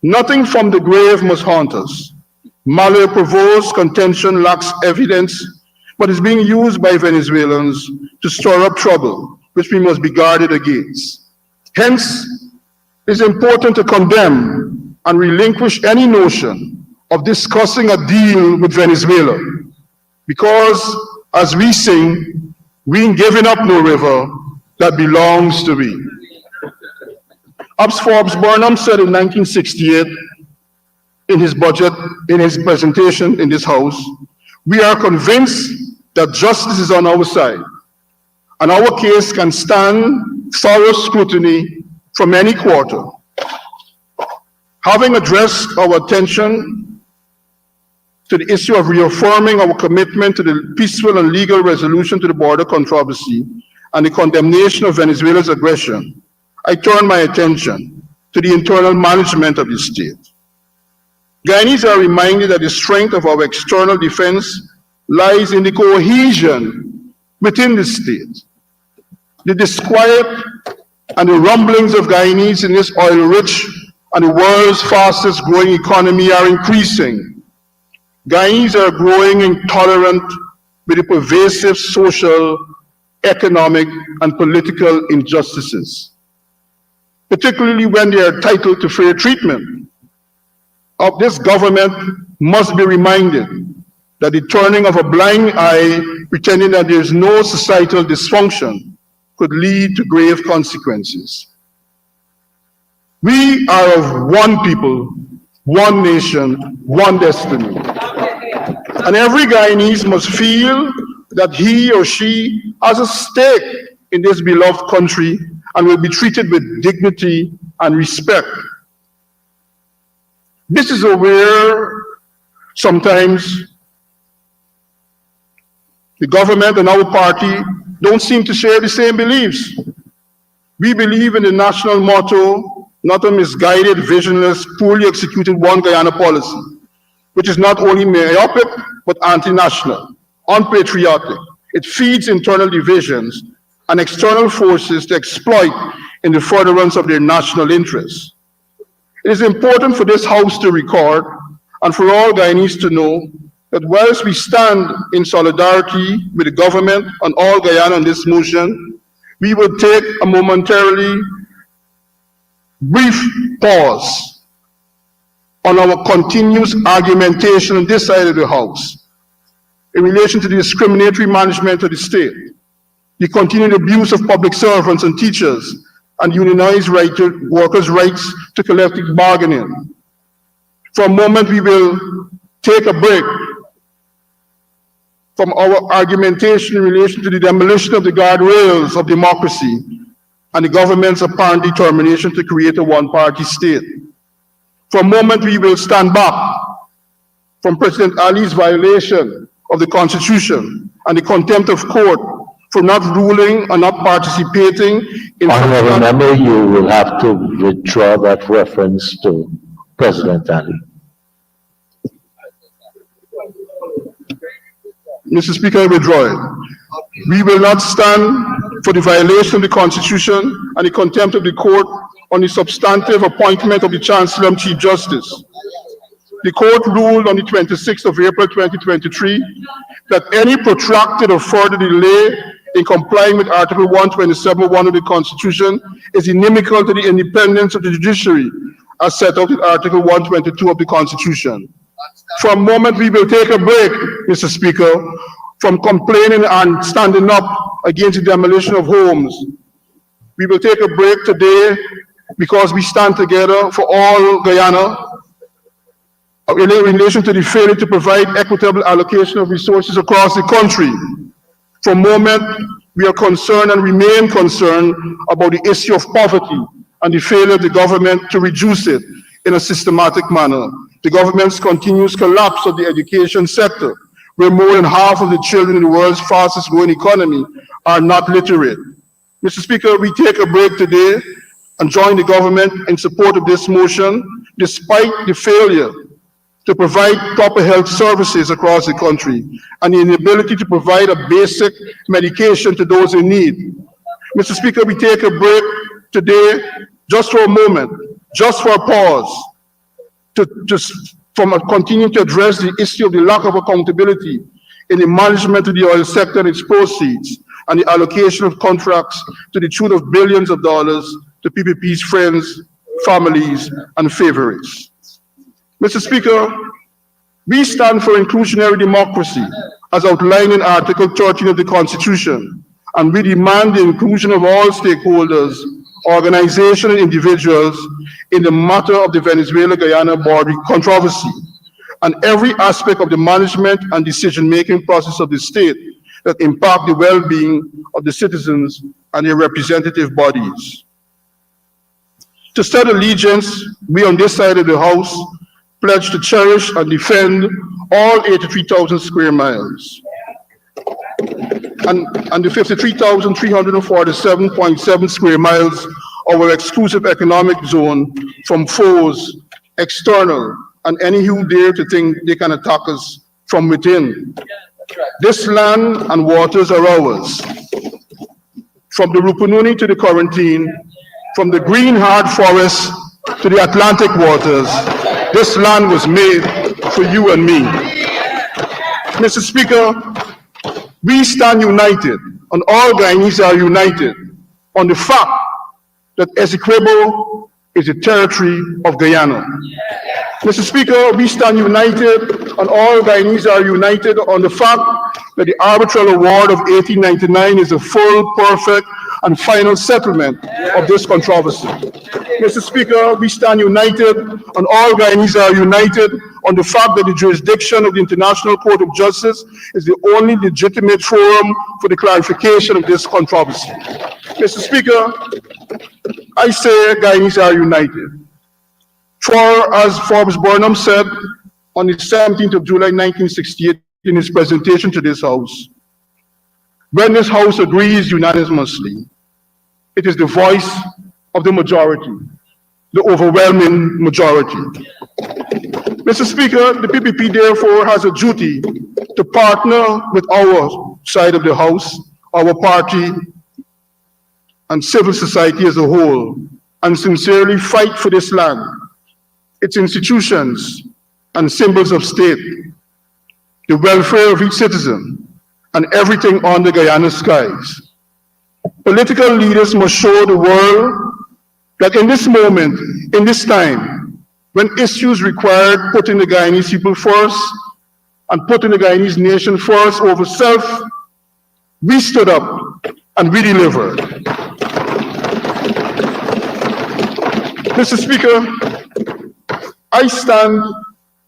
[SPEAKER 5] Nothing from the grave must haunt us. Malay Provost's contention lacks evidence, but is being used by Venezuelans to stir up trouble, which we must be guarded against. Hence, it is important to condemn and relinquish any notion of discussing a deal with Venezuela, because as we sing, we ain't giving up no river that belongs to we. As Forbes Burnham said in 1968 in his budget, in his presentation in this house, we are convinced that justice is on our side, and our case can stand thorough scrutiny from any quarter. Having addressed our attention to the issue of reaffirming our commitment to the peaceful and legal resolution to the border controversy and the condemnation of Venezuela's aggression, I turn my attention to the internal management of the state. Guyanese are reminded that the strength of our external defense lies in the cohesion within the state. The disquiet and the rumblings of Guyanese in this oil-rich and the world's fastest growing economy are increasing. Guyanese are growing intolerant with the pervasive social, economic, and political injustices, particularly when they are entitled to fair treatment. Of this government must be reminded that the turning of a blind eye, pretending that there is no societal dysfunction, could lead to grave consequences. We are of one people, one nation, one destiny. And every Guyanese must feel that he or she has a stake in this beloved country and will be treated with dignity and respect. This is where sometimes the government and our party don't seem to share the same beliefs. We believe in the national motto, not a misguided, visionless, poorly executed one Guyana policy, which is not only myopic, but anti-national, unpatriotic. It feeds internal divisions and external forces to exploit in the furtherance of their national interests. It is important for this House to record and for all Guyanese to know that whilst we stand in solidarity with the government and all Guyana on this motion, we will take a momentarily brief pause on our continuous argumentation on this side of the House in relation to the discriminatory management of the state, the continued abuse of public servants and teachers, and unionized workers' rights to collective bargaining. For a moment, we will take a break from our argumentation in relation to the demolition of the guardrails of democracy and the government's apparent determination to create a one-party state. For a moment, we will stand back from President Ali's violation of the Constitution and the contempt of court for not ruling or not participating in...
[SPEAKER 2] Honorable member, you will have to withdraw that reference to President Ali.
[SPEAKER 5] Mr. Speaker, I withdraw it. We will not stand for the violation of the Constitution and the contempt of the court on the substantive appointment of the Chancellor and Chief Justice. The court ruled on the 26th of April 2023 that any protracted or further delay in complying with Article 127(1) of the Constitution is inimical to the independence of the judiciary as set out in Article 122 of the Constitution. For a moment, we will take a break, Mr. Speaker, from complaining and standing up against the demolition of homes. We will take a break today because we stand together for all Guyana in relation to the failure to provide equitable allocation of resources across the country. For a moment, we are concerned and remain concerned about the issue of poverty and the failure of the government to reduce it in a systematic manner. The government's continuous collapse of the education sector, where more than half of the children in the world's fastest growing economy are not literate. Mr. Speaker, we take a break today and join the government in support of this motion, despite the failure to provide proper health services across the country and the inability to provide a basic medication to those in need. Mr. Speaker, we take a break today just for a moment, just for a pause, from continuing to address the issue of the lack of accountability in the management of the oil sector and its proceeds, and the allocation of contracts to the tune of billions of dollars to PPP's friends, families, and favorites. Mr. Speaker, We stand for inclusionary democracy, as outlined in Article 13 of the Constitution, and we demand the inclusion of all stakeholders, organizations, and individuals in the matter of the Venezuela-Guyana border controversy, and every aspect of the management and decision-making process of the state that impact the well-being of the citizens and their representative bodies. To state allegiance, we on this side of the House pledge to cherish and defend all 83,000 square miles and the 53,347.7 square miles of our exclusive economic zone from foes, external, and any who dare to think they can attack us from within. This land and waters are ours. From the Rupununi to the Corentyne, from the green hard forest to the Atlantic waters, this land was made for you and me. Mr. Speaker, we stand united, and all Guyanese are united on the fact that Essequibo is a territory of Guyana. Mr. Speaker, we stand united, and all Guyanese are united on the fact that the arbitral award of 1899 is a full, perfect, and final settlement of this controversy. Mr. Speaker, we stand united, and all Guyanese are united on the fact that the jurisdiction of the International Court of Justice is the only legitimate forum for the clarification of this controversy. Mr. Speaker, I say Guyanese are united. For, as Forbes Burnham said on the 17th of July 1968 in his presentation to this House, when this House agrees unanimously, it is the voice of the majority, the overwhelming majority. Mr. Speaker, the PPP therefore has a duty to partner with our side of the House, our party, and civil society as a whole, and sincerely fight for this land, its institutions and symbols of state, the welfare of each citizen, and everything under Guyana's skies. Political leaders must show the world that in this moment, in this time, when issues required putting the Guyanese people first and putting the Guyanese nation first over self, we stood up and we delivered. Mr. Speaker, I stand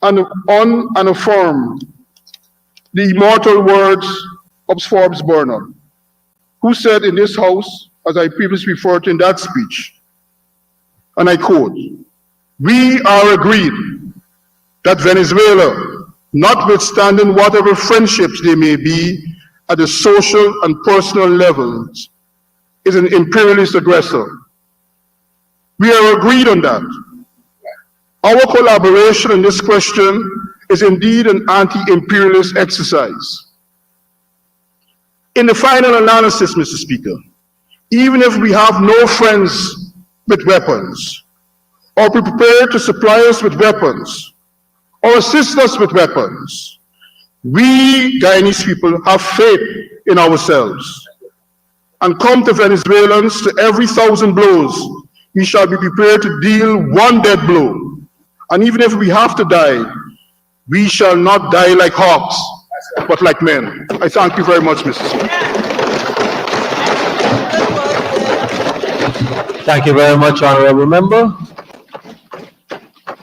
[SPEAKER 5] on and affirm the immortal words of Forbes Burnham, who said in this House, as I previously referred to in that speech, and I quote, "We are agreed that Venezuela, notwithstanding whatever friendships there may be at the social and personal levels, is an imperialist aggressor. We are agreed on that. Our collaboration in this question is indeed an anti-imperialist exercise. In the final analysis, Mr. Speaker, even if we have no friends with weapons, or be prepared to supply us with weapons, or assist us with weapons, we Guyanese people have faith in ourselves. And come to Venezuelans, to every 1,000 blows, we shall be prepared to deal one dead blow. And even if we have to die, we shall not die like hawks, but like men." I thank you very much, Mr. Speaker.
[SPEAKER 2] Thank you very much, Honorable Member.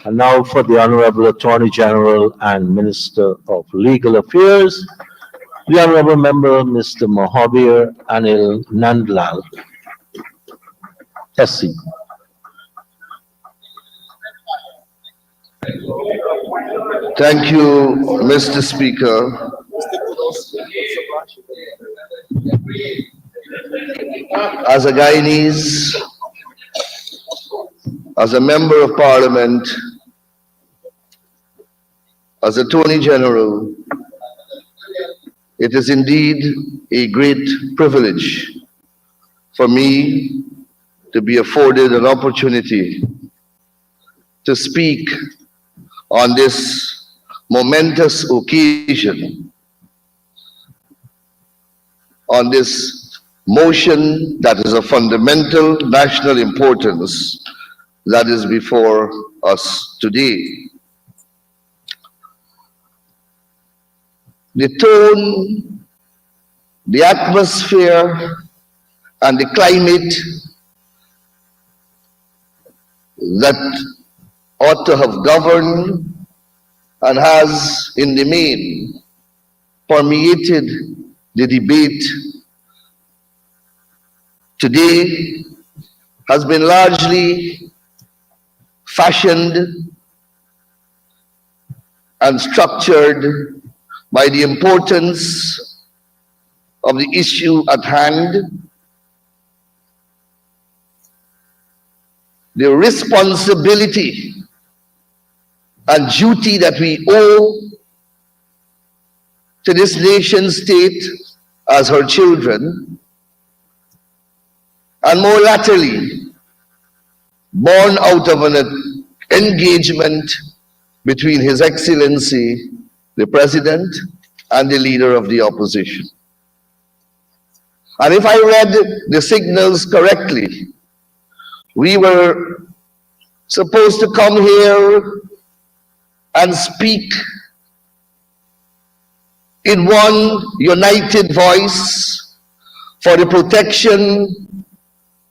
[SPEAKER 2] And now for the Honorable Attorney General and Minister of Legal Affairs, the Honorable Member, Mr. Mahabir Anil Nandlal, SC.
[SPEAKER 6] Thank you, Mr. Speaker. As a Guyanese, as a Member of Parliament, as Attorney General, it is indeed a great privilege for me to be afforded an opportunity to speak on this momentous occasion, on this motion that is of fundamental national importance that is before us today. the tone, the atmosphere, and the climate that ought to have governed and has, in the main, permeated the debate today has been largely fashioned and structured by the importance of the issue at hand, the responsibility and duty that we owe to this nation state as her children, and more latterly, born out of an engagement between His Excellency, the President, and the Leader of the Opposition. And if I read the signals correctly, we were supposed to come here and speak in one united voice for the protection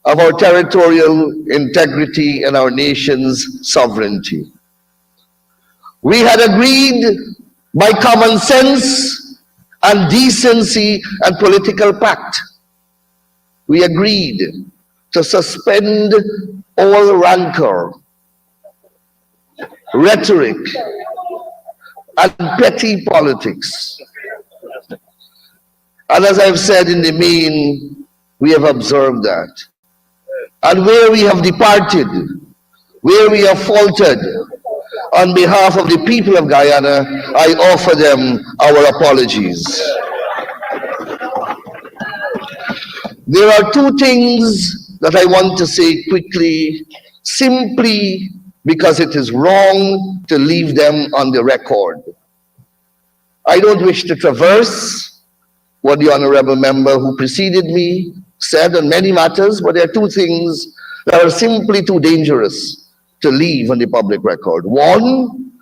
[SPEAKER 6] of our territorial integrity and our nation's sovereignty. We had agreed by common sense and decency and political pact. We agreed to suspend all rancor, rhetoric, and petty politics. And as I've said, in the main, we have observed that. And where we have departed, where we have faltered, on behalf of the people of Guyana, I offer them our apologies. There are two things that I want to say quickly, simply because it is wrong to leave them on the record. I don't wish to traverse what the honorable member who preceded me said on many matters, but there are two things that are simply too dangerous to leave on the public record. One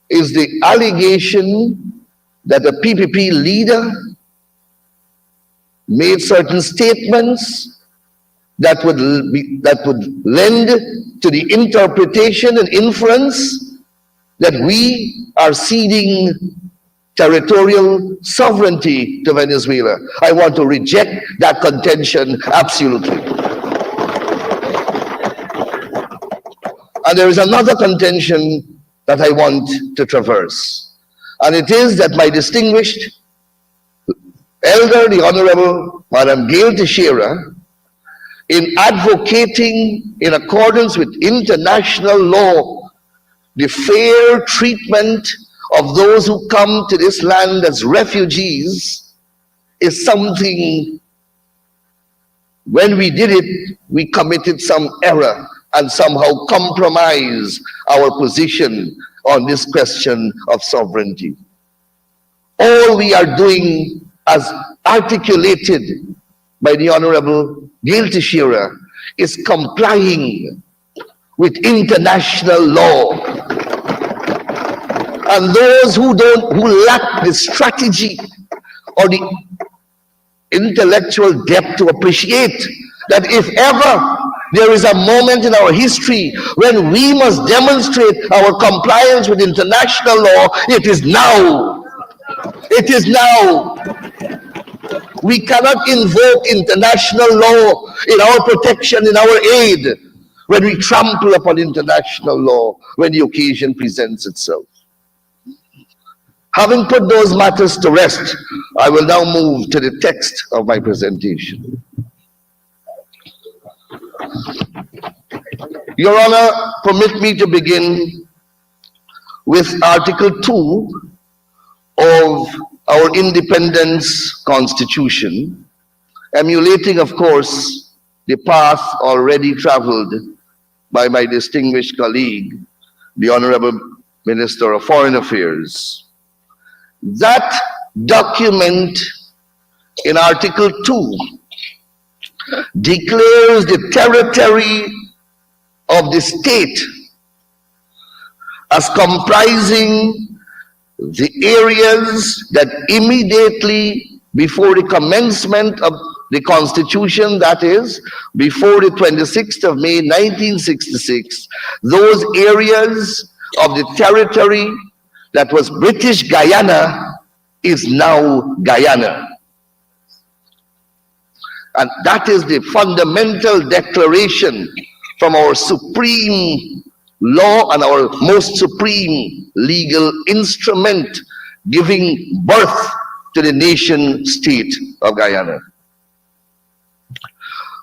[SPEAKER 6] is the allegation that a PPP leader made certain statements that would lend to the interpretation and inference that we are ceding territorial sovereignty to Venezuela. I want to reject that contention absolutely. And there is another contention that I want to traverse. And it is that my distinguished elder, the Honorable Madam Gail Teixeira, in advocating in accordance with international law the fair treatment of those who come to this land as refugees, is something, when we did it, we committed some error and somehow compromise our position on this question of sovereignty. All we are doing, as articulated by the Honorable Gail Teixeira, is complying with international law. And those who lack the strategy or the intellectual depth to appreciate that if ever there is a moment in our history when we must demonstrate our compliance with international law, it is now. It is now. We cannot invoke international law in our protection, in our aid, when we trample upon international law when the occasion presents itself. Having put those matters to rest, I will now move to the text of my presentation. Your Honor, permit me to begin with Article 2 of our Independence Constitution, emulating, of course, the path already traveled by my distinguished colleague, the Honorable Minister of Foreign Affairs. That document in Article 2 declares the territory of the state as comprising the areas that immediately before the commencement of the Constitution, that is, before the 26th of May 1966, those areas of the territory that was British Guyana is now Guyana. And that is the fundamental declaration from our supreme law and our most supreme legal instrument giving birth to the nation state of Guyana.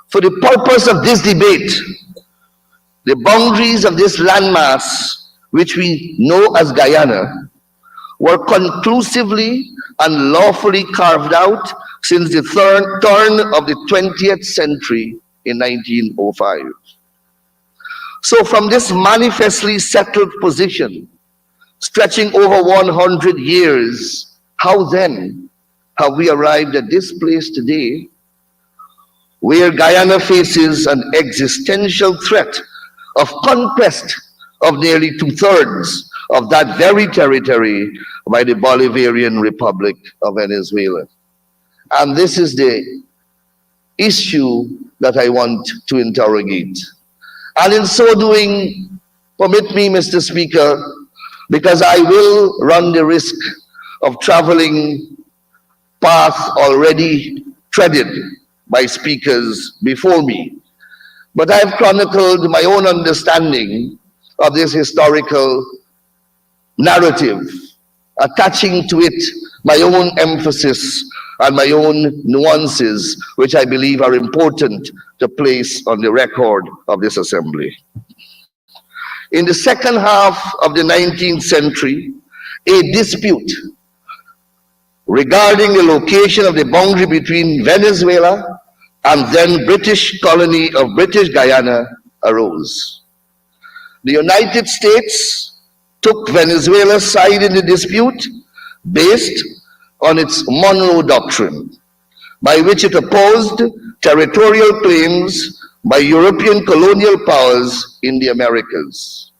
[SPEAKER 6] For the purpose of this debate, the boundaries of this landmass, which we know as Guyana, were conclusively and lawfully carved out since the turn of the 20th century in 1905. So from this manifestly settled position, stretching over 100 years, how then have we arrived at this place today, where Guyana faces an existential threat of conquest of nearly 2/3 of that very territory by the Bolivarian Republic of Venezuela? And this is the issue that I want to interrogate. And in so doing, permit me, Mr. Speaker, because I will run the risk of traveling path already treaded by speakers before me. But I've chronicled my own understanding of this historical narrative, attaching to it my own emphasis and my own nuances, which I believe are important to place on the record of this assembly. In the second half of the 19th century, a dispute regarding the location of the boundary between Venezuela and then British colony of British Guyana arose. The United States took Venezuela's side in the dispute based on its Monroe Doctrine, by which it opposed territorial claims by European colonial powers in the Americas.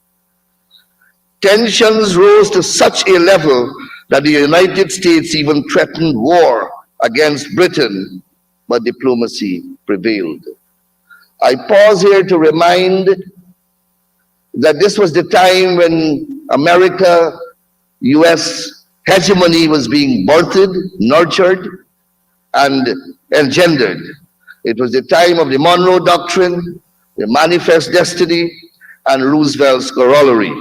[SPEAKER 6] Tensions rose to such a level that the United States even threatened war against Britain, but diplomacy prevailed. I pause here to remind that this was the time when America-US hegemony was being birthed, nurtured, and engendered. It was the time of the Monroe Doctrine, the Manifest Destiny, and Roosevelt's corollary.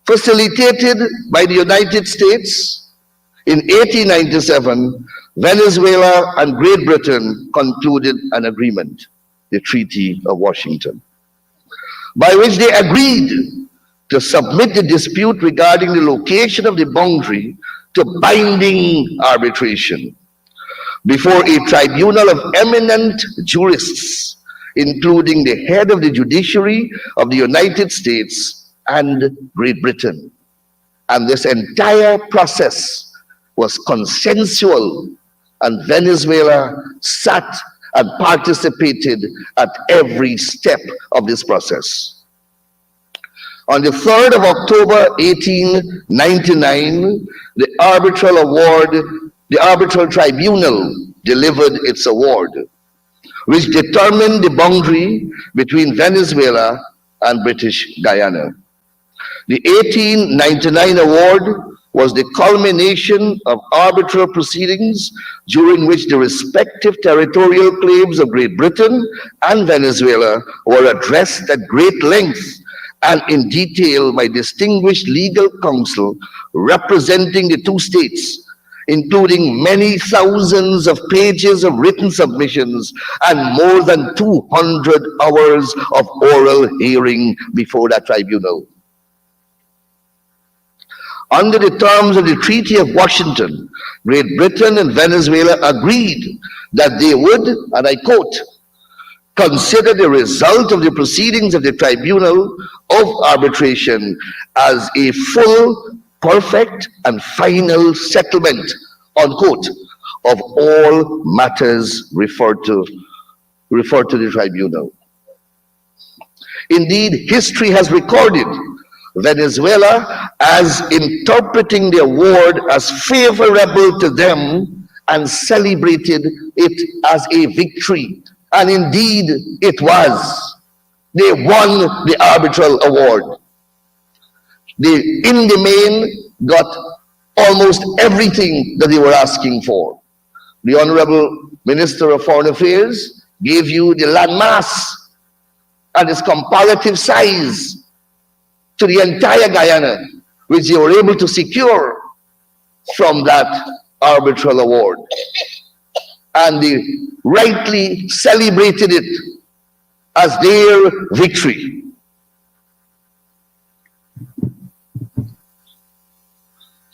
[SPEAKER 6] Facilitated by the United States, in 1897, Venezuela and Great Britain concluded an agreement, the Treaty of Washington, by which they agreed to submit the dispute regarding the location of the boundary to binding arbitration before a tribunal of eminent jurists, including the head of the judiciary of the United States and Great Britain. And this entire process was consensual, and Venezuela sat and participated at every step of this process. On the 3rd of October 1899, the arbitral tribunal delivered its award, which determined the boundary between Venezuela and British Guyana. The 1899 award was the culmination of arbitral proceedings during which the respective territorial claims of Great Britain and Venezuela were addressed at great length and in detail by distinguished legal counsel representing the two states, including many thousands of pages of written submissions and more than 200 hours of oral hearing before that tribunal. Under the terms of the Treaty of Washington, Great Britain and Venezuela agreed that they would, and I quote, consider the result of the proceedings of the Tribunal of Arbitration as a full, perfect, and final settlement, unquote, of all matters referred to the tribunal. Indeed, history has recorded Venezuela as interpreting the award as favorable to them and celebrated it as a victory. And indeed, it was. They won the arbitral award. They, in the main, got almost everything that they were asking for. The Honorable Minister of Foreign Affairs gave you the landmass and its comparative size to the entire Guyana, which they were able to secure from that arbitral award. And they rightly celebrated it as their victory.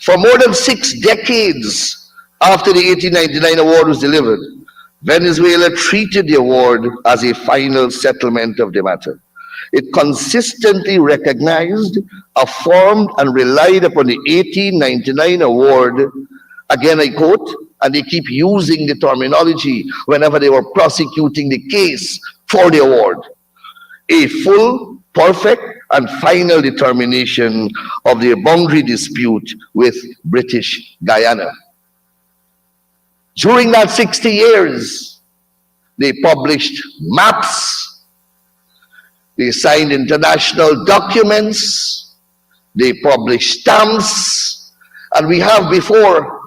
[SPEAKER 6] For more than 6 decades after the 1899 award was delivered, Venezuela treated the award as a final settlement of the matter. It consistently recognized, affirmed, and relied upon the 1899 award. Again, I quote, and they keep using the terminology whenever they were prosecuting the case for the award. A full, perfect, and final determination of the boundary dispute with British Guyana. During that 60 years, they published maps, they signed international documents, they published stamps, and we have before,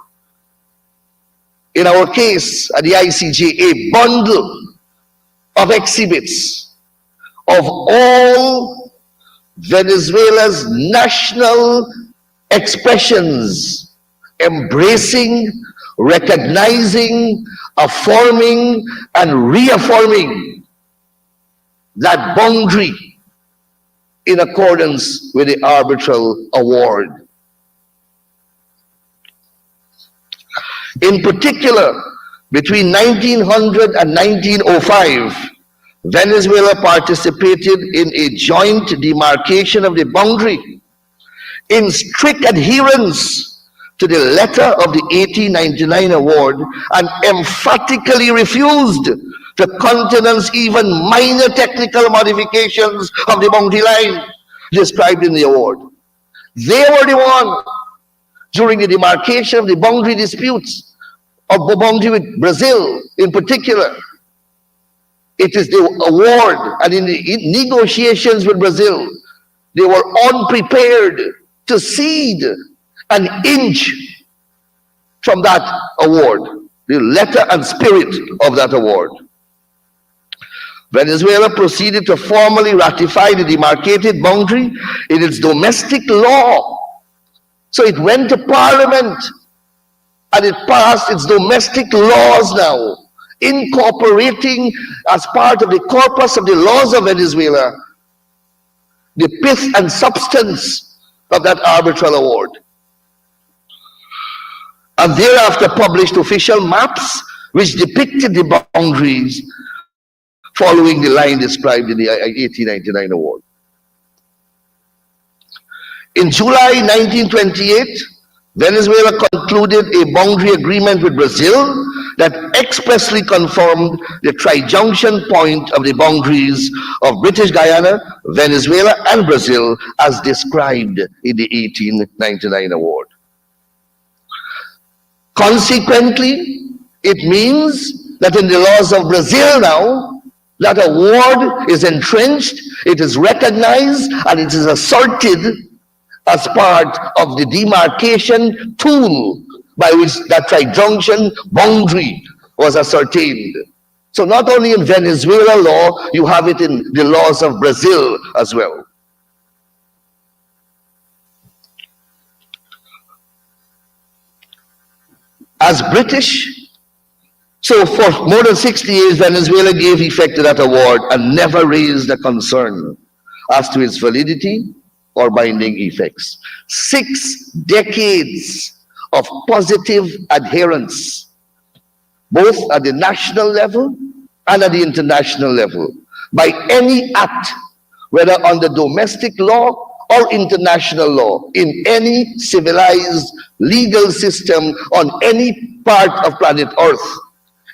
[SPEAKER 6] in our case at the ICJ, a bundle of exhibits of all Venezuela's national expressions, embracing, recognizing, affirming, and reaffirming that boundary in accordance with the arbitral award. In particular, between 1900 and 1905, Venezuela participated in a joint demarcation of the boundary in strict adherence to the letter of the 1899 award and emphatically refused to countenance even minor technical modifications of the boundary line described in the award. They were the one, during the demarcation of the boundary disputes, of the boundary with Brazil in particular. It is the award, and in the negotiations with Brazil, they were unprepared to cede an inch from that award, the letter and spirit of that award. Venezuela proceeded to formally ratify the demarcated boundary in its domestic law. So it went to Parliament and it passed its domestic laws now, incorporating as part of the corpus of the laws of Venezuela the pith and substance of that arbitral award. And thereafter published official maps which depicted the boundaries following the line described in the 1899 award. In July 1928, Venezuela concluded a boundary agreement with Brazil that expressly confirmed the trijunction point of the boundaries of British Guyana, Venezuela, and Brazil as described in the 1899 award. Consequently, it means that in the laws of Brazil now, that award is entrenched, it is recognized, and it is asserted as part of the demarcation tool by which that trijunction boundary was ascertained. So not only in Venezuela law, you have it in the laws of Brazil as well. As British, so for more than 60 years, Venezuela gave effect to that award and never raised a concern as to its validity or binding effects. 6 decades of positive adherence, both at the national level and at the international level, by any act, whether under domestic law or international law, in any civilized legal system on any part of planet Earth.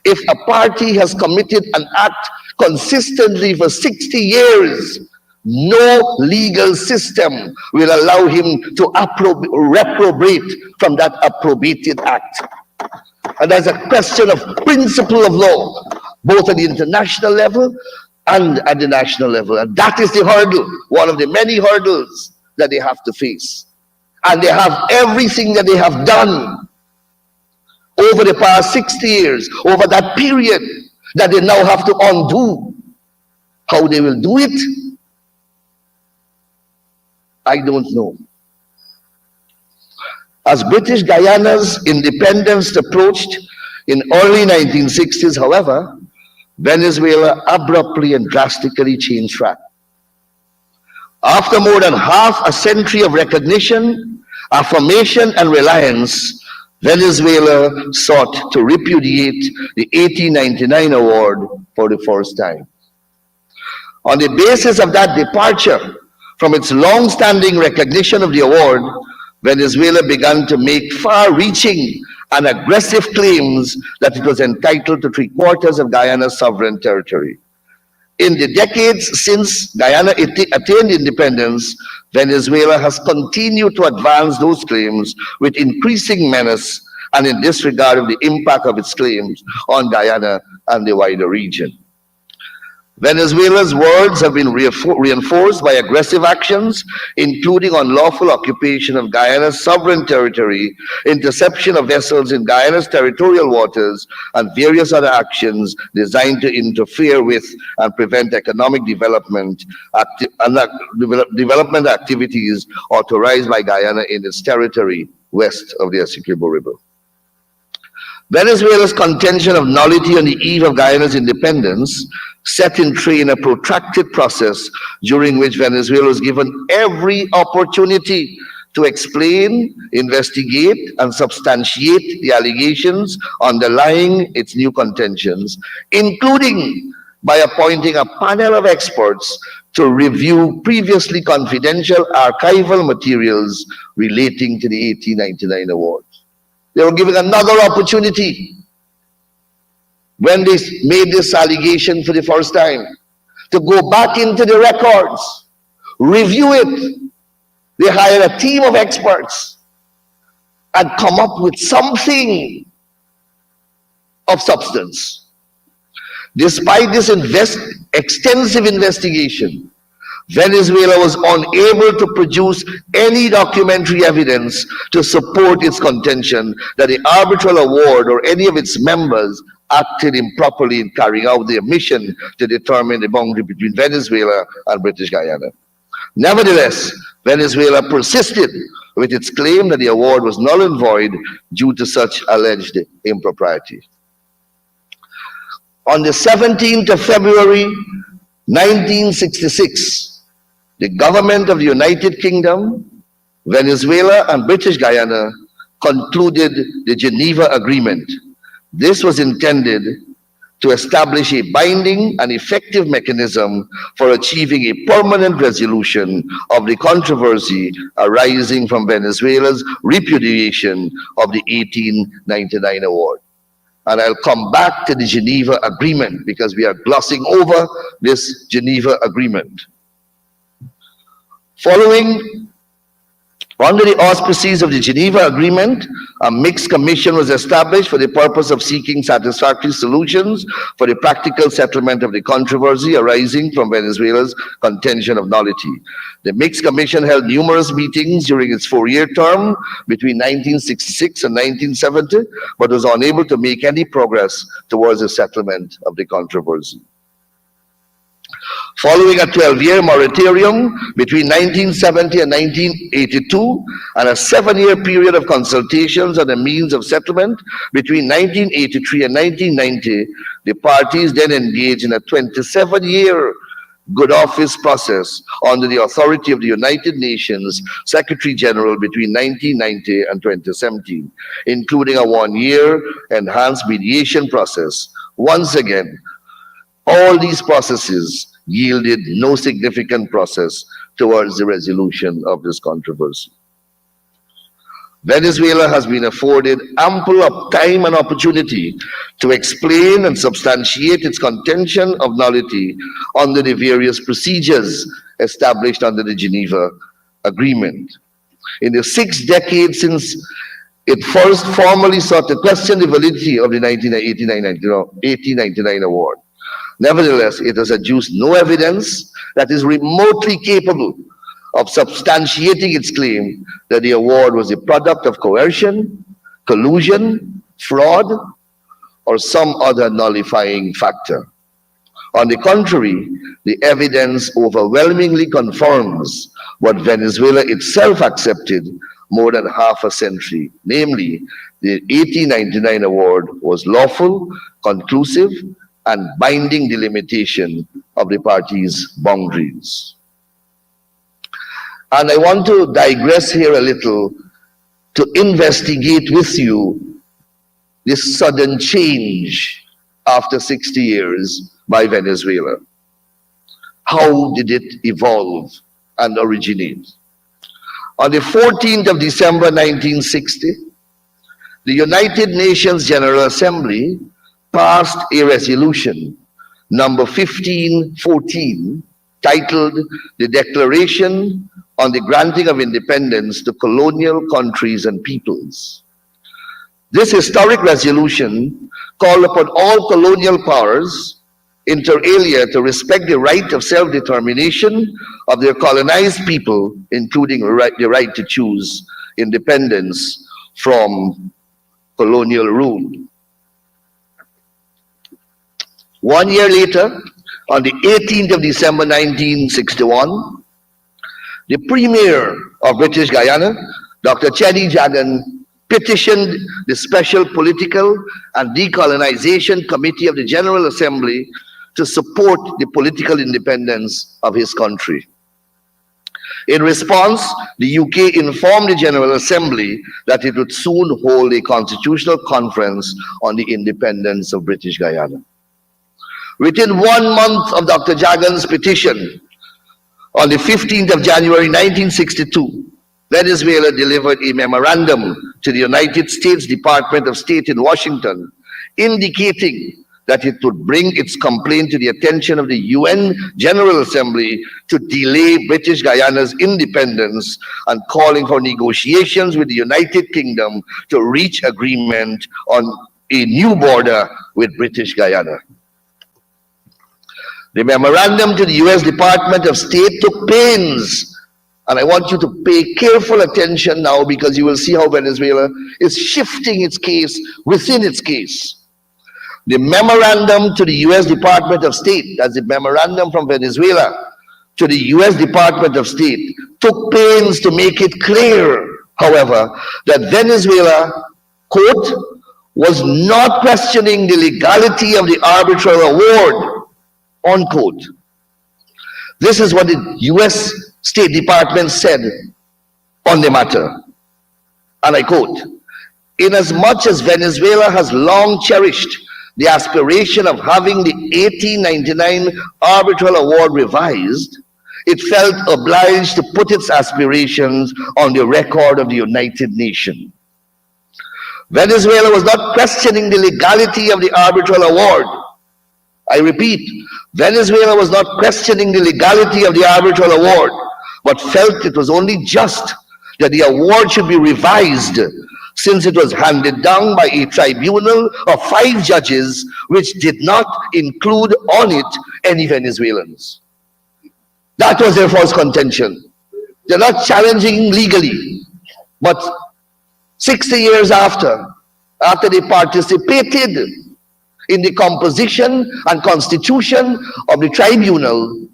[SPEAKER 6] If a party has committed an act consistently for 60 years, No legal system will allow him to reprobate from that approbated act. And there's a question of principle of law, both at the international level and at the national level. And that is the hurdle, one of the many hurdles that they have to face. And they have everything that they have done over the past 60 years, over that period, that they now have to undo. How they will do it, I don't know. As British Guyana's independence approached in early 1960s, however, Venezuela abruptly and drastically changed track. After more than half a century of recognition, affirmation, and reliance, Venezuela sought to repudiate the 1899 award for the first time. On the basis of that departure from its long-standing recognition of the award, Venezuela began to make far-reaching and aggressive claims that it was entitled to 3/4 of Guyana's sovereign territory. In the decades since Guyana attained independence, Venezuela has continued to advance those claims with increasing menace and in disregard of the impact of its claims on Guyana and the wider region. Venezuela's words have been reinforced by aggressive actions, including unlawful occupation of Guyana's sovereign territory, interception of vessels in Guyana's territorial waters, and various other actions designed to interfere with and prevent economic development activities authorized by Guyana in its territory west of the Essequibo River. Venezuela's contention of nullity on the eve of Guyana's independence set in train a protracted process during which Venezuela was given every opportunity to explain, investigate, and substantiate the allegations underlying its new contentions, including by appointing a panel of experts to review previously confidential archival materials relating to the 1899 award. They were given another opportunity when they made this allegation for the first time to go back into the records, review it. They hired a team of experts and come up with something of substance. Despite this extensive investigation, Venezuela was unable to produce any documentary evidence to support its contention that the arbitral award or any of its members acted improperly in carrying out their mission to determine the boundary between Venezuela and British Guyana. Nevertheless, Venezuela persisted with its claim that the award was null and void due to such alleged impropriety. On the 17th of February, 1966, the government of the United Kingdom, Venezuela, and British Guyana concluded the Geneva Agreement. This was intended to establish a binding and effective mechanism for achieving a permanent resolution of the controversy arising from Venezuela's repudiation of the 1899 award. And I'll come back to the Geneva Agreement because we are glossing over this Geneva Agreement. Following, under the auspices of the Geneva Agreement, a mixed commission was established for the purpose of seeking satisfactory solutions for the practical settlement of the controversy arising from Venezuela's contention of nullity. The mixed commission held numerous meetings during its 4-year term between 1966 and 1970, but was unable to make any progress towards the settlement of the controversy. Following a 12-year moratorium between 1970 and 1982 and a 7-year period of consultations on the means of settlement between 1983 and 1990, the parties then engaged in a 27-year good office process under the authority of the United Nations Secretary General between 1990 and 2017, including a 1-year enhanced mediation process. Once again, all these processes yielded no significant process towards the resolution of this controversy. Venezuela has been afforded ample of time and opportunity to explain and substantiate its contention of nullity under the various procedures established under the Geneva Agreement. In the 6 decades since it first formally sought to question the validity of the 1899 award, nevertheless, it has adduced no evidence that is remotely capable of substantiating its claim that the award was the product of coercion, collusion, fraud, or some other nullifying factor. On the contrary, the evidence overwhelmingly confirms what Venezuela itself accepted more than half a century, namely, the 1899 award was lawful, conclusive, and binding delimitation of the party's boundaries. And I want to digress here a little to investigate with you this sudden change after 60 years by Venezuela. How did it evolve and originate? On the 14th of December 1960, the United Nations General Assembly passed a resolution, number 1514, titled the Declaration on the Granting of Independence to Colonial Countries and Peoples. This historic resolution called upon all colonial powers, inter alia, to respect the right of self-determination of their colonized people, including the right to choose independence from colonial rule. 1 year later, on the 18th of December 1961, the Premier of British Guyana, Dr. Chenny Jagan, petitioned the Special Political and Decolonization Committee of the General Assembly to support the political independence of his country. In response, the UK informed the General Assembly that it would soon hold a constitutional conference on the independence of British Guyana. Within 1 month of Dr. Jagan's petition, on the 15th of January 1962, Venezuela delivered a memorandum to the United States Department of State in Washington, indicating that it would bring its complaint to the attention of the UN General Assembly to delay British Guyana's independence and calling for negotiations with the United Kingdom to reach agreement on a new border with British Guyana. The memorandum to the US Department of State took pains, and I want you to pay careful attention now because you will see how Venezuela is shifting its case within its case. The memorandum to the US Department of State, that's the memorandum from Venezuela to the US Department of State, took pains to make it clear, however, that Venezuela, quote, was not questioning the legality of the arbitral award, unquote. This is what the US State Department said on the matter. And I quote, "Inasmuch as Venezuela has long cherished the aspiration of having the 1899 arbitral award revised, it felt obliged to put its aspirations on the record of the United Nations. Venezuela was not questioning the legality of the arbitral award. I repeat, Venezuela was not questioning the legality of the arbitral award, but felt it was only just that the award should be revised, since it was handed down by a tribunal of 5 judges, which did not include on it any Venezuelans." That was their false contention. They're not challenging legally, but 60 years after they participated in the composition and constitution of the tribunal,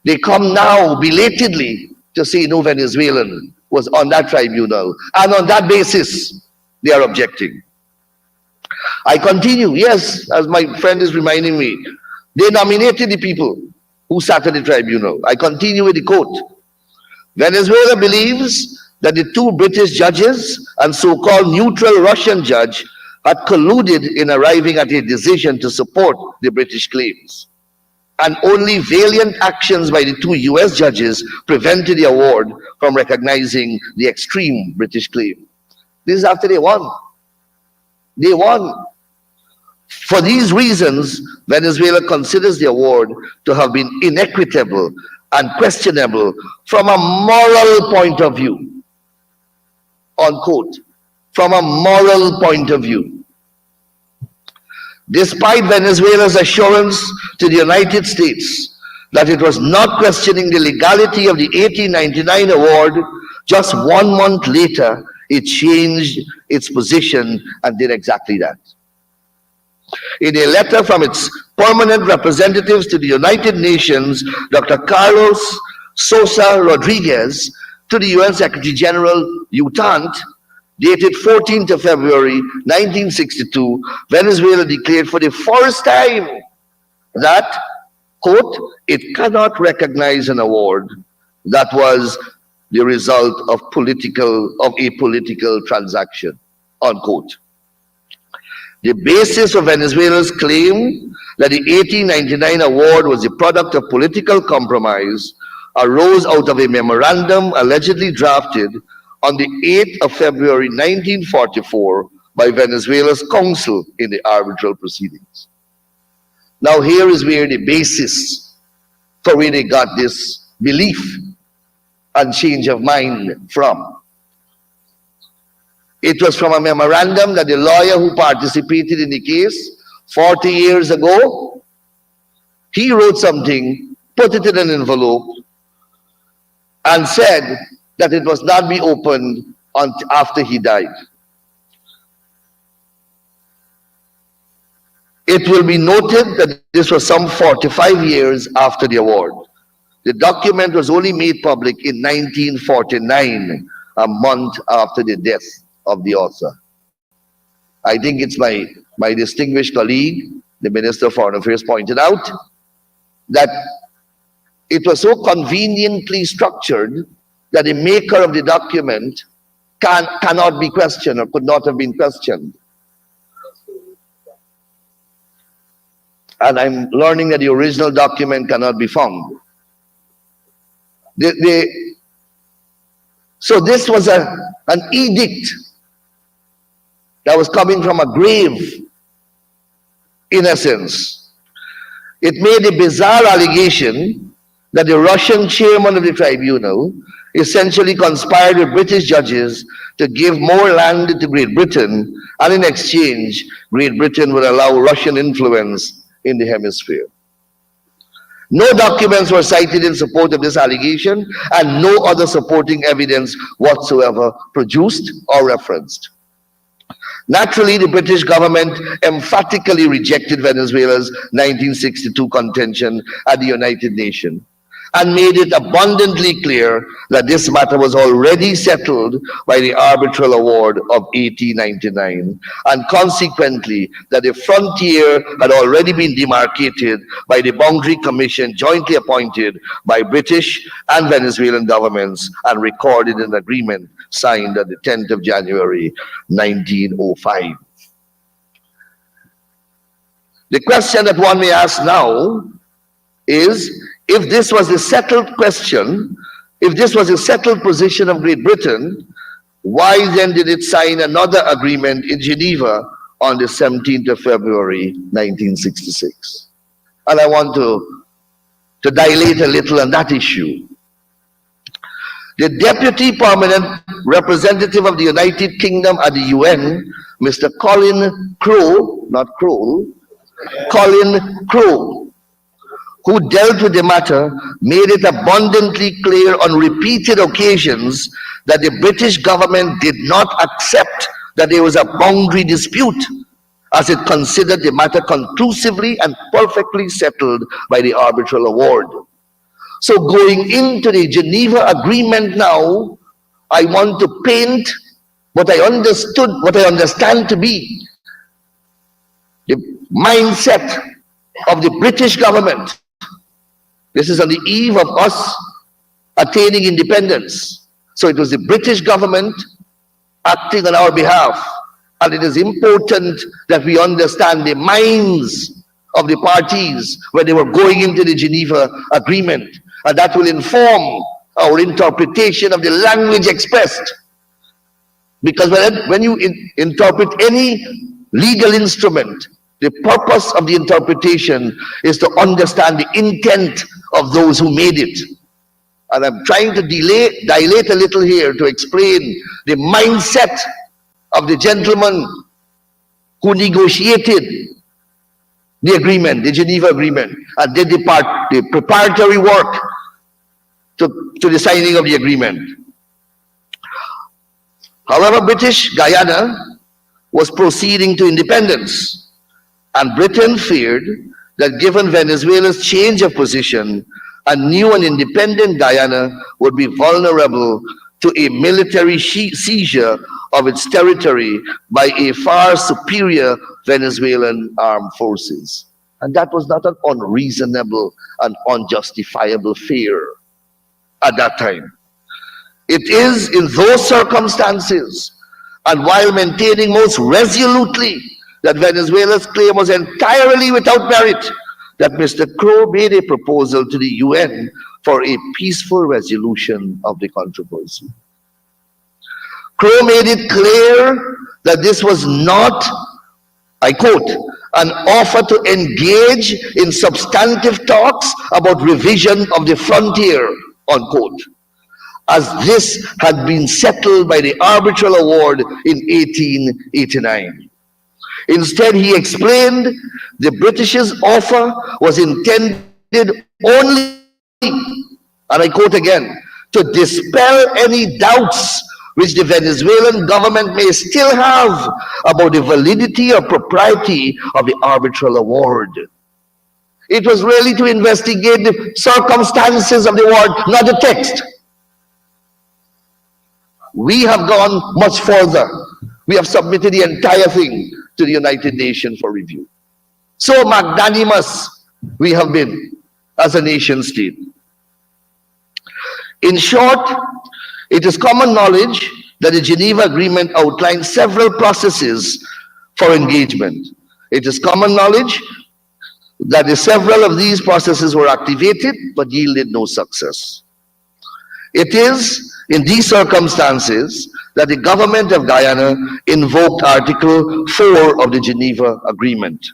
[SPEAKER 6] they come now belatedly to say no Venezuelan was on that tribunal, and on that basis they are objecting. I continue, yes, as my friend is reminding me, they nominated the people who sat at the tribunal. I continue with the quote. "Venezuela believes that the 2 British judges and so-called neutral Russian judge had colluded in arriving at a decision to support the British claims. and only valiant actions by the two US judges prevented the award from recognizing the extreme British claim. This is after they won. They won. For these reasons, Venezuela considers the award to have been inequitable and questionable from a moral point of view. Unquote. From a moral point of view. Despite Venezuela's assurance to the United States that it was not questioning the legality of the 1899 award, just 1 month later, it changed its position and did exactly that. In a letter from its permanent representatives to the United Nations, Dr. Carlos Sosa Rodriguez, to the UN Secretary General UTANT, dated 14th of February 1962, Venezuela declared for the first time that, quote, it cannot recognize an award that was the result of a political transaction, unquote. The basis of Venezuela's claim that the 1899 award was the product of political compromise arose out of a memorandum allegedly drafted on the 8th of February 1944 by Venezuela's counsel in the arbitral proceedings. Now here is where the basis for where they got this belief and change of mind from. It was from a memorandum that the lawyer who participated in the case 40 years ago, he wrote something, put it in an envelope, and said that it must not be opened after he died. It will be noted that this was some 45 years after the award. The document was only made public in 1949, a month after the death of the author. I think it's my distinguished colleague, the Minister of Foreign Affairs, pointed out that it was so conveniently structured that the maker of the document cannot be questioned or could not have been questioned. And I'm learning that the original document cannot be found. So this was an edict that was coming from a grave, in essence. It made a bizarre allegation that the Russian chairman of the tribunal essentially conspired with British judges to give more land to Great Britain, and in exchange, Great Britain would allow Russian influence in the hemisphere. No documents were cited in support of this allegation, and no other supporting evidence whatsoever produced or referenced. Naturally, the British government emphatically rejected Venezuela's 1962 contention at the United Nations and made it abundantly clear that this matter was already settled by the arbitral award of 1899, and consequently that the frontier had already been demarcated by the Boundary Commission jointly appointed by British and Venezuelan governments and recorded in an agreement signed on the 10th of January 1905. The question that one may ask now is, if this was a settled question, if this was a settled position of Great Britain, why then did it sign another agreement in Geneva on the 17th of February 1966? And I want to dilate a little on that issue. The Deputy Permanent Representative of the United Kingdom at the UN, Mr. Colin Crowe, not Kroll, Colin Crowe, who dealt with the matter, made it abundantly clear on repeated occasions that the British government did not accept that there was a boundary dispute, as it considered the matter conclusively and perfectly settled by the arbitral award. So going into the Geneva Agreement now, I want to paint what I understand to be the mindset of the British government. This is on the eve of us attaining independence. So it was the British government acting on our behalf. And it is important that we understand the minds of the parties when they were going into the Geneva Agreement, and that will inform our interpretation of the language expressed. Because when you interpret any legal instrument, the purpose of the interpretation is to understand the intent of those who made it. And I'm trying to dilate a little here to explain the mindset of the gentleman who negotiated the agreement, the Geneva Agreement, and did the preparatory work to the signing of the agreement. However, British Guyana was proceeding to independence, and Britain feared that given Venezuela's change of position, a new and independent Guyana would be vulnerable to a military seizure of its territory by a far superior Venezuelan armed forces. And that was not an unreasonable and unjustifiable fear at that time. It is in those circumstances, and while maintaining most resolutely that Venezuela's claim was entirely without merit, that Mr. Crowe made a proposal to the UN for a peaceful resolution of the controversy. Crowe made it clear that this was not, I quote, an offer to engage in substantive talks about revision of the frontier, unquote, as this had been settled by the arbitral award in 1889. Instead, he explained the British's offer was intended only, and I quote again, to dispel any doubts which the Venezuelan government may still have about the validity or propriety of the arbitral award. It was really to investigate the circumstances of the award, not the text. We have gone much further. We have submitted the entire thing to the United Nations for review. So magnanimous we have been as a nation state. In short, it is common knowledge that the Geneva Agreement outlines several processes for engagement. It is common knowledge that several of these processes were activated but yielded no success. It is in these circumstances that the government of Guyana invoked Article 4 of the Geneva Agreement.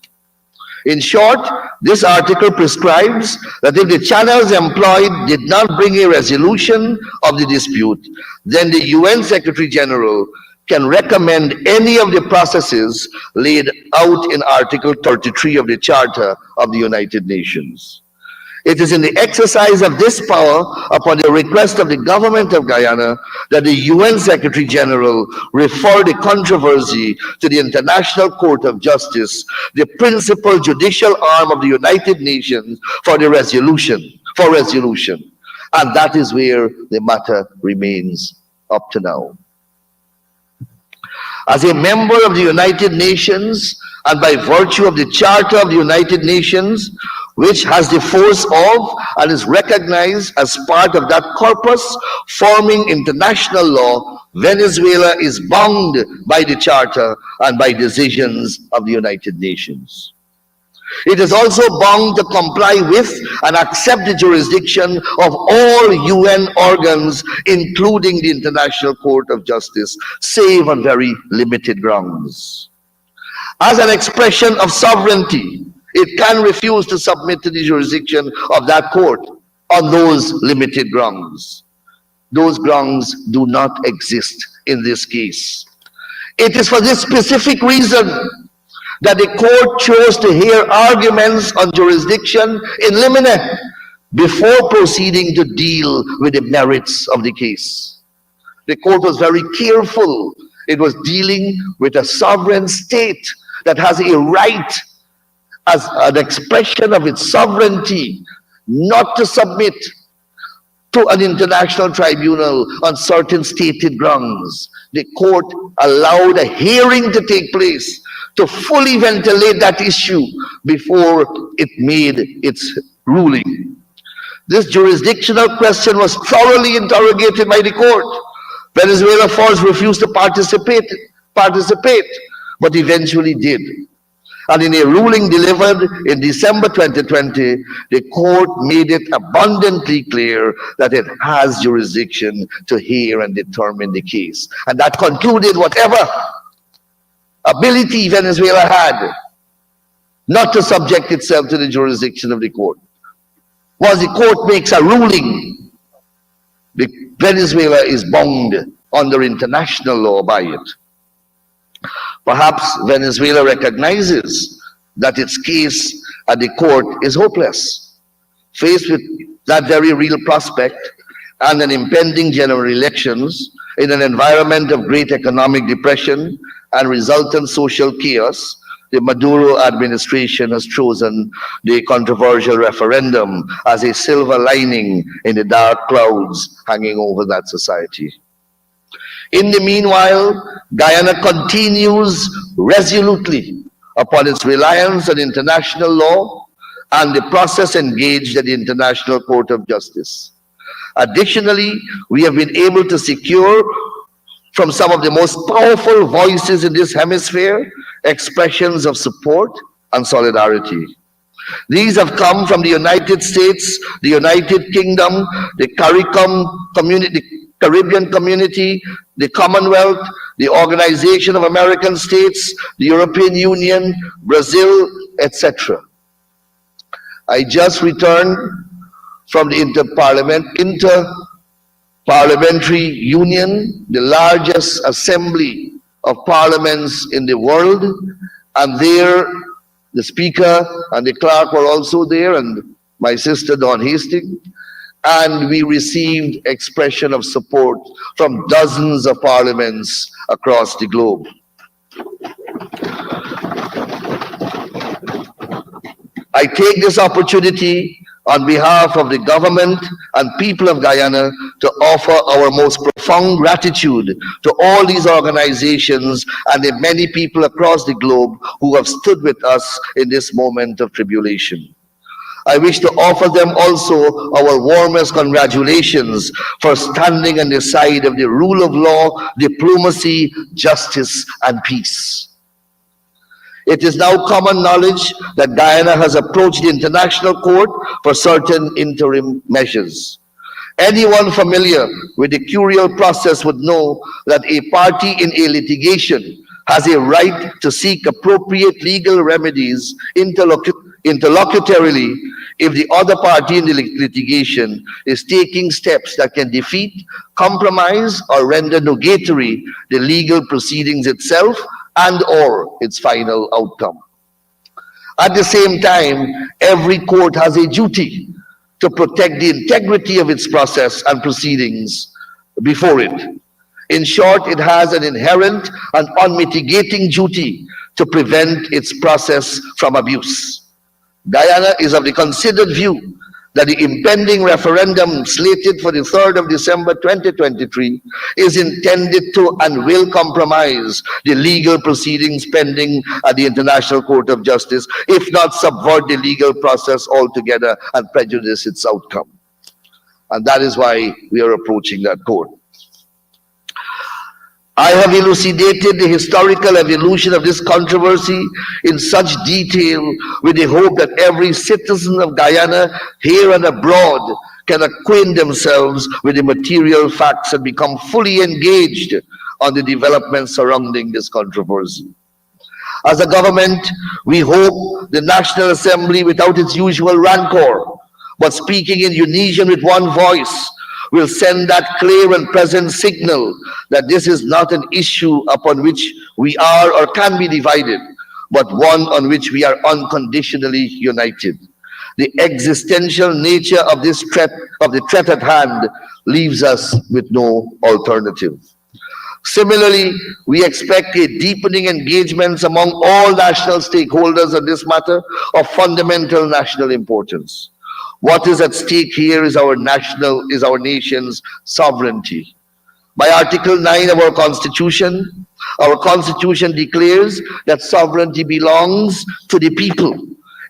[SPEAKER 6] In short, this article prescribes that if the channels employed did not bring a resolution of the dispute, then the UN Secretary General can recommend any of the processes laid out in Article 33 of the Charter of the United Nations. It is in the exercise of this power, upon the request of the government of Guyana, that the UN Secretary General refer the controversy to the International Court of Justice, the principal judicial arm of the United Nations, for resolution. And that is where the matter remains up to now. As a member of the United Nations, and by virtue of the Charter of the United Nations, which has the force of and is recognized as part of that corpus forming international law, Venezuela is bound by the Charter and by decisions of the United Nations. It is also bound to comply with and accept the jurisdiction of all UN organs, including the International Court of Justice, save on very limited grounds. As an expression of sovereignty, it can refuse to submit to the jurisdiction of that court on those limited grounds. Those grounds do not exist in this case. It is for this specific reason that the court chose to hear arguments on jurisdiction in limine before proceeding to deal with the merits of the case. The court was very careful. It was dealing with a sovereign state that has a right, as an expression of its sovereignty, not to submit to an international tribunal on certain stated grounds. The court allowed a hearing to take place to fully ventilate that issue before it made its ruling. This jurisdictional question was thoroughly interrogated by the court. Venezuela first refused to participate, but eventually did. And in a ruling delivered in December 2020, the court made it abundantly clear that it has jurisdiction to hear and determine the case. And that concluded whatever ability Venezuela had not to subject itself to the jurisdiction of the court. Once the court makes a ruling, Venezuela is bound under international law by it. Perhaps Venezuela recognizes that its case at the court is hopeless. Faced with that very real prospect and an impending general elections in an environment of great economic depression and resultant social chaos, the Maduro administration has chosen the controversial referendum as a silver lining in the dark clouds hanging over that society. In the meanwhile, Guyana continues resolutely upon its reliance on international law and the process engaged at the International Court of Justice. Additionally, we have been able to secure from some of the most powerful voices in this hemisphere expressions of support and solidarity. These have come from the United States, the United Kingdom, the Caribbean community, the Commonwealth, the Organization of American States, the European Union, Brazil, etc. I just returned from the Interparliamentary Union, the largest assembly of parliaments in the world, and there the speaker and the clerk were also there, and my sister Dawn Hastings, and we received expression of support from dozens of parliaments across the globe. I take this opportunity on behalf of the government and people of Guyana to offer our most profound gratitude to all these organizations and the many people across the globe who have stood with us in this moment of tribulation. I wish to offer them also our warmest congratulations for standing on the side of the rule of law, diplomacy, justice, and peace. It is now common knowledge that Guyana has approached the International Court for certain interim measures. Anyone familiar with the curial process would know that a party in a litigation has a right to seek appropriate legal remedies interlocutorily if the other party in the litigation is taking steps that can defeat, compromise, or render nugatory the legal proceedings itself and or its final outcome. At the same time, every court has a duty to protect the integrity of its process and proceedings before it. In short, it has an inherent and unmitigating duty to prevent its process from abuse. Guyana is of the considered view that the impending referendum slated for the 3rd of December 2023 is intended to and will compromise the legal proceedings pending at the International Court of Justice, if not subvert the legal process altogether and prejudice its outcome. And that is why we are approaching that court. I have elucidated the historical evolution of this controversy in such detail with the hope that every citizen of Guyana, here and abroad, can acquaint themselves with the material facts and become fully engaged on the developments surrounding this controversy. As a government, we hope the National Assembly, without its usual rancor, but speaking in unison with one voice, will send that clear and present signal that this is not an issue upon which we are or can be divided, but one on which we are unconditionally united. The existential nature of this threat, of the threat at hand, leaves us with no alternative. Similarly, we expect a deepening engagements among all national stakeholders on this matter of fundamental national importance. What is at stake here is our nation's sovereignty. By Article 9 of our Constitution declares that sovereignty belongs to the people.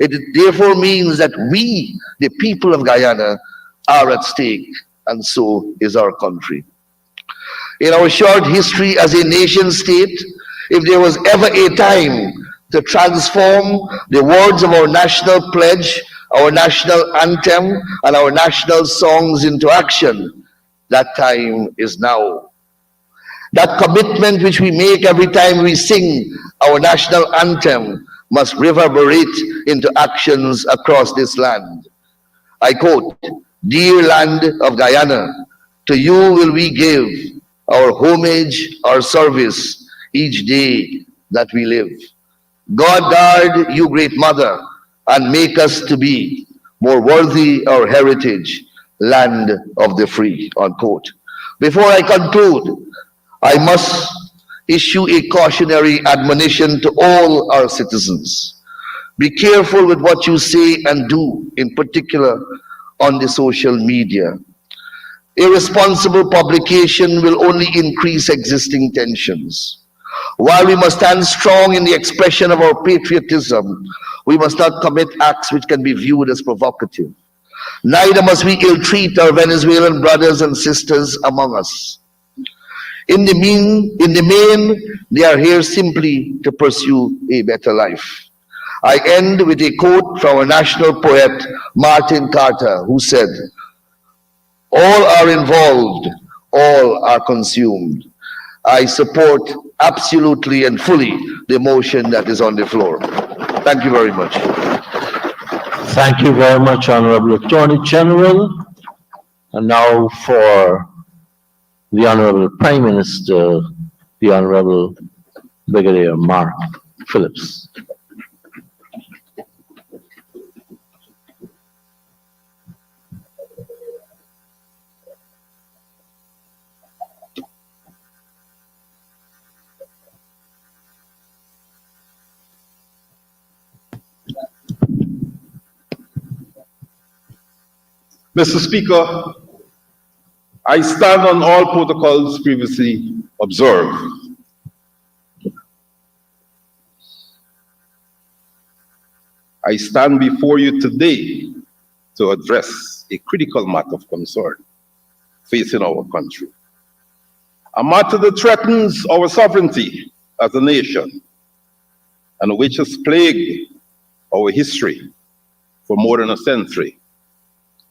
[SPEAKER 6] It therefore means that we, the people of Guyana, are at stake, and so is our country. In our short history as a nation state, if there was ever a time to transform the words of our national pledge, our national anthem, and our national songs into action. That time is now. That commitment which we make every time we sing our national anthem must reverberate into actions across this land. I quote, "Dear land of Guyana, to you will we give our homage, our service, each day that we live. God guard you, great mother, and make us to be more worthy our heritage, land of the free," unquote. Before I conclude, I must issue a cautionary admonition to all our citizens. Be careful with what you say and do, in particular on the social media. Irresponsible publication will only increase existing tensions. While we must stand strong in the expression of our patriotism, we must not commit acts which can be viewed as provocative. Neither must we ill-treat our Venezuelan brothers and sisters among us. In the main, they are here simply to pursue a better life. I end with a quote from our national poet, Martin Carter, who said, "All are involved, all are consumed." I support absolutely and fully the motion that is on the floor. Thank you very much.
[SPEAKER 2] Thank you very much, Honorable Attorney General. And now for the Honorable Prime Minister, the Honorable Brigadier Mark Phillips.
[SPEAKER 5] Mr. Speaker, I stand on all protocols previously observed. I stand before you today to address a critical matter of concern facing our country. A matter that threatens our sovereignty as a nation and which has plagued our history for more than a century,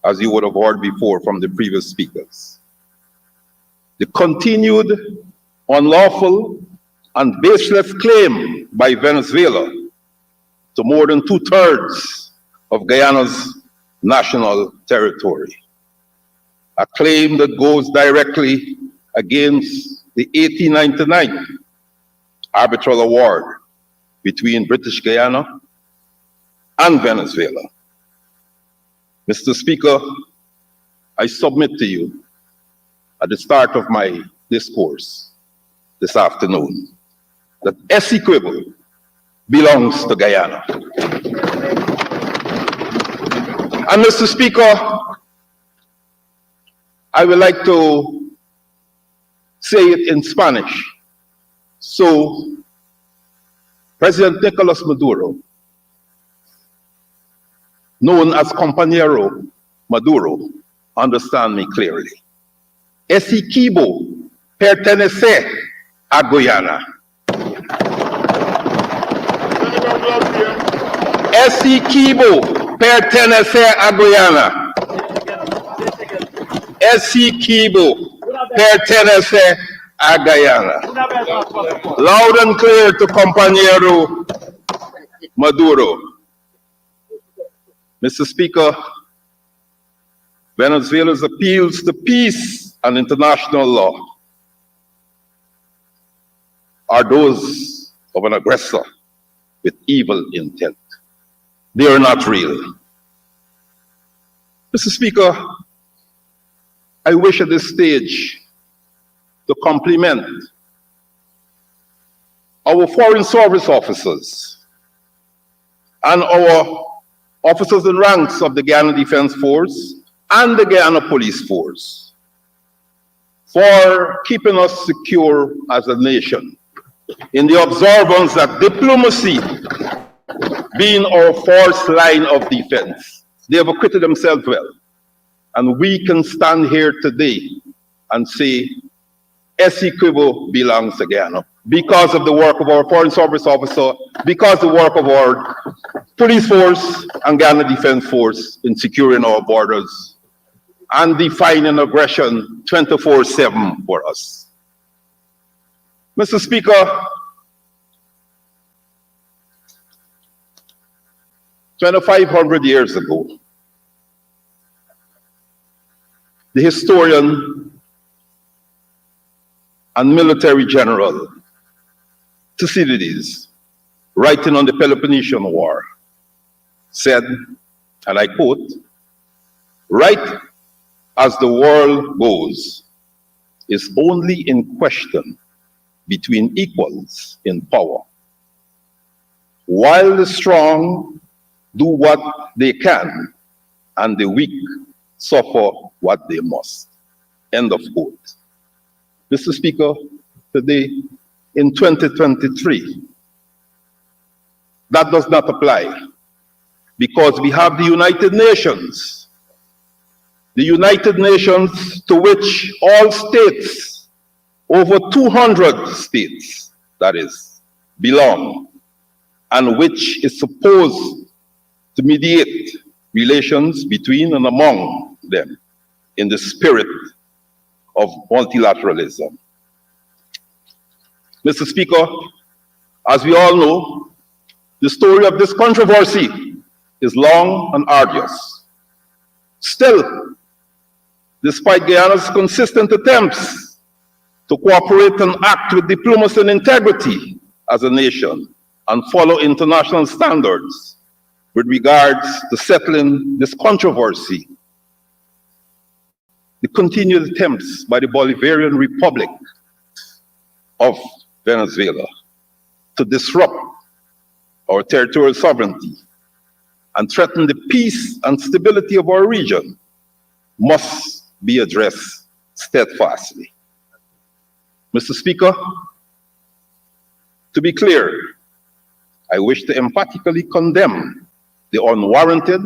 [SPEAKER 5] as you would have heard before from the previous speakers. The continued unlawful and baseless claim by Venezuela to more than 2/3 of Guyana's national territory. A claim that goes directly against the 1899 arbitral award between British Guyana and Venezuela. Mr. Speaker, I submit to you at the start of my discourse this afternoon that Essequibo belongs to Guyana. And Mr. Speaker, I would like to say it in Spanish. So, President Nicolas Maduro, known as Compañero Maduro, understand me clearly. Essequibo pertenece a Guyana. Essequibo pertenece a Guyana. Essequibo pertenece a Guyana. Loud and clear to Compañero Maduro. Mr. Speaker, Venezuela's appeals to peace and international law are those of an aggressor with evil intent. They are not real. Mr. Speaker, I wish at this stage to compliment our Foreign Service officers and our officers and ranks of the Guyana Defense Force and the Guyana Police Force for keeping us secure as a nation in the observance that diplomacy being our first line of defense. They have acquitted themselves well. And we can stand here today and say Essequibo belongs to Guyana.
[SPEAKER 7] because of the work of our Foreign Service officer, because of the work of our police force and Ghana Defense Force in securing our borders and defining aggression 24/7 for us. Mr. Speaker, 2,500 years ago, the historian and military general Thucydides, writing on the Peloponnesian War, said, and I quote, "Right as the world goes is only in question between equals in power, while the strong do what they can and the weak suffer what they must." End of quote. Mr. Speaker, today in 2023, that does not apply because we have the United Nations. The United Nations to which all states, over 200 states, that is, belong, and which is supposed to mediate relations between and among them in the spirit of multilateralism. Mr. Speaker, as we all know, the story of this controversy is long and arduous. Still, despite Guyana's consistent attempts to cooperate and act with diplomacy and integrity as a nation and follow international standards with regards to settling this controversy, the continued attempts by the Bolivarian Republic of Venezuela to disrupt our territorial sovereignty and threaten the peace and stability of our region must be addressed steadfastly. Mr. Speaker, to be clear, I wish to emphatically condemn the unwarranted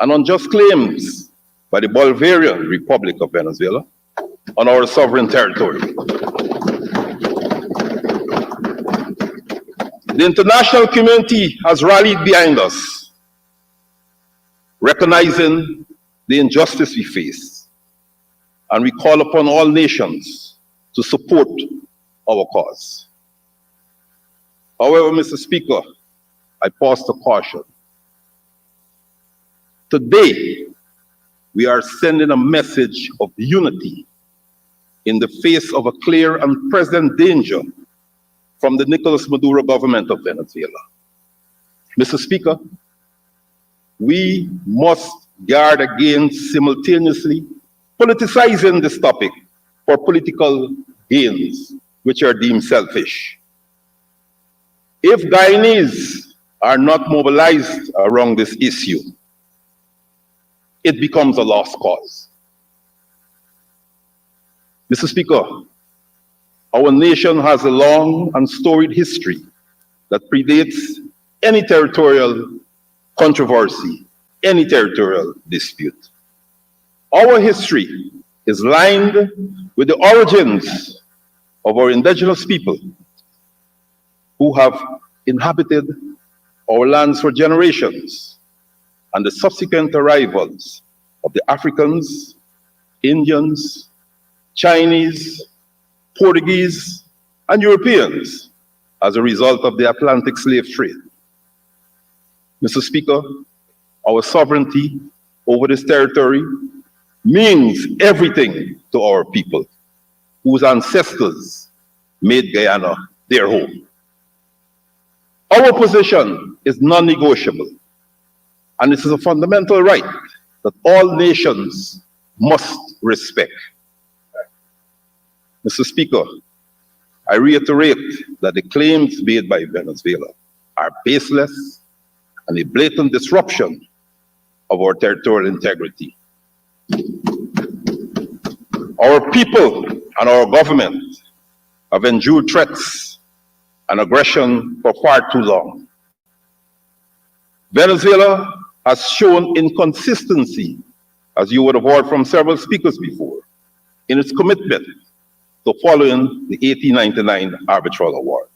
[SPEAKER 7] and unjust claims by the Bolivarian Republic of Venezuela on our sovereign territory. The international community has rallied behind us, recognizing the injustice we face, and we call upon all nations to support our cause. However, Mr. Speaker, I pause to caution. Today, we are sending a message of unity in the face of a clear and present danger from the Nicolas Maduro government of Venezuela. Mr. Speaker, we must guard against simultaneously politicizing this topic for political gains, which are deemed selfish. If Guyanese are not mobilized around this issue, it becomes a lost cause. Mr. Speaker, our nation has a long and storied history that predates any territorial controversy, any territorial dispute. Our history is lined with the origins of our indigenous people who have inhabited our lands for generations, and the subsequent arrivals of the Africans, Indians, Chinese, Portuguese, and Europeans as a result of the Atlantic slave trade. Mr. Speaker, our sovereignty over this territory means everything to our people, whose ancestors made Guyana their home. Our position is non-negotiable, and it is a fundamental right that all nations must respect. Mr. Speaker, I reiterate that the claims made by Venezuela are baseless and a blatant disruption of our territorial integrity. Our people and our government have endured threats and aggression for far too long. Venezuela has shown inconsistency, as you would have heard from several speakers before, in its commitment to following the 1899 Arbitral Award,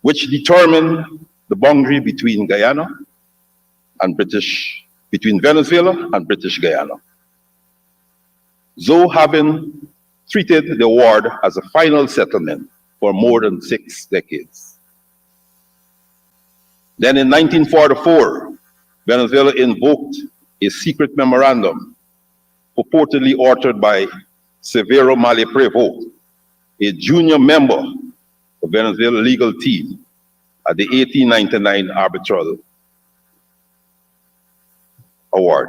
[SPEAKER 7] which determined the boundary between between Venezuela and British Guyana. Though having treated the award as a final settlement for more than 6 decades. Then in 1944, Venezuela invoked a secret memorandum purportedly authored by Severo Maleprevo, a junior member of Venezuela legal team at the 1899 Arbitral Award,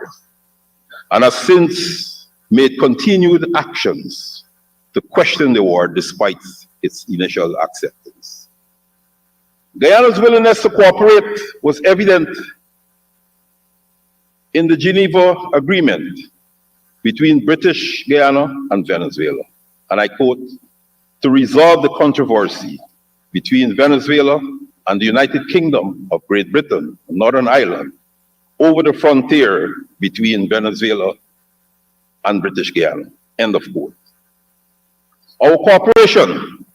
[SPEAKER 7] and has since made continued actions to question the award despite its initial acceptance. Guyana's willingness to cooperate was evident in the Geneva Agreement between British Guyana and Venezuela, and I quote, to resolve the controversy between Venezuela and the United Kingdom of Great Britain, Northern Ireland, over the frontier between Venezuela and British Guyana, end of quote. Our cooperation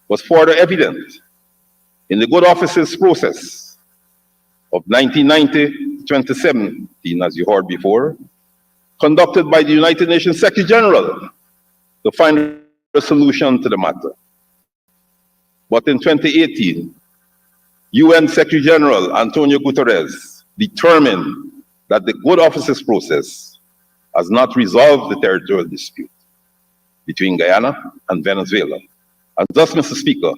[SPEAKER 7] was further evident in the good offices process of 1990 to 2017, as you heard before, conducted by the United Nations Secretary General to find a solution to the matter. But in 2018, UN Secretary General Antonio Guterres determined that the good offices process has not resolved the territorial dispute between Guyana and Venezuela. And thus, Mr. Speaker,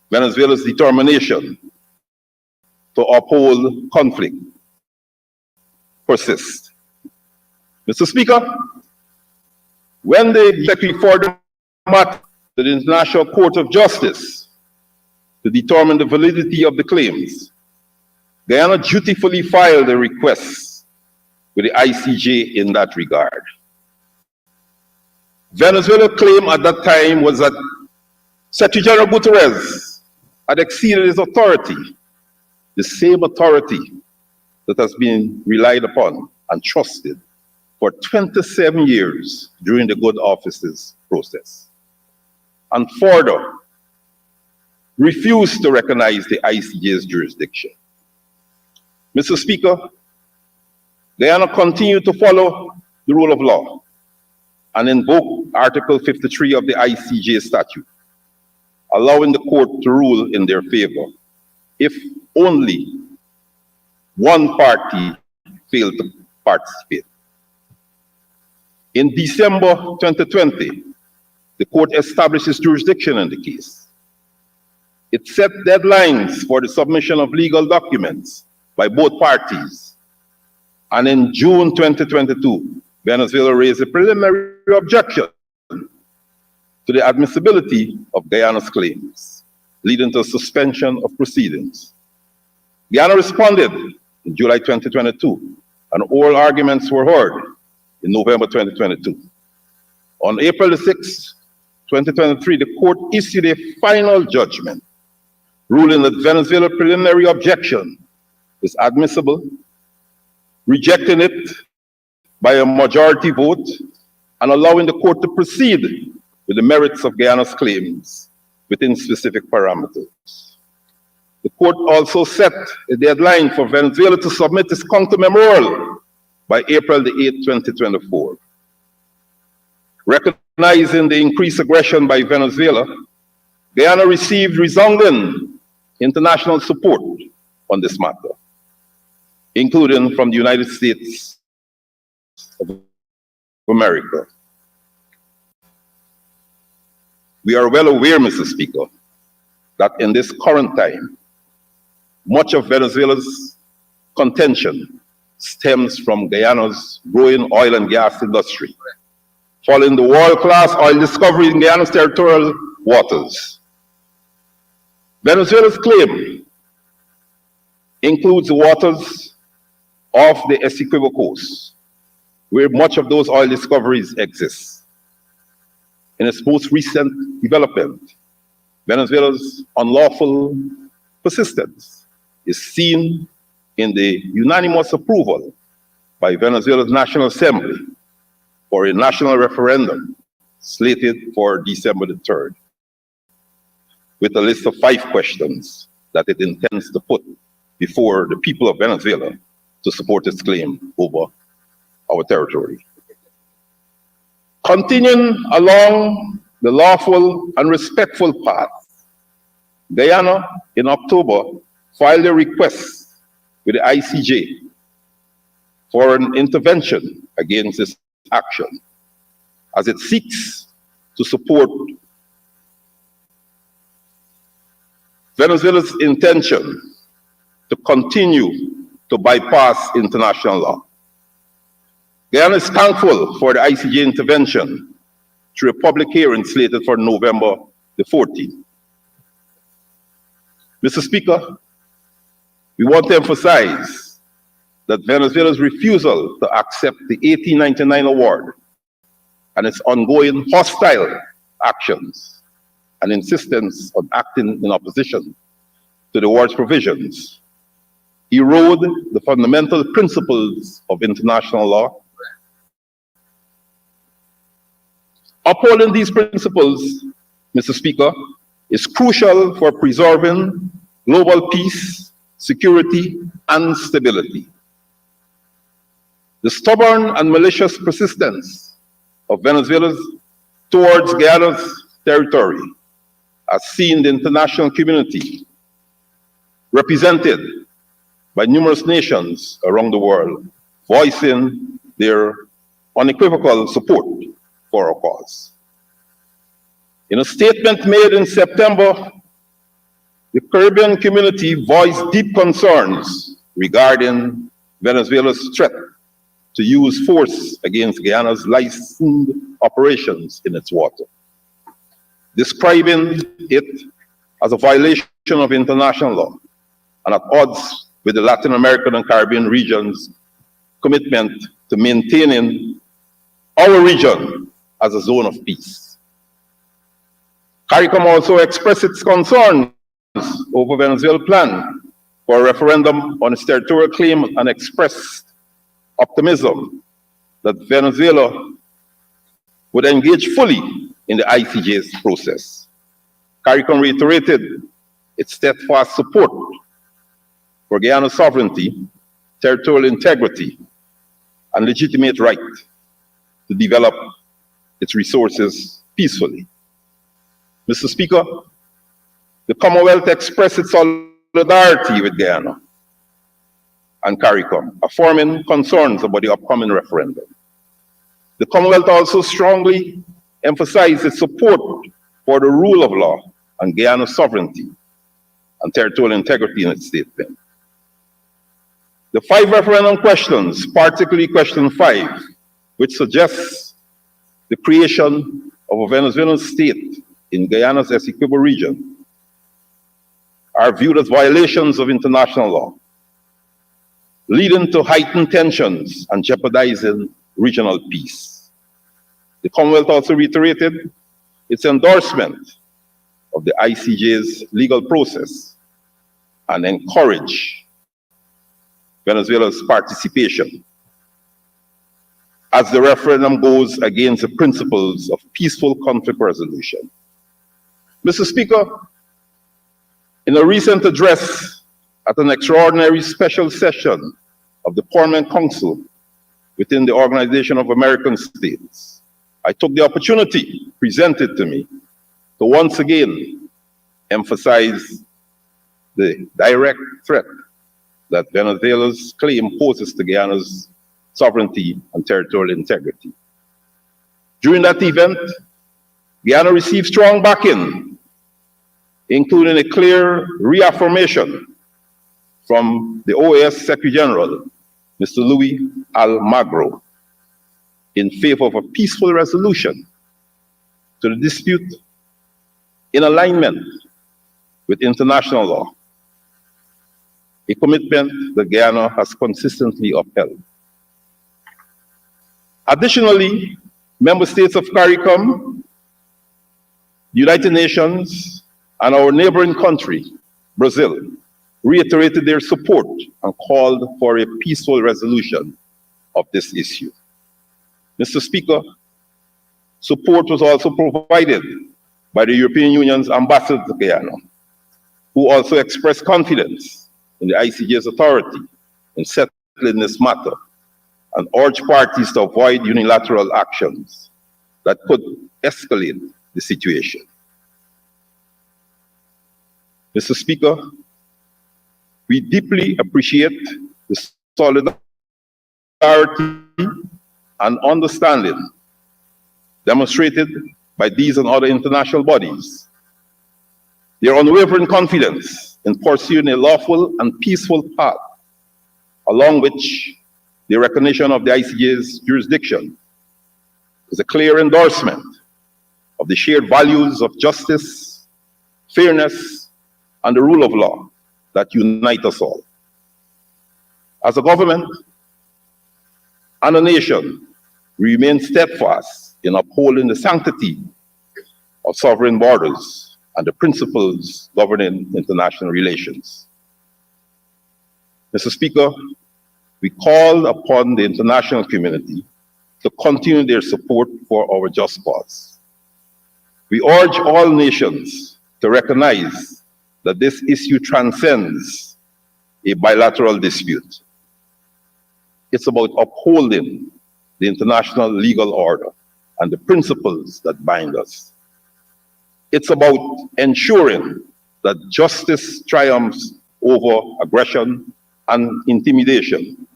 [SPEAKER 7] Venezuela's determination to uphold conflict persists. Mr. Speaker, when the Secretary forwarded the matter to the International Court of Justice to determine the validity of the claims, Guyana dutifully filed a request with the ICJ in that regard. Venezuela's claim at that time was that Secretary General Guterres had exceeded his authority, the same authority that has been relied upon and trusted for 27 years during the good offices process, and further refused to recognize the ICJ's jurisdiction. Mr. Speaker, Guyana continued to follow the rule of law and invoke Article 53 of the ICJ statute, allowing the court to rule in their favor if only one party failed to participate. In December 2020, the court established its jurisdiction in the case. It set deadlines for the submission of legal documents by both parties. And in June 2022, Venezuela raised a preliminary objection to the admissibility of Guyana's claims, leading to a suspension of proceedings. Guyana responded in July 2022, and oral arguments were heard in November 2022. On April 6, 2023, the court issued a final judgment, ruling that Venezuela's preliminary objection is admissible, rejecting it by a majority vote, and allowing the court to proceed with the merits of Guyana's claims within specific parameters. The court also set a deadline for Venezuela to submit its counter-memorial by April the 8th, 2024. Recognizing the increased aggression by Venezuela, Guyana received resounding international support on this matter, including from the United States of America. We are well aware, Mr. Speaker, that in this current time, much of Venezuela's contention stems from Guyana's growing oil and gas industry, following the world-class oil discovery in Guyana's territorial waters. Venezuela's claim includes the waters off the Essequibo coast, where much of those oil discoveries exist. In its most recent development, Venezuela's unlawful persistence is seen in the unanimous approval by Venezuela's National Assembly for a national referendum slated for December the 3rd, with a list of 5 questions that it intends to put before the people of Venezuela to support its claim over our territory. Continuing along the lawful and respectful path, Guyana, in October, filed a request with the ICJ for an intervention against this action, as it seeks to support Venezuela's intention to continue to bypass international law. Guyana is thankful for the ICJ intervention through a public hearing slated for November the 14th. Mr. Speaker, we want to emphasize that Venezuela's refusal to accept the 1899 award and its ongoing hostile actions and insistence on acting in opposition to the award's provisions erode the fundamental principles of international law. Upholding these principles, Mr. Speaker, is crucial for preserving global peace, security, and stability. The stubborn and malicious persistence of Venezuela towards Guyana's territory has seen the international community, represented by numerous nations around the world, voicing their unequivocal support for our cause. In a statement made in September, the Caribbean community voiced deep concerns regarding Venezuela's threat to use force against Guyana's licensed operations in its water, describing it as a violation of international law and at odds with the Latin American and Caribbean region's commitment to maintaining our region as a zone of peace. CARICOM also expressed its concerns over Venezuela's plan for a referendum on its territorial claim and expressed optimism that Venezuela would engage fully in the ICJ's process. CARICOM reiterated its steadfast support for Guyana's sovereignty, territorial integrity, and legitimate right to develop its resources peacefully. Mr. Speaker, the Commonwealth expressed its solidarity with Guyana and CARICOM, affirming concerns about the upcoming referendum. The Commonwealth also strongly emphasized its support for the rule of law and Guyana's sovereignty and territorial integrity in its statement. The 5 referendum questions, particularly question 5, which suggests the creation of a Venezuelan state in Guyana's Essequibo region, are viewed as violations of international law, leading to heightened tensions and jeopardizing regional peace. The Commonwealth also reiterated its endorsement of the ICJ's legal process and encouraged Venezuela's participation, as the referendum goes against the principles of peaceful conflict resolution. Mr. Speaker, in a recent address at an extraordinary special session of the Permanent Council within the Organization of American States, I took the opportunity presented to me to once again emphasize the direct threat that Venezuela's claim poses to Guyana's sovereignty and territorial integrity. During that event, Guyana received strong backing, including a clear reaffirmation from the OAS Secretary General, Mr. Luis Almagro, in favor of a peaceful resolution to the dispute in alignment with international law, a commitment that Guyana has consistently upheld. Additionally, member states of CARICOM, the United Nations, and our neighboring country, Brazil, reiterated their support and called for a peaceful resolution of this issue. Mr. Speaker, Support was also provided by the European Union's ambassador to Guyana, who also expressed confidence in the ICJ's authority in settling this matter and urged parties to avoid unilateral actions that could escalate the situation. Mr. Speaker, we deeply appreciate the solidarity and understanding demonstrated by these and other international bodies. Their unwavering confidence in pursuing a lawful and peaceful path, along which the recognition of the ICJ's jurisdiction is a clear endorsement of the shared values of justice, fairness, and the rule of law that unite us all. As a government and a nation, we remain steadfast in upholding the sanctity of sovereign borders and the principles governing international relations. Mr. Speaker, we call upon the international community to continue their support for our just cause. We urge all nations to recognize that this issue transcends a bilateral dispute. It's about upholding the international legal order and the principles that bind us. It's about ensuring that justice triumphs over aggression and intimidation.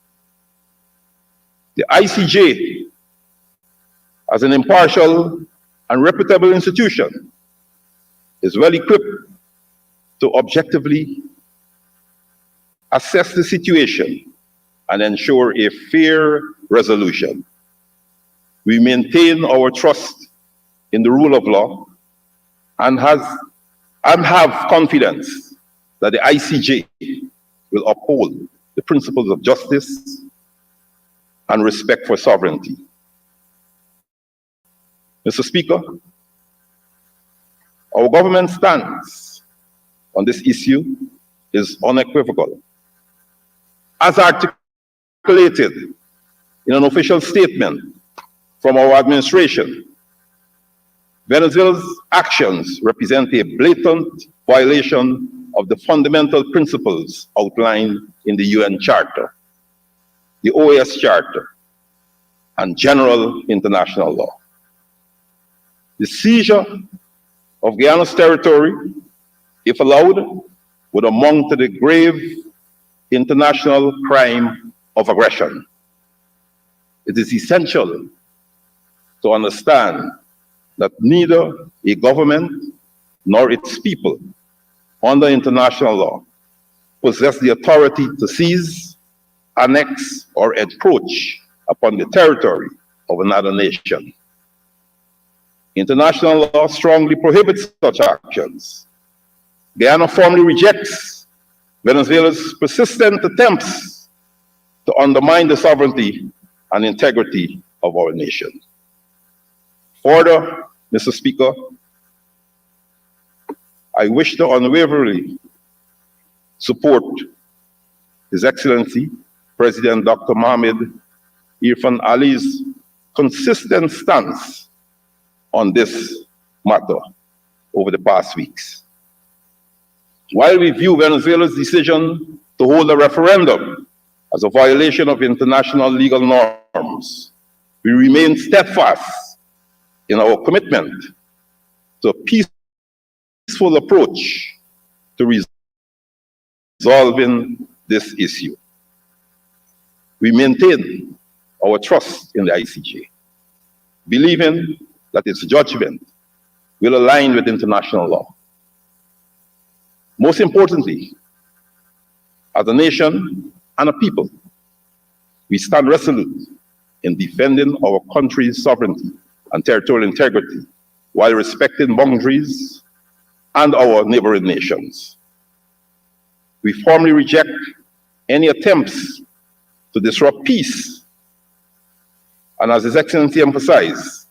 [SPEAKER 7] The ICJ, as an impartial and reputable institution, is well equipped to objectively assess the situation and ensure a fair resolution. We maintain our trust in the rule of law and have confidence that the ICJ will uphold the principles of justice and respect for sovereignty. Mr. Speaker, our government's stance on this issue is unequivocal. As articulated in an official statement from our administration, Venezuela's actions represent a blatant violation of the fundamental principles outlined in the UN Charter, the OAS Charter, and general international law. The seizure of Guyana's territory, if allowed, would amount to the grave international crime of aggression. It is essential to understand that neither a government nor its people, under international law, possess the authority to seize, annex, or encroach upon the territory of another nation. International law strongly prohibits such actions. Guyana firmly rejects Venezuela's persistent attempts to undermine the sovereignty and integrity of our nation. Further, Mr. Speaker, I wish to unwaveringly support His Excellency President Dr. Mohamed Irfan Ali's consistent stance on this matter over the past weeks. While we view Venezuela's decision to hold a referendum as a violation of international legal norms, we remain steadfast in our commitment to a peaceful approach to resolving this issue. We maintain our trust in the ICJ, believing that its judgment will align with international law. Most importantly, as a nation and a people, we stand resolute in defending our country's sovereignty and territorial integrity while respecting boundaries and our neighboring nations. We firmly reject any attempts to disrupt peace, and as His Excellency emphasized,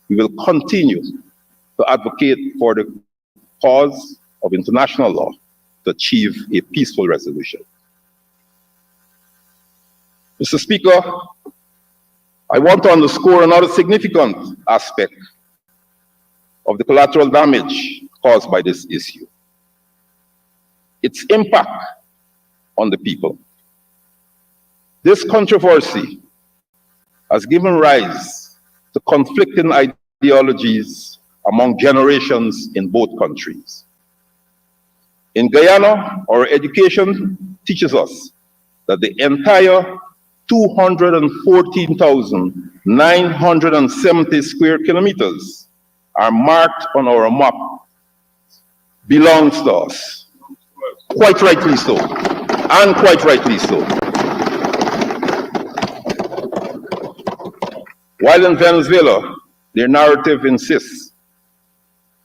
[SPEAKER 7] we will continue to advocate for the cause of international law to achieve a peaceful resolution. Mr. Speaker, I want to underscore another significant aspect of the collateral damage caused by this issue, its impact on the people. This controversy has given rise to conflicting ideologies among generations in both countries. In Guyana, our education teaches us that the entire 214,970 square kilometers are marked on our map belongs to us. Quite rightly so, and quite rightly so. While in Venezuela, their narrative insists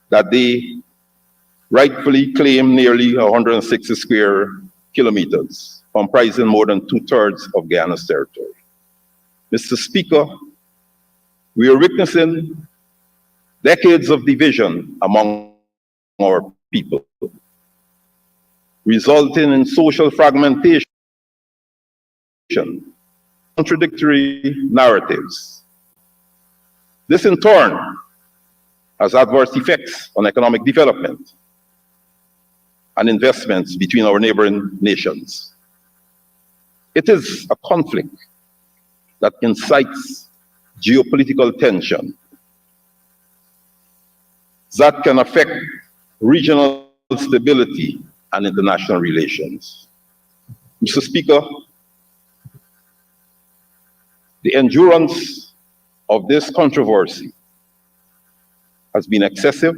[SPEAKER 7] that they rightfully claim nearly 160 square kilometers, comprising more than 2/3 of Guyana's territory. Mr. Speaker, we are witnessing decades of division among our people, resulting in social fragmentation, contradictory narratives. This in turn has adverse effects on economic development and investments between our neighboring nations. It is a conflict that incites geopolitical tension that can affect regional stability and international relations. Mr. Speaker, the endurance of this controversy has been excessive,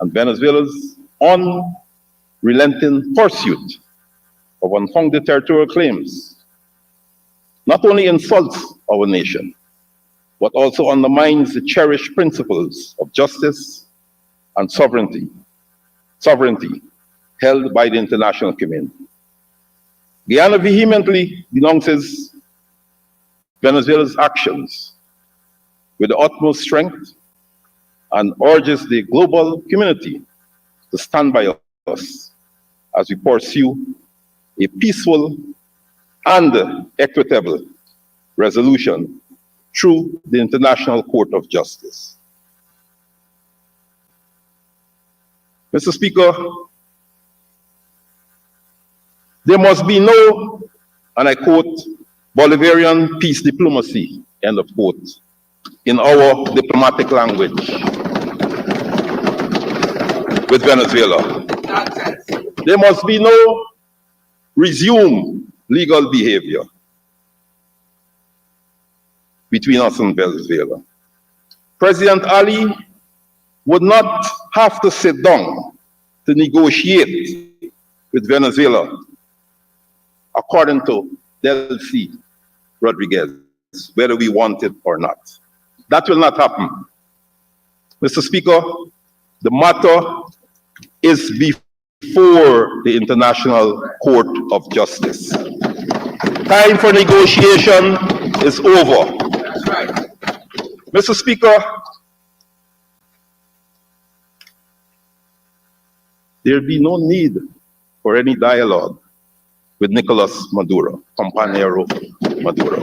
[SPEAKER 7] and Venezuela's unrelenting pursuit of unfounded territorial claims not only insults our nation, but also undermines the cherished principles of justice and sovereignty held by the international community. Guyana vehemently denounces Venezuela's actions with the utmost strength and urges the global community to stand by us as we pursue a peaceful and equitable resolution through the International Court of Justice. Mr. Speaker, there must be no, and I quote, Bolivarian peace diplomacy, end of quote, in our diplomatic language with Venezuela. There must be no resume legal behavior between us and Venezuela. President Ali would not have to sit down to negotiate with Venezuela, according to Delcy Rodriguez, whether we want it or not. That will not happen. Mr. Speaker, the matter is before the International Court of Justice. Time for negotiation is over. That's right. Mr. Speaker, there be no need for any dialogue with Nicolas Maduro, Compañero Maduro.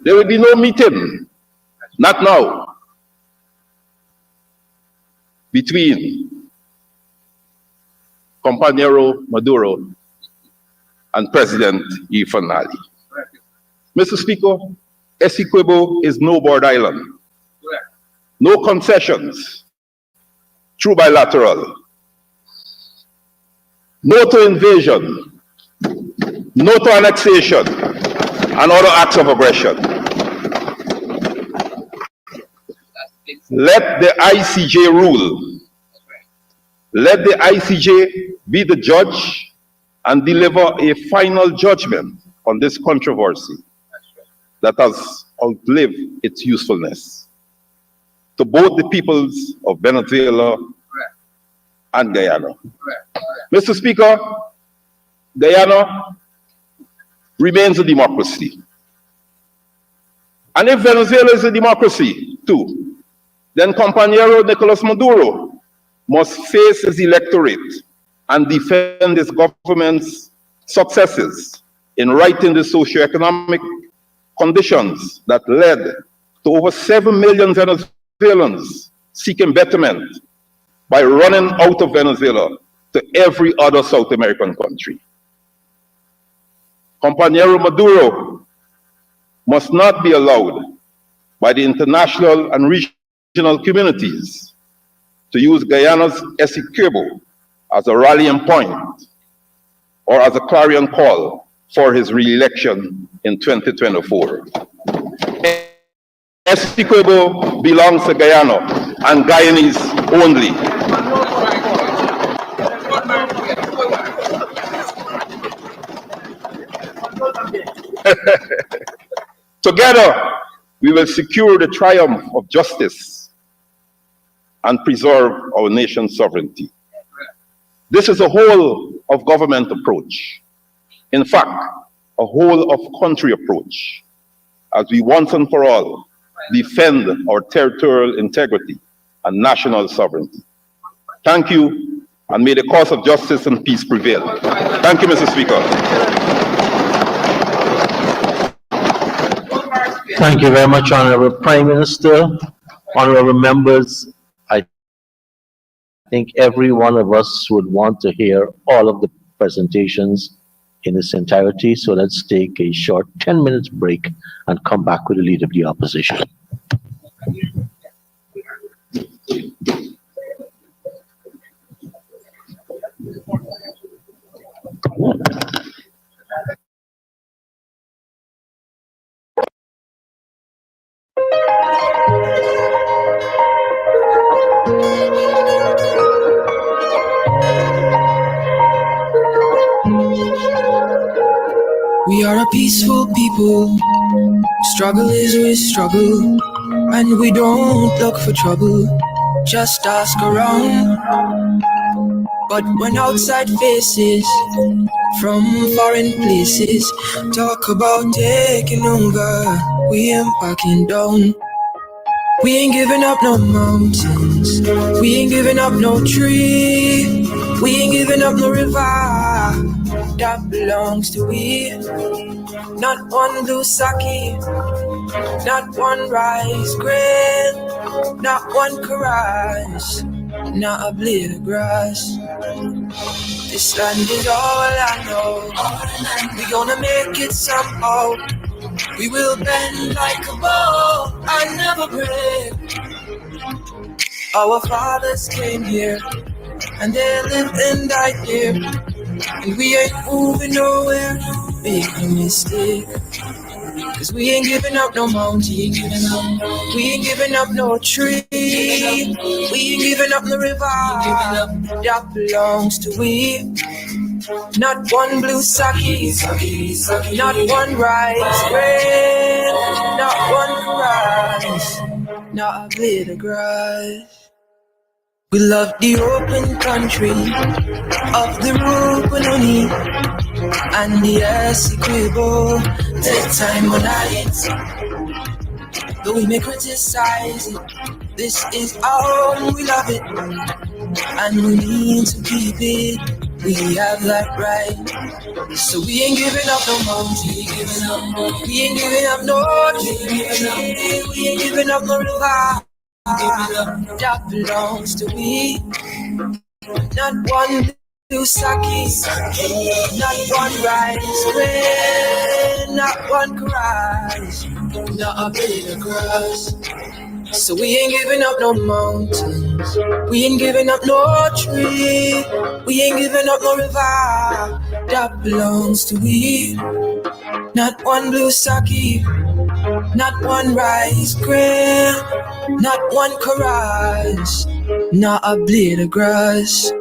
[SPEAKER 7] There will be no meeting, not now, between Compañero Maduro and President Ifan Ali. Mr. Speaker, Essequibo is no board island. No concessions, true bilateral. No to invasion, no to annexation, and other acts of aggression. Let the ICJ rule. Let the ICJ be the judge and deliver a final judgment on this controversy that has outlived its usefulness to both the peoples of Venezuela and Guyana. Mr. Speaker, Guyana remains a democracy. And if Venezuela is a democracy too, then Compañero Nicolas Maduro must face his electorate and defend his government's successes in righting the socioeconomic conditions that led to over 7 million Venezuelans seeking betterment by running out of Venezuela to every other South American country. Compañero Maduro must not be allowed by the international and regional communities to use Guyana's Essequibo as a rallying point or as a clarion call for his re-election in 2024. Essequibo belongs to Guyana and Guyanese only. Together, we will secure the triumph of justice and preserve our nation's sovereignty. This is a whole of government approach. In fact, a whole of country approach, as we once and for all defend our territorial integrity and national sovereignty. Thank you, and may the cause of justice and peace prevail. Thank you, Mr. Speaker.
[SPEAKER 2] Thank you very much, Honorable Prime Minister. Honorable members, I think every one of us would want to hear all of the presentations in its entirety. So let's take a short 10-minute break and come back with the Leader of the Opposition.
[SPEAKER 8] We are a peaceful people, struggle is with struggle, and we don't look for trouble, just ask around. But when outside faces from foreign places talk about taking over, we ain't backing down. We ain't giving up no mountains, we ain't giving up no tree, we ain't giving up no river that belongs to we. Not one blue sake, not one rice grain, not one caress, not a blade of grass. This land is all I know. We gonna make it somehow. We will bend like a bow and never break. Our fathers came here and they lived and died here, and we ain't moving nowhere. Big mistake. Cause we ain't giving up no mountain, we ain't giving up no tree, we ain't giving up no river that belongs to we. Not one blue sake, not one rice grain, not one rice, not a blade of grass. We love the open country of the Rupununi and the Essequibo. Take time on it, though we may criticize it. This is our home, we love it, and we need to keep it. We have that right, so we ain't giving up no mountain, we ain't giving up no tree, we ain't giving up no river that belongs to we. Not one blue sake, not one rice grain, not one caress, not a blade of grass. So we ain't giving up no mountains, we ain't giving up no tree, we ain't giving up no river that belongs to we. Not one blue sake, not one rice grain, not one caress, not a blade of grass.